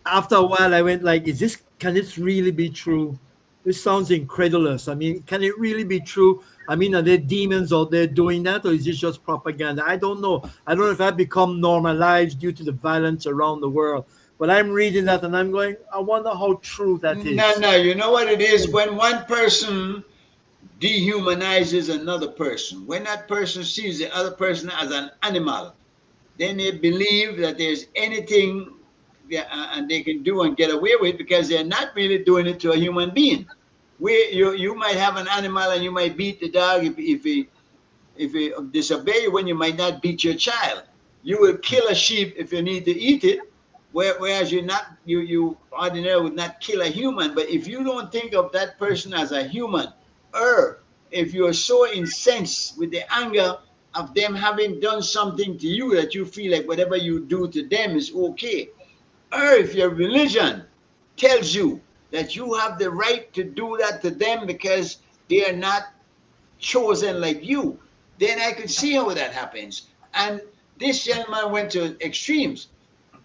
[SPEAKER 3] after a while, I went like, "Is this? Can this really be true? This sounds incredulous. I mean, can it really be true? I mean, are there demons out there doing that, or is this just propaganda? I don't know. I don't know if that become normalized due to the violence around the world. But I'm reading that and I'm going, I wonder how true that
[SPEAKER 2] No,
[SPEAKER 3] is.
[SPEAKER 2] no, you know what it is? When one person dehumanizes another person, when that person sees the other person as an animal, then they believe that there's anything and they can do and get away with, because they're not really doing it to a human being. Where you might have an animal and you might beat the dog if he disobey you, when you might not beat your child. You will kill a sheep if you need to eat it, whereas you ordinarily would not kill a human. But if you don't think of that person as a human, or if you're so incensed with the anger of them having done something to you that you feel like whatever you do to them is okay, or if your religion tells you that you have the right to do that to them because they are not chosen like you, then I could see how that happens. And this gentleman went to extremes,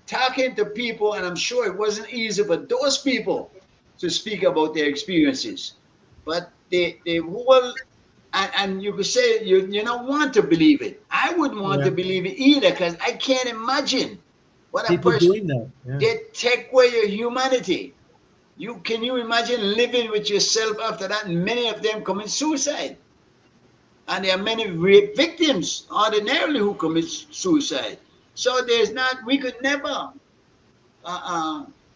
[SPEAKER 2] talking to people, and I'm sure it wasn't easy for those people to speak about their experiences. But the whole, and you could say you don't want to believe it. I wouldn't want to
[SPEAKER 3] Yeah.
[SPEAKER 2] believe it either, because I can't imagine what a
[SPEAKER 3] People
[SPEAKER 2] person,
[SPEAKER 3] doing that. Yeah.
[SPEAKER 2] they take away your humanity. Can you imagine living with yourself after that? And many of them commit suicide. And there are many rape victims ordinarily who commit suicide. So we could never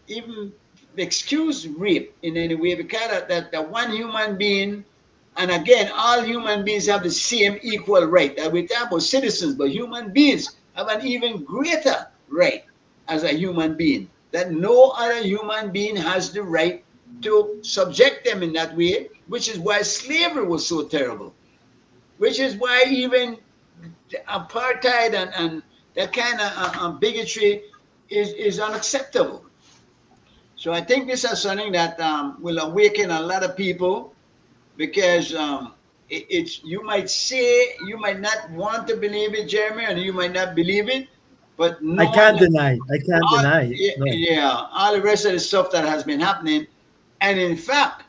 [SPEAKER 2] even excuse rape in any way, because that the one human being, and again, all human beings have the same equal right. That we talk about citizens, but human beings have an even greater right as a human being, that no other human being has the right to subject them in that way, which is why slavery was so terrible, which is why even apartheid and that kind of bigotry is unacceptable. So I think this is something that will awaken a lot of people, because it's, you might say, you might not want to believe it, Jeremy, and you might not believe it, but
[SPEAKER 3] I
[SPEAKER 2] knowing
[SPEAKER 3] can't
[SPEAKER 2] that
[SPEAKER 3] deny. I can't
[SPEAKER 2] all,
[SPEAKER 3] deny it. No.
[SPEAKER 2] yeah, all the rest of the stuff that has been happening, and in fact,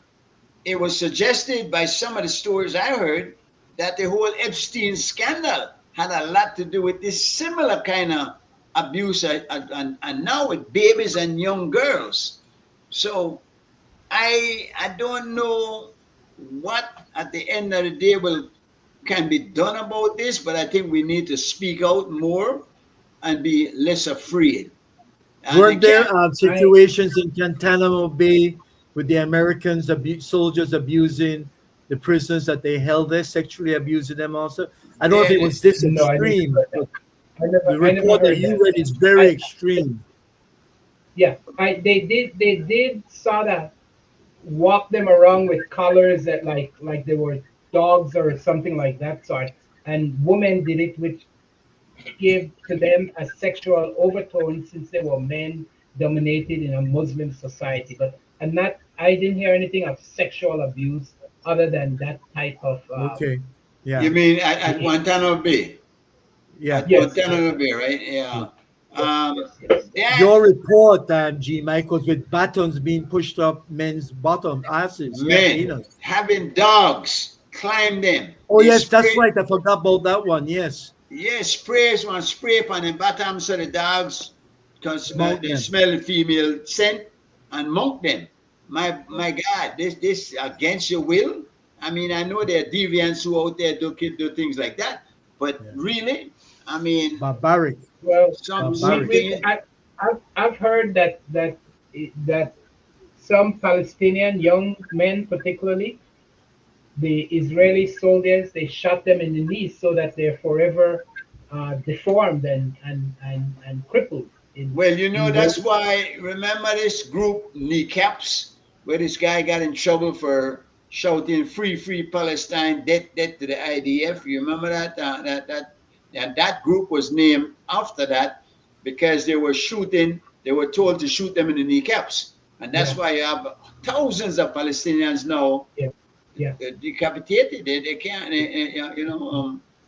[SPEAKER 2] it was suggested by some of the stories I heard that the whole Epstein scandal had a lot to do with this similar kind of abuse, and now with babies and young girls. So I don't know what at the end of the day can be done about this, but I think we need to speak out more and be less afraid. And
[SPEAKER 3] Weren't there
[SPEAKER 2] again,
[SPEAKER 3] situations in Guantanamo Bay with the Americans, soldiers abusing the prisoners that they held there, sexually abusing them also? I don't know if it
[SPEAKER 2] eh,
[SPEAKER 3] was this
[SPEAKER 5] No, I never
[SPEAKER 3] extreme,
[SPEAKER 5] heard that.
[SPEAKER 3] but the
[SPEAKER 5] I never
[SPEAKER 3] report that
[SPEAKER 5] heard
[SPEAKER 3] you
[SPEAKER 5] that.
[SPEAKER 3] read is very
[SPEAKER 5] I
[SPEAKER 3] extreme.
[SPEAKER 5] Yeah, they did sort of walk them around with collars that like they were dogs or something like that sort. And women did it, which gave to them a sexual overtone since they were men dominated in a Muslim society. But I didn't hear anything of sexual abuse other than that type of
[SPEAKER 3] Okay.
[SPEAKER 2] you
[SPEAKER 3] Yeah.
[SPEAKER 2] mean at
[SPEAKER 5] behavior.
[SPEAKER 2] Guantanamo Bay?
[SPEAKER 3] Yeah.
[SPEAKER 2] At
[SPEAKER 5] Yes, yes,
[SPEAKER 2] Guantanamo Bay, right?
[SPEAKER 3] Yeah.
[SPEAKER 2] Yeah.
[SPEAKER 5] yes,
[SPEAKER 2] Um,
[SPEAKER 5] yes, yes.
[SPEAKER 2] that
[SPEAKER 3] Your report, G. Michaels, with batons being pushed up men's bottom asses. Yeah,
[SPEAKER 2] men
[SPEAKER 3] anus.
[SPEAKER 2] having dogs climb them.
[SPEAKER 3] Oh,
[SPEAKER 2] They
[SPEAKER 3] yes, that's
[SPEAKER 2] spray,
[SPEAKER 3] right. I forgot about that one. Yes.
[SPEAKER 2] yes, sprays one spray upon the bottom so the dogs, because
[SPEAKER 3] Mount
[SPEAKER 2] they
[SPEAKER 3] them.
[SPEAKER 2] smell the female scent and mount them. My God, this against your will. I mean, I know there are deviants who out there do things like that, but
[SPEAKER 3] Yeah.
[SPEAKER 2] really, I mean,
[SPEAKER 3] Barbaric.
[SPEAKER 5] Well,
[SPEAKER 3] Barbaric.
[SPEAKER 2] something.
[SPEAKER 5] I've heard that some Palestinian young men, particularly the Israeli soldiers, they shot them in the knees so that they're forever deformed and crippled.
[SPEAKER 2] Well, you know,
[SPEAKER 5] In
[SPEAKER 2] that's
[SPEAKER 5] those,
[SPEAKER 2] why, remember this group, Kneecaps, where this guy got in trouble for shouting "Free, free Palestine, death, death to the IDF." You remember that? And that group was named after that because they were told to shoot them in the kneecaps. And that's
[SPEAKER 5] yeah,
[SPEAKER 2] why you have thousands of Palestinians now
[SPEAKER 5] yeah, yeah,
[SPEAKER 2] decapitated. They can't,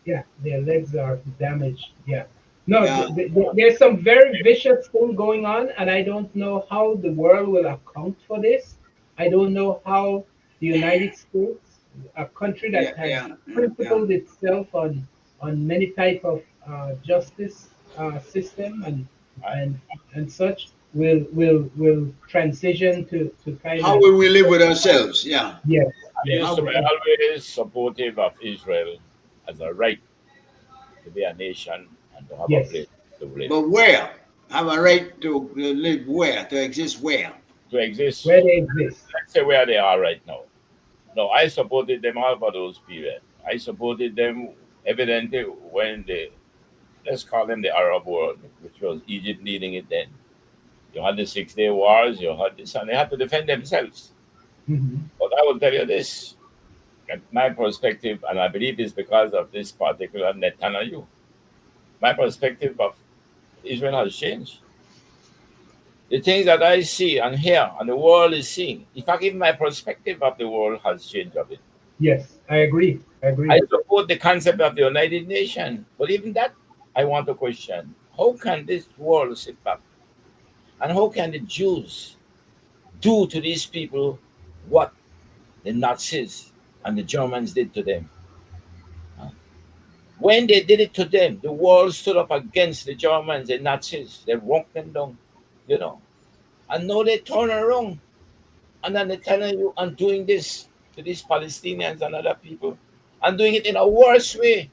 [SPEAKER 5] yeah. Their legs are damaged. Yeah. No,
[SPEAKER 2] yeah.
[SPEAKER 5] there's some very vicious thing going on, and I don't know how the world will account for this. I don't know how the United States, a country
[SPEAKER 2] Yeah,
[SPEAKER 5] that has
[SPEAKER 2] yeah, yeah.
[SPEAKER 5] principled itself on many type of justice system
[SPEAKER 4] I,
[SPEAKER 5] and and such, will transition to kind
[SPEAKER 2] How
[SPEAKER 5] of
[SPEAKER 2] will we live with ourselves? Yeah.
[SPEAKER 5] yes,
[SPEAKER 4] I
[SPEAKER 5] yes,
[SPEAKER 4] used
[SPEAKER 2] How
[SPEAKER 4] to be
[SPEAKER 2] will,
[SPEAKER 4] always supportive of Israel as a right to be a nation and to have a
[SPEAKER 5] yes.
[SPEAKER 4] place to live,
[SPEAKER 2] but where? Have a right to live where? To exist where?
[SPEAKER 4] to exist.
[SPEAKER 5] Where they exist.
[SPEAKER 4] Let's say where they are right now. No, I supported them all for those periods. I supported them evidently when let's call them the Arab world, which was Egypt leading it then. You had the 6 Day Wars, you had this, and they had to defend themselves.
[SPEAKER 5] Mhm.
[SPEAKER 4] But I will tell you this, at my perspective, and I believe it's because of this particular Netanyahu, my perspective of Israel has changed. The things that I see and hear and the world is seeing, in fact, even my perspective of the world has changed a bit.
[SPEAKER 5] Yes, I agree. I
[SPEAKER 4] I
[SPEAKER 5] agree.
[SPEAKER 4] support the concept of the United Nations, but even that I want to question. How can this world sit back? And how can the Jews do to these people what the Nazis and the Germans did to them? Huh? When they did it to them, the world stood up against the Germans and Nazis. They walked them down, you know. And now they turn around and then they're telling you I'm doing this to these Palestinians and other people. I'm doing it in a worse way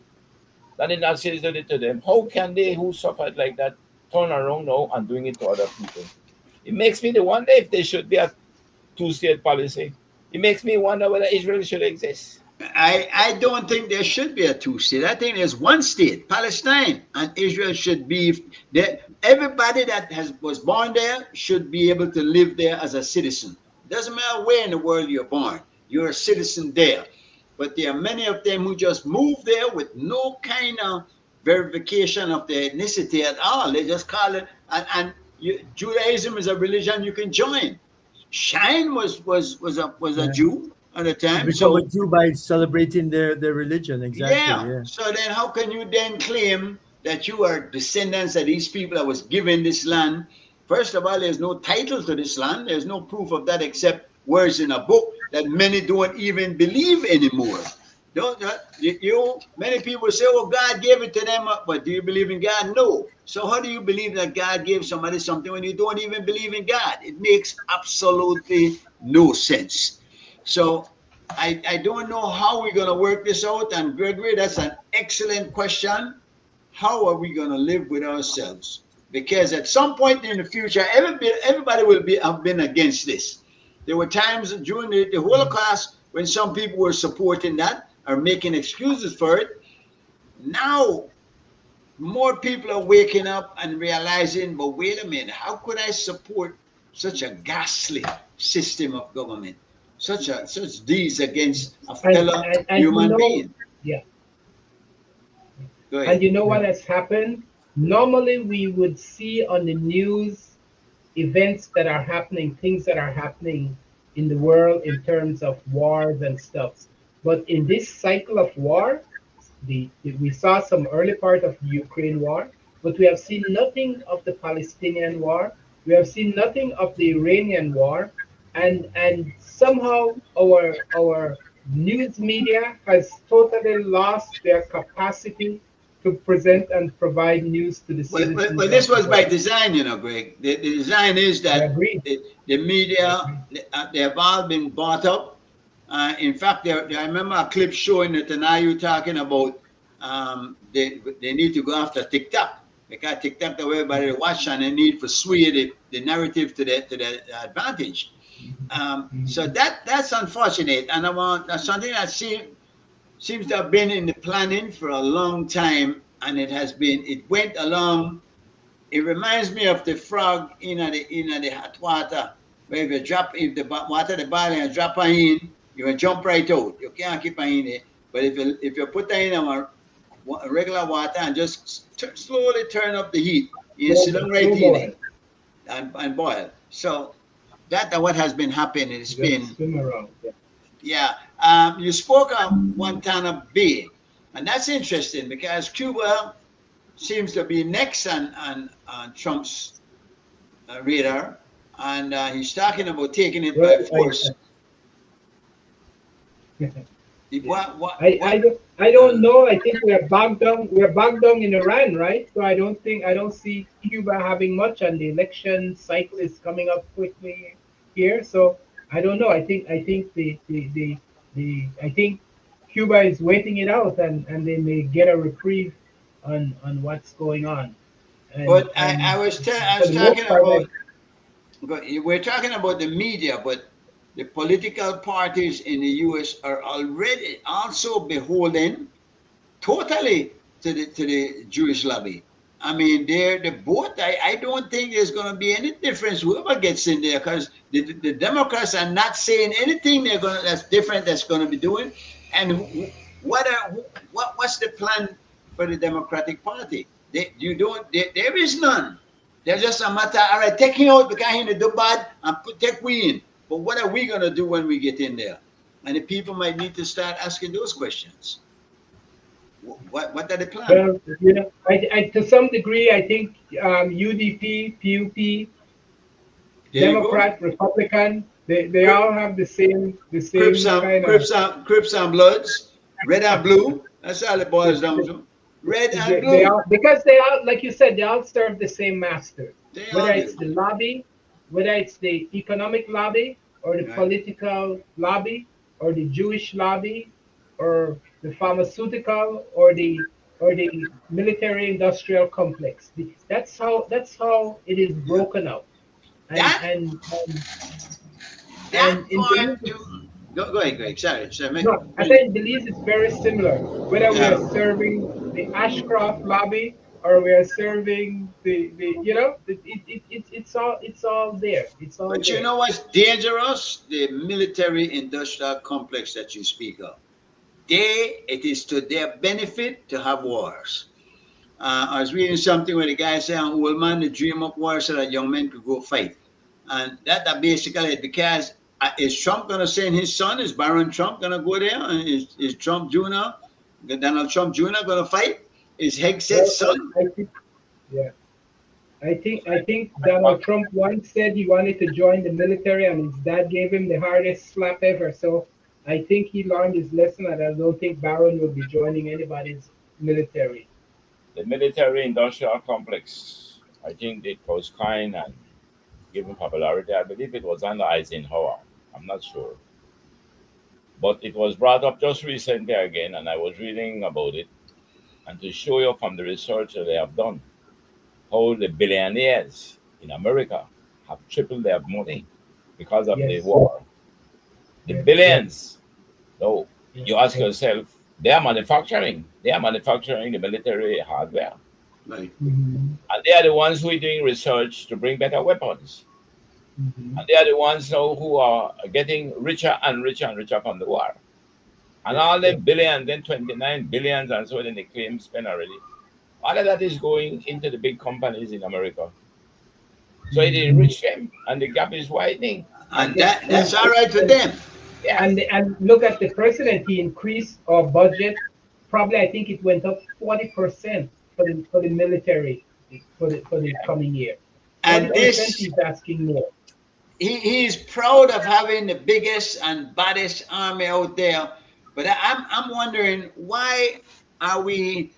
[SPEAKER 4] than the Nazis did it to them. How can they who suffered like that turn around now and doing it to other people? It makes me wonder if there should be a two-state policy. It makes me wonder whether Israel should exist.
[SPEAKER 2] I don't think there should be a two-state. I think there's one state, Palestine, and Israel should be there. Everybody that was born there should be able to live there as a citizen. Doesn't matter where in the world you're born, you're a citizen there. But there are many of them who just move there with no kind of verification of their ethnicity at all. They just call it, Judaism is a religion you can join. Shine was a
[SPEAKER 3] Yeah.
[SPEAKER 2] Jew at the
[SPEAKER 3] You
[SPEAKER 2] time,
[SPEAKER 3] become a
[SPEAKER 2] so
[SPEAKER 3] Jew by celebrating their religion. Exactly.
[SPEAKER 2] yeah.
[SPEAKER 3] Yeah.
[SPEAKER 2] So then how can you then claim that you are descendants of these people that was given this land? First of all, there's no title to this land. There's no proof of that except words in a book that many don't even believe anymore. Don't many people say, "Well, God gave it to them," but do you believe in God? No. So how do you believe that God gave somebody something when you don't even believe in God? It makes absolutely no sense. So I don't know how we're gonna work this out. And Gregory, that's an excellent question. How are we gonna live with ourselves? Because at some point in the future, everybody will have been against this. There were times during the Holocaust when some people were supporting that or making excuses for it. Now, more people are waking up and realizing, but wait a minute, how could I support such a ghastly system of government? Such deeds against a fellow
[SPEAKER 5] and
[SPEAKER 2] human being.
[SPEAKER 5] yeah,
[SPEAKER 2] Go
[SPEAKER 5] and
[SPEAKER 2] ahead.
[SPEAKER 5] you know
[SPEAKER 3] Yeah.
[SPEAKER 5] what has happened? Normally, we would see on the news events that are happening, things that are happening in the world in terms of wars and stuff. But in this cycle of war, we saw some early part of the Ukraine war, but we have seen nothing of the Palestinian war. We have seen nothing of the Iranian war, and somehow our news media has totally lost their capacity to present and provide news to the
[SPEAKER 2] Well,
[SPEAKER 5] citizens
[SPEAKER 2] this
[SPEAKER 5] of the
[SPEAKER 2] was by
[SPEAKER 5] world.
[SPEAKER 2] design, Greg. The design is
[SPEAKER 5] I
[SPEAKER 2] that
[SPEAKER 5] agree.
[SPEAKER 2] the
[SPEAKER 5] I
[SPEAKER 2] media,
[SPEAKER 5] agree.
[SPEAKER 2] they have all been bought up. In fact, I remember a clip showing that now you talking about they need to go after TikTok because TikTok the way everybody watch and they need to sway the narrative to their advantage. So that's unfortunate, and that's something that seems to have been in the planning for a long time, and it went along. It reminds me of the frog in the hot water, where if the water the bottom and drop her in, you will jump right out. You can't keep her in there. But if you put her in a regular water and just slowly turn up the heat, you sit down right
[SPEAKER 5] Slow
[SPEAKER 2] in
[SPEAKER 5] boy.
[SPEAKER 2] it and boil. So that's what has been happening. It's
[SPEAKER 5] Just
[SPEAKER 2] been,
[SPEAKER 5] swim around. Yeah.
[SPEAKER 2] yeah. You spoke of Guantanamo Bay, and that's interesting because Cuba seems to be next on Trump's radar, and he's talking about taking it
[SPEAKER 5] Well,
[SPEAKER 2] by force. What?
[SPEAKER 5] I don't
[SPEAKER 2] Uh,
[SPEAKER 5] know. I think we're bogged down. We're bogged down in Iran, right? So I don't see Cuba having much, and the election cycle is coming up quickly here. So I don't know. I think Cuba is waiting it out, and they may get a reprieve on what's going on.
[SPEAKER 2] but
[SPEAKER 5] And
[SPEAKER 2] I
[SPEAKER 5] for
[SPEAKER 2] was
[SPEAKER 5] the most
[SPEAKER 2] talking
[SPEAKER 5] part,
[SPEAKER 2] about. We're talking about the media, but the political parties in the U.S. are already also beholden totally to the Jewish lobby. I mean, they're the both. I don't think there's going to be any difference whoever gets in there because the Democrats are not saying anything that's different that's going to be doing. And what's the plan for the Democratic Party? There is none. There's just a matter. All right, taking out the guy in the do bad and take we in. But what are we going to do when we get in there? And the people might need to start asking those questions. What are the plan?
[SPEAKER 5] well, to some degree, I think UDP, PUP,
[SPEAKER 2] There you go.
[SPEAKER 5] Democrat, Republican, they
[SPEAKER 2] Crip,
[SPEAKER 5] all have the same kind of
[SPEAKER 2] Crips and Bloods, red and blue. That's all it boils down to. Red and
[SPEAKER 5] they
[SPEAKER 2] blue.
[SPEAKER 5] all, because they all, like you said, they all serve the same master.
[SPEAKER 2] They
[SPEAKER 5] Whether
[SPEAKER 2] all
[SPEAKER 5] it's
[SPEAKER 2] do.
[SPEAKER 5] the lobby, whether it's the economic lobby or the
[SPEAKER 2] Right.
[SPEAKER 5] political lobby or the Jewish lobby or the pharmaceutical or the military industrial complex. That's how it is
[SPEAKER 2] Yeah.
[SPEAKER 5] broken up. And
[SPEAKER 2] That
[SPEAKER 5] and and,
[SPEAKER 2] that
[SPEAKER 5] and in
[SPEAKER 2] part
[SPEAKER 5] Belize,
[SPEAKER 2] to go ahead, Greg. Sorry.
[SPEAKER 5] no, I think Belize is very similar. Whether we are
[SPEAKER 2] Yeah.
[SPEAKER 5] serving the Ashcroft lobby or we are serving it's all there. It's all
[SPEAKER 2] But you
[SPEAKER 5] there.
[SPEAKER 2] know what's dangerous? The military industrial complex that you speak of. It is to their benefit to have wars. I was reading something where the guy said, old man, the dream of war so that young men could go fight. And that basically it because is Trump going to send his son? Is Barron Trump going to go there? And is Trump Jr., Donald Trump Jr. going to fight? Is
[SPEAKER 5] Well,
[SPEAKER 2] Hegseth's son?
[SPEAKER 5] I think yeah. I think Donald Trump once said he wanted to join the military and his dad gave him the hardest slap ever. So I think he learned his lesson, and I don't think Barron will be joining anybody's military.
[SPEAKER 4] The military industrial complex, I think it was kind and given popularity. I believe it was under Eisenhower. I'm not sure. But it was brought up just recently again, and I was reading about it. And to show you from the research that they have done, how the billionaires in America have tripled their money because of the
[SPEAKER 5] Yes,
[SPEAKER 4] war. The
[SPEAKER 5] yes,
[SPEAKER 4] billions. So
[SPEAKER 5] yes,
[SPEAKER 4] you ask
[SPEAKER 5] yes.
[SPEAKER 4] yourself, they are manufacturing. They are manufacturing the military hardware.
[SPEAKER 2] Right.
[SPEAKER 5] Mhm,
[SPEAKER 4] And they are the ones who are doing research to bring better weapons.
[SPEAKER 5] mhm.
[SPEAKER 4] And they are the ones now who are getting richer and richer and richer from the war. And
[SPEAKER 5] Yes,
[SPEAKER 4] all
[SPEAKER 5] yes.
[SPEAKER 4] them billions, then 29 billions and so then they claim spent already. All of that is going into the big companies in America. So it
[SPEAKER 5] Mhm.
[SPEAKER 4] enriched them and the gap is widening.
[SPEAKER 2] And
[SPEAKER 5] Yes,
[SPEAKER 2] that's all right for them.
[SPEAKER 4] Yeah.
[SPEAKER 5] and look at the president. He increased our budget. Probably, I think it went up 40% for the military for the coming year. Forty
[SPEAKER 2] And
[SPEAKER 5] percent.
[SPEAKER 2] this,
[SPEAKER 5] He's asking more.
[SPEAKER 2] he's proud of having the biggest and baddest army out there. But I'm wondering, why are we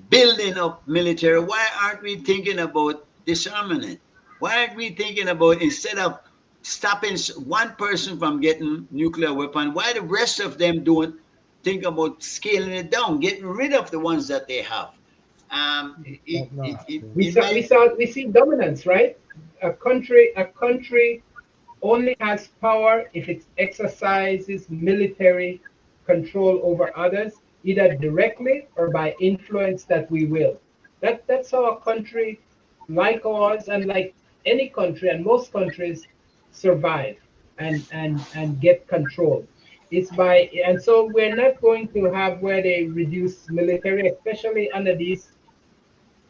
[SPEAKER 2] building up military? Why aren't we thinking about disarming it? Why aren't we thinking about, instead of stopping one person from getting nuclear weapon, why the rest of them don't think about scaling it down, getting rid of the ones that they have?
[SPEAKER 3] No, no.
[SPEAKER 2] It might.
[SPEAKER 5] We see dominance, right? A country only has power if it exercises military control over others, either directly or by influence that we will. That's how a country like ours and like any country and most countries survive and get control. It's by and so we're not going to have where they reduce military, especially under these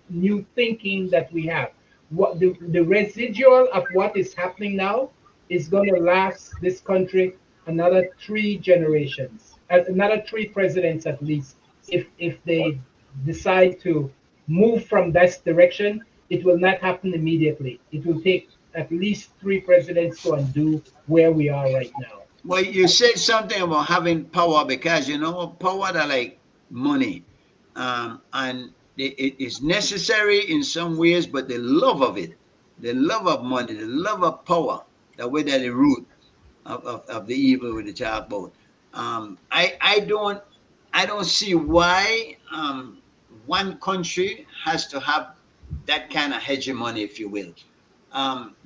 [SPEAKER 5] new thinking that we have. What the residual of what is happening now is going to last this country another 3 generations, another 3 presidents at least. If they decide to move from this direction, it will not happen immediately. It will take at least 3 presidents to undo where we are right now.
[SPEAKER 2] Well, you said something about having power, because power that like money, and it is necessary in some ways, but the love of it, the love of money, the love of power, that way that the root of the evil with the talk about. I don't see why one country has to have that kind of hegemony, if you will.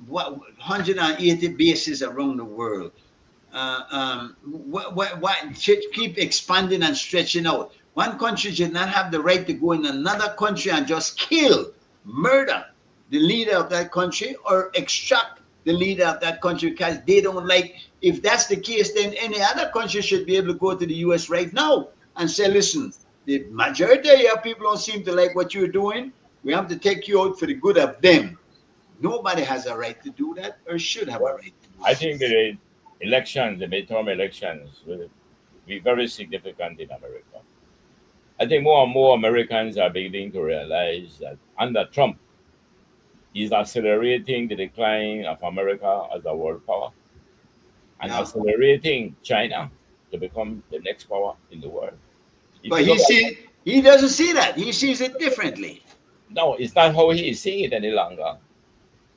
[SPEAKER 2] What 180 bases around the world, what should keep expanding and stretching out. One country should not have the right to go in another country and just kill, murder the leader of that country, or extract the leader of that country because they don't like. If that's the case, then any other country should be able to go to the US right now and say, listen, the majority of your people don't seem to like what you're doing. We have to take you out for the good of them. Nobody has a right to do that, or should have a
[SPEAKER 4] Well,
[SPEAKER 2] right to do
[SPEAKER 4] I
[SPEAKER 2] that.
[SPEAKER 4] think the elections, the midterm elections, will be very significant in America. I think more and more Americans are beginning to realize that under Trump, he's accelerating the decline of America as a world power and
[SPEAKER 2] Yeah.
[SPEAKER 4] accelerating China to become the next power in the world. If
[SPEAKER 2] But
[SPEAKER 4] you look at
[SPEAKER 2] he doesn't see that. He sees it differently.
[SPEAKER 4] no, it's not how he is seeing it any longer.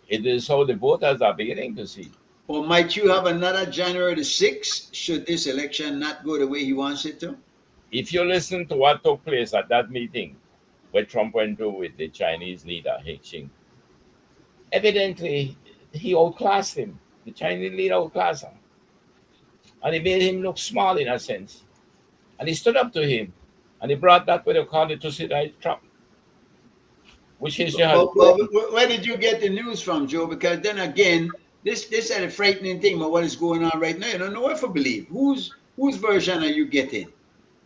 [SPEAKER 4] It is how the voters are beginning to see.
[SPEAKER 2] Or might you have another January the 6th, should this election not go the way he wants it to?
[SPEAKER 4] If you listen to what took place at that meeting where Trump went to with the Chinese leader He Jinping, evidently he outclassed him. The Chinese leader outclassed him. And he made him look small in a sense. And he stood up to him. And he brought that what they call the Thucydides trap, which history has proven.
[SPEAKER 2] Where did you get the news from, Joe? Because then again, this is a frightening thing about what is going on right now. You don't know what to believe. Whose version are you getting?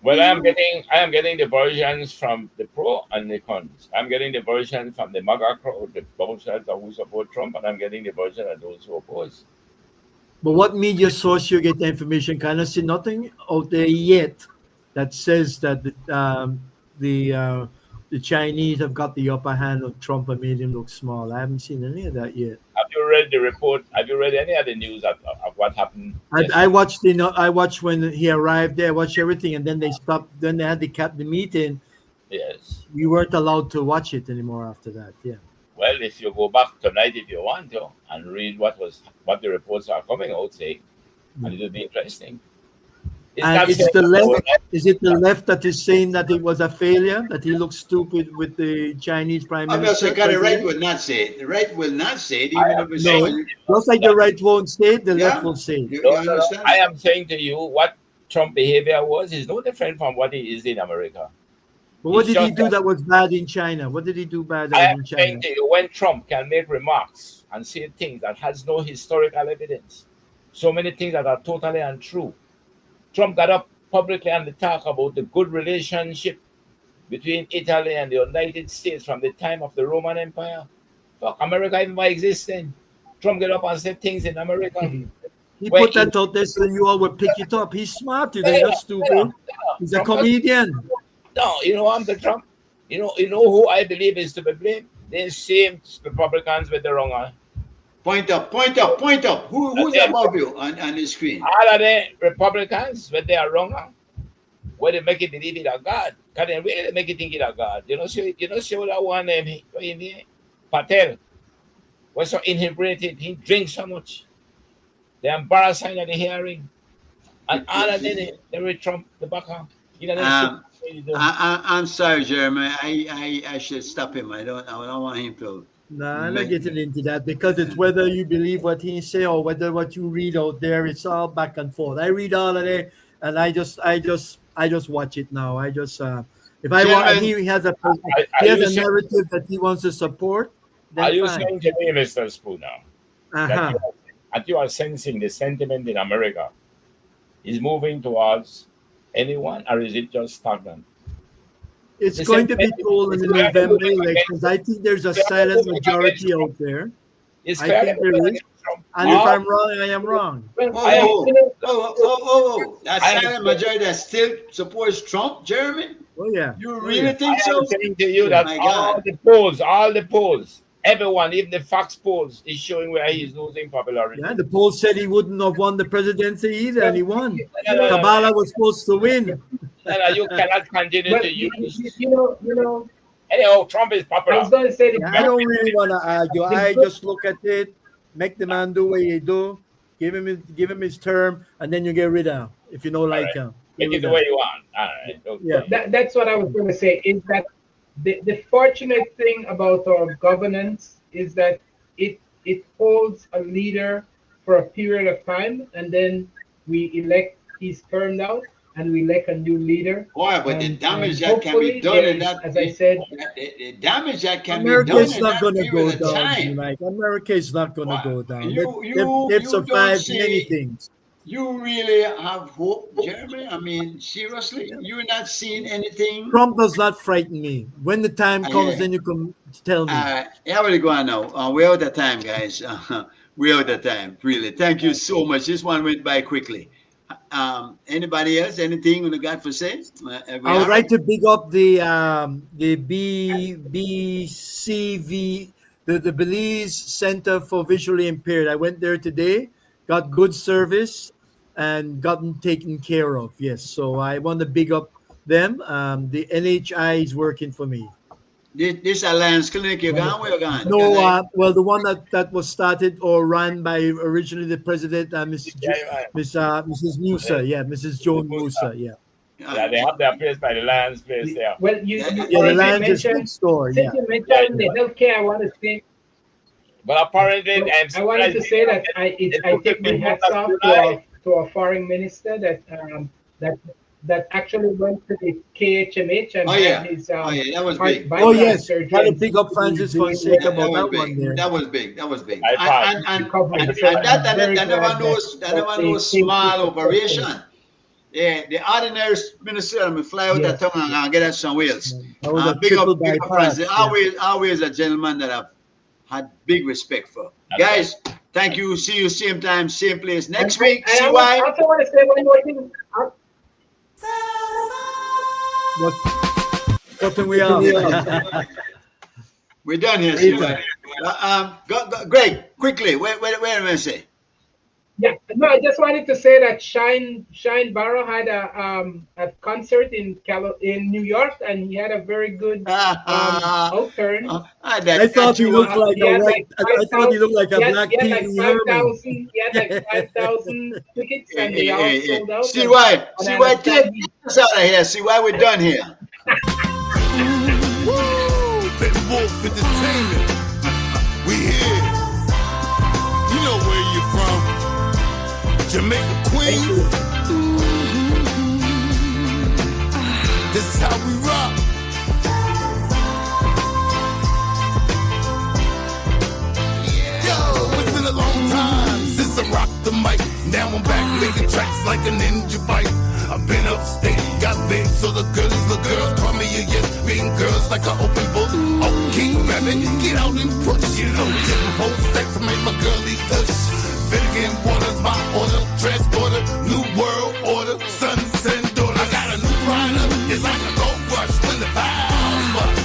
[SPEAKER 4] Well,
[SPEAKER 2] You know?
[SPEAKER 4] I am getting the versions from the pro and the cons. I'm getting the version from the MAGA crowd, the both sides who support Trump, and I'm getting the version of those who oppose.
[SPEAKER 3] But what media source you get the information? Kind of see nothing out there yet that says that the Chinese have got the upper hand of Trump and made him look small. I haven't seen any of that yet.
[SPEAKER 4] Have you read the report? Have you read any of the news of what happened.
[SPEAKER 3] I watched, I watched when he arrived there. I watched everything, and then they stopped. Then they had to cap the meeting.
[SPEAKER 4] Yes.
[SPEAKER 3] We weren't allowed to watch it anymore after that. Yeah.
[SPEAKER 4] Well, if you go back tonight, if you want to, and read what the reports are coming out saying, and it'll be interesting.
[SPEAKER 3] And it's the left. Is it the left that is saying that it was a failure? That he looked stupid with the Chinese prime minister?
[SPEAKER 2] Obviously, the right will not say it. The right will not say it, even if it's
[SPEAKER 3] no. Just like the right won't say it, the left will say it.
[SPEAKER 2] You understand?
[SPEAKER 4] I am saying to you, what Trump behavior was is no different from what he is in America.
[SPEAKER 3] But what did he do that was bad in China? What did he do bad
[SPEAKER 4] I
[SPEAKER 3] in
[SPEAKER 4] am
[SPEAKER 3] China?
[SPEAKER 4] saying to you, when Trump can make remarks and say things that has no historical evidence, so many things that are totally untrue. Trump got up publicly and talk about the good relationship between Italy and the United States from the time of the Roman Empire. Fuck, America even by existing. Trump get up and said things in America.
[SPEAKER 3] He put that out there so you all would pick it up. He's smart, you're not stupid. He's a comedian.
[SPEAKER 4] No, you know Uncle Trump. You know who I believe is to be blamed? The same Republicans with the wrong eye.
[SPEAKER 2] Point up. Who's above you on the screen?
[SPEAKER 4] All of the Republicans with their wrong eye. Where they make it believe in a God. Can they really make it think in a God? You know, see what that one name Patel was so inebriated, he drinks so much. They embarrass him at the hearing. And all of them, they were Trump the backer. You know,
[SPEAKER 2] I'm sorry, Jeremy. I should stop him. I don't want him to.
[SPEAKER 3] No, I'm not getting into that because it's whether you believe what he say or whether what you read out there. It's all back and forth. I read all of it, and I just watch it now. I just if I want, he has a narrative that he wants to support.
[SPEAKER 4] Are you saying to me, Mr. Spooner, that you are sensing the sentiment in America is moving towards anyone, or is it just stagnant?
[SPEAKER 3] It's going to be told in the November elections. I think there's a silent majority out there. I think there is. And if I'm wrong, I am wrong.
[SPEAKER 2] That silent majority that still supports Trump, Jeremy?
[SPEAKER 3] Oh, yeah.
[SPEAKER 2] You really think so?
[SPEAKER 4] I'm saying to you that all the polls, everyone, even the Fox polls, is showing where he's losing popularity.
[SPEAKER 3] Yeah, the polls said he wouldn't have won the presidency either, and he won. Kamala was supposed to win.
[SPEAKER 4] You cannot continue to use.
[SPEAKER 5] You know.
[SPEAKER 4] Anyhow, Trump is popular.
[SPEAKER 5] I was going to say
[SPEAKER 3] I don't really want to argue. I just look at it, make the man do what he do, give him his term, and then you get rid of him if you don't like him.
[SPEAKER 4] Make it the way you want. All right. Okay.
[SPEAKER 3] Yeah.
[SPEAKER 5] That's what I was going to say. Is that the fortunate thing about our governance is that it holds a leader for a period of time, and then we elect his term out. And we elect a new leader.
[SPEAKER 2] Boy, but the damage that can be done in that,
[SPEAKER 5] as I said,
[SPEAKER 2] the damage that can
[SPEAKER 3] America
[SPEAKER 2] be done
[SPEAKER 3] is not going to go down. Like America is not going to go down. They've survived many things.
[SPEAKER 2] You really have hope, Jeremy? I mean, seriously, you're not seeing anything.
[SPEAKER 3] Trump does not frighten me. When the time comes, then you can tell me.
[SPEAKER 2] Yeah, we're going now. We're out of time, guys. We're out of time. Really, thank you so much. This one went by quickly. Anybody else? Anything you got for say?
[SPEAKER 3] I would like to big up the BCV, the Belize Center for Visually Impaired. I went there today, got good service, and gotten taken care of. Yes, so I want to big up them. The NHI is working for me.
[SPEAKER 2] This Alliance Clinic, you're gone? Where you gone?
[SPEAKER 3] No, well, the one that was started or run by originally the president, Mrs. Musa, Mrs. Joan Musa,
[SPEAKER 4] Yeah, they have their place by the Lions place there.
[SPEAKER 5] Well,
[SPEAKER 3] the Lions is next store.
[SPEAKER 5] Since you mentioned the healthcare, I want to say.
[SPEAKER 4] But apparently,
[SPEAKER 5] I wanted to say that I take my hats off to our foreign minister that actually went to the KHMH and had his
[SPEAKER 2] that was big.
[SPEAKER 3] Yes, had a big up Francis Fonseca about that one there.
[SPEAKER 2] That was big. And that never knows small operation. Yeah, the ordinary minister will fly out that tongue and get us somewhere else. Big up Francis. Always a gentleman that I've had big respect for. Guys, thank you. See you same time, same place next week.
[SPEAKER 5] I also want to say one more thing.
[SPEAKER 3] What can we are?
[SPEAKER 2] We're done here. Greg, quickly, wait a minute. Say.
[SPEAKER 5] Yeah, no, I just wanted to say that Shine Barrow had a concert in New York, and he had a very good outturn.
[SPEAKER 3] I
[SPEAKER 2] That
[SPEAKER 3] thought he
[SPEAKER 2] you
[SPEAKER 3] looked like
[SPEAKER 5] He
[SPEAKER 3] a
[SPEAKER 5] had
[SPEAKER 3] white.
[SPEAKER 5] like
[SPEAKER 3] I
[SPEAKER 5] five
[SPEAKER 3] thought he
[SPEAKER 5] thousand.
[SPEAKER 3] looked like a black
[SPEAKER 5] He had
[SPEAKER 3] Pee
[SPEAKER 5] like
[SPEAKER 3] Wee
[SPEAKER 5] five
[SPEAKER 3] Herman.
[SPEAKER 5] thousand. He had like 5,000 tickets,
[SPEAKER 2] hey,
[SPEAKER 5] and
[SPEAKER 2] hey,
[SPEAKER 5] they all
[SPEAKER 2] hey, hey.
[SPEAKER 5] sold out. And I
[SPEAKER 2] CY, take
[SPEAKER 5] understand he.
[SPEAKER 2] us out of here. CY, we're done here.
[SPEAKER 1] Bit Wolf Entertainment. We here. You know where you're from. Jamaica, Queens. This is how we rock. Yo, it's been a long time since I rocked the mic. Now I'm back making tracks like a ninja fight. I've been upstate, got big, so the girls call me a yes. Being girls like an open book. Oh, King Rabbit, get out and push. You know, getting whole stacks, I make my girlie push. Finnegan Waters, my order, transporter, new world order, son and daughter. I got a new rider, it's like a gold rush when the vibes bust.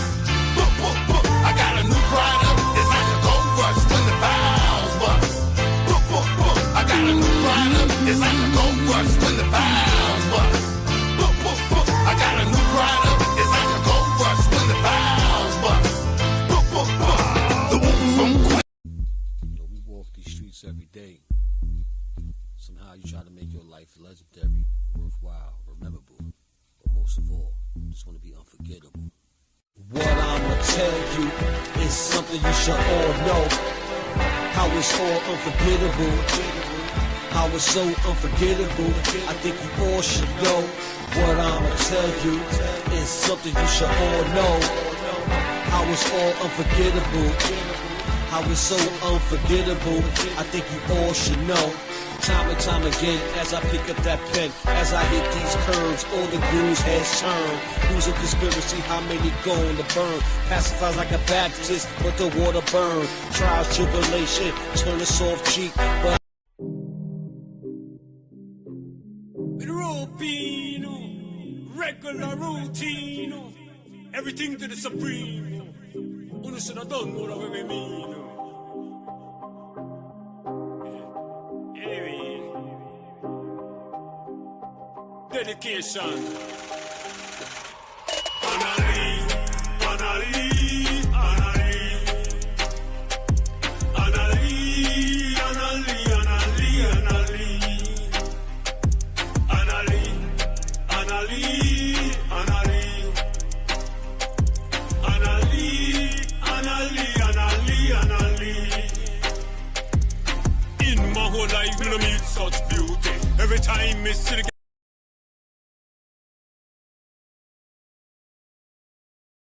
[SPEAKER 1] I got a new rider, it's like a gold rush when the vibes bust. I got a new rider, it's like a gold rush when the vibes bust. I got a new rider, it's like a gold rush when the vibes bust. The wolf from Queens.
[SPEAKER 6] We walk these streets every day. Somehow you try to make your life legendary, worthwhile, rememberable, but most of all, you just want to be unforgettable. What I'ma tell you is something you should all know. How it's all unforgettable. How it's so unforgettable. I think you all should know. What I'ma tell you is something you should all know. How it's all unforgettable. How it's so unforgettable. I think you all should know. Time and time again, as I pick up that pen, as I hit these curves, all the ghouls heads turn. Who's a conspiracy? How many going to burn? Pacifies like a Baptist, but the water burn. Trials, tribulation, turn a soft cheek, but
[SPEAKER 1] Rupino, regular routine, everything to the supreme. Uno should have done what I mean. Anyway, dedication. Anali, Anali, Anali, Anali, Anali, Anali, Anali, Anali, Anali, Anali, Anali, Anali, Anali. In my whole life, me no meet such beauty. Every time me see the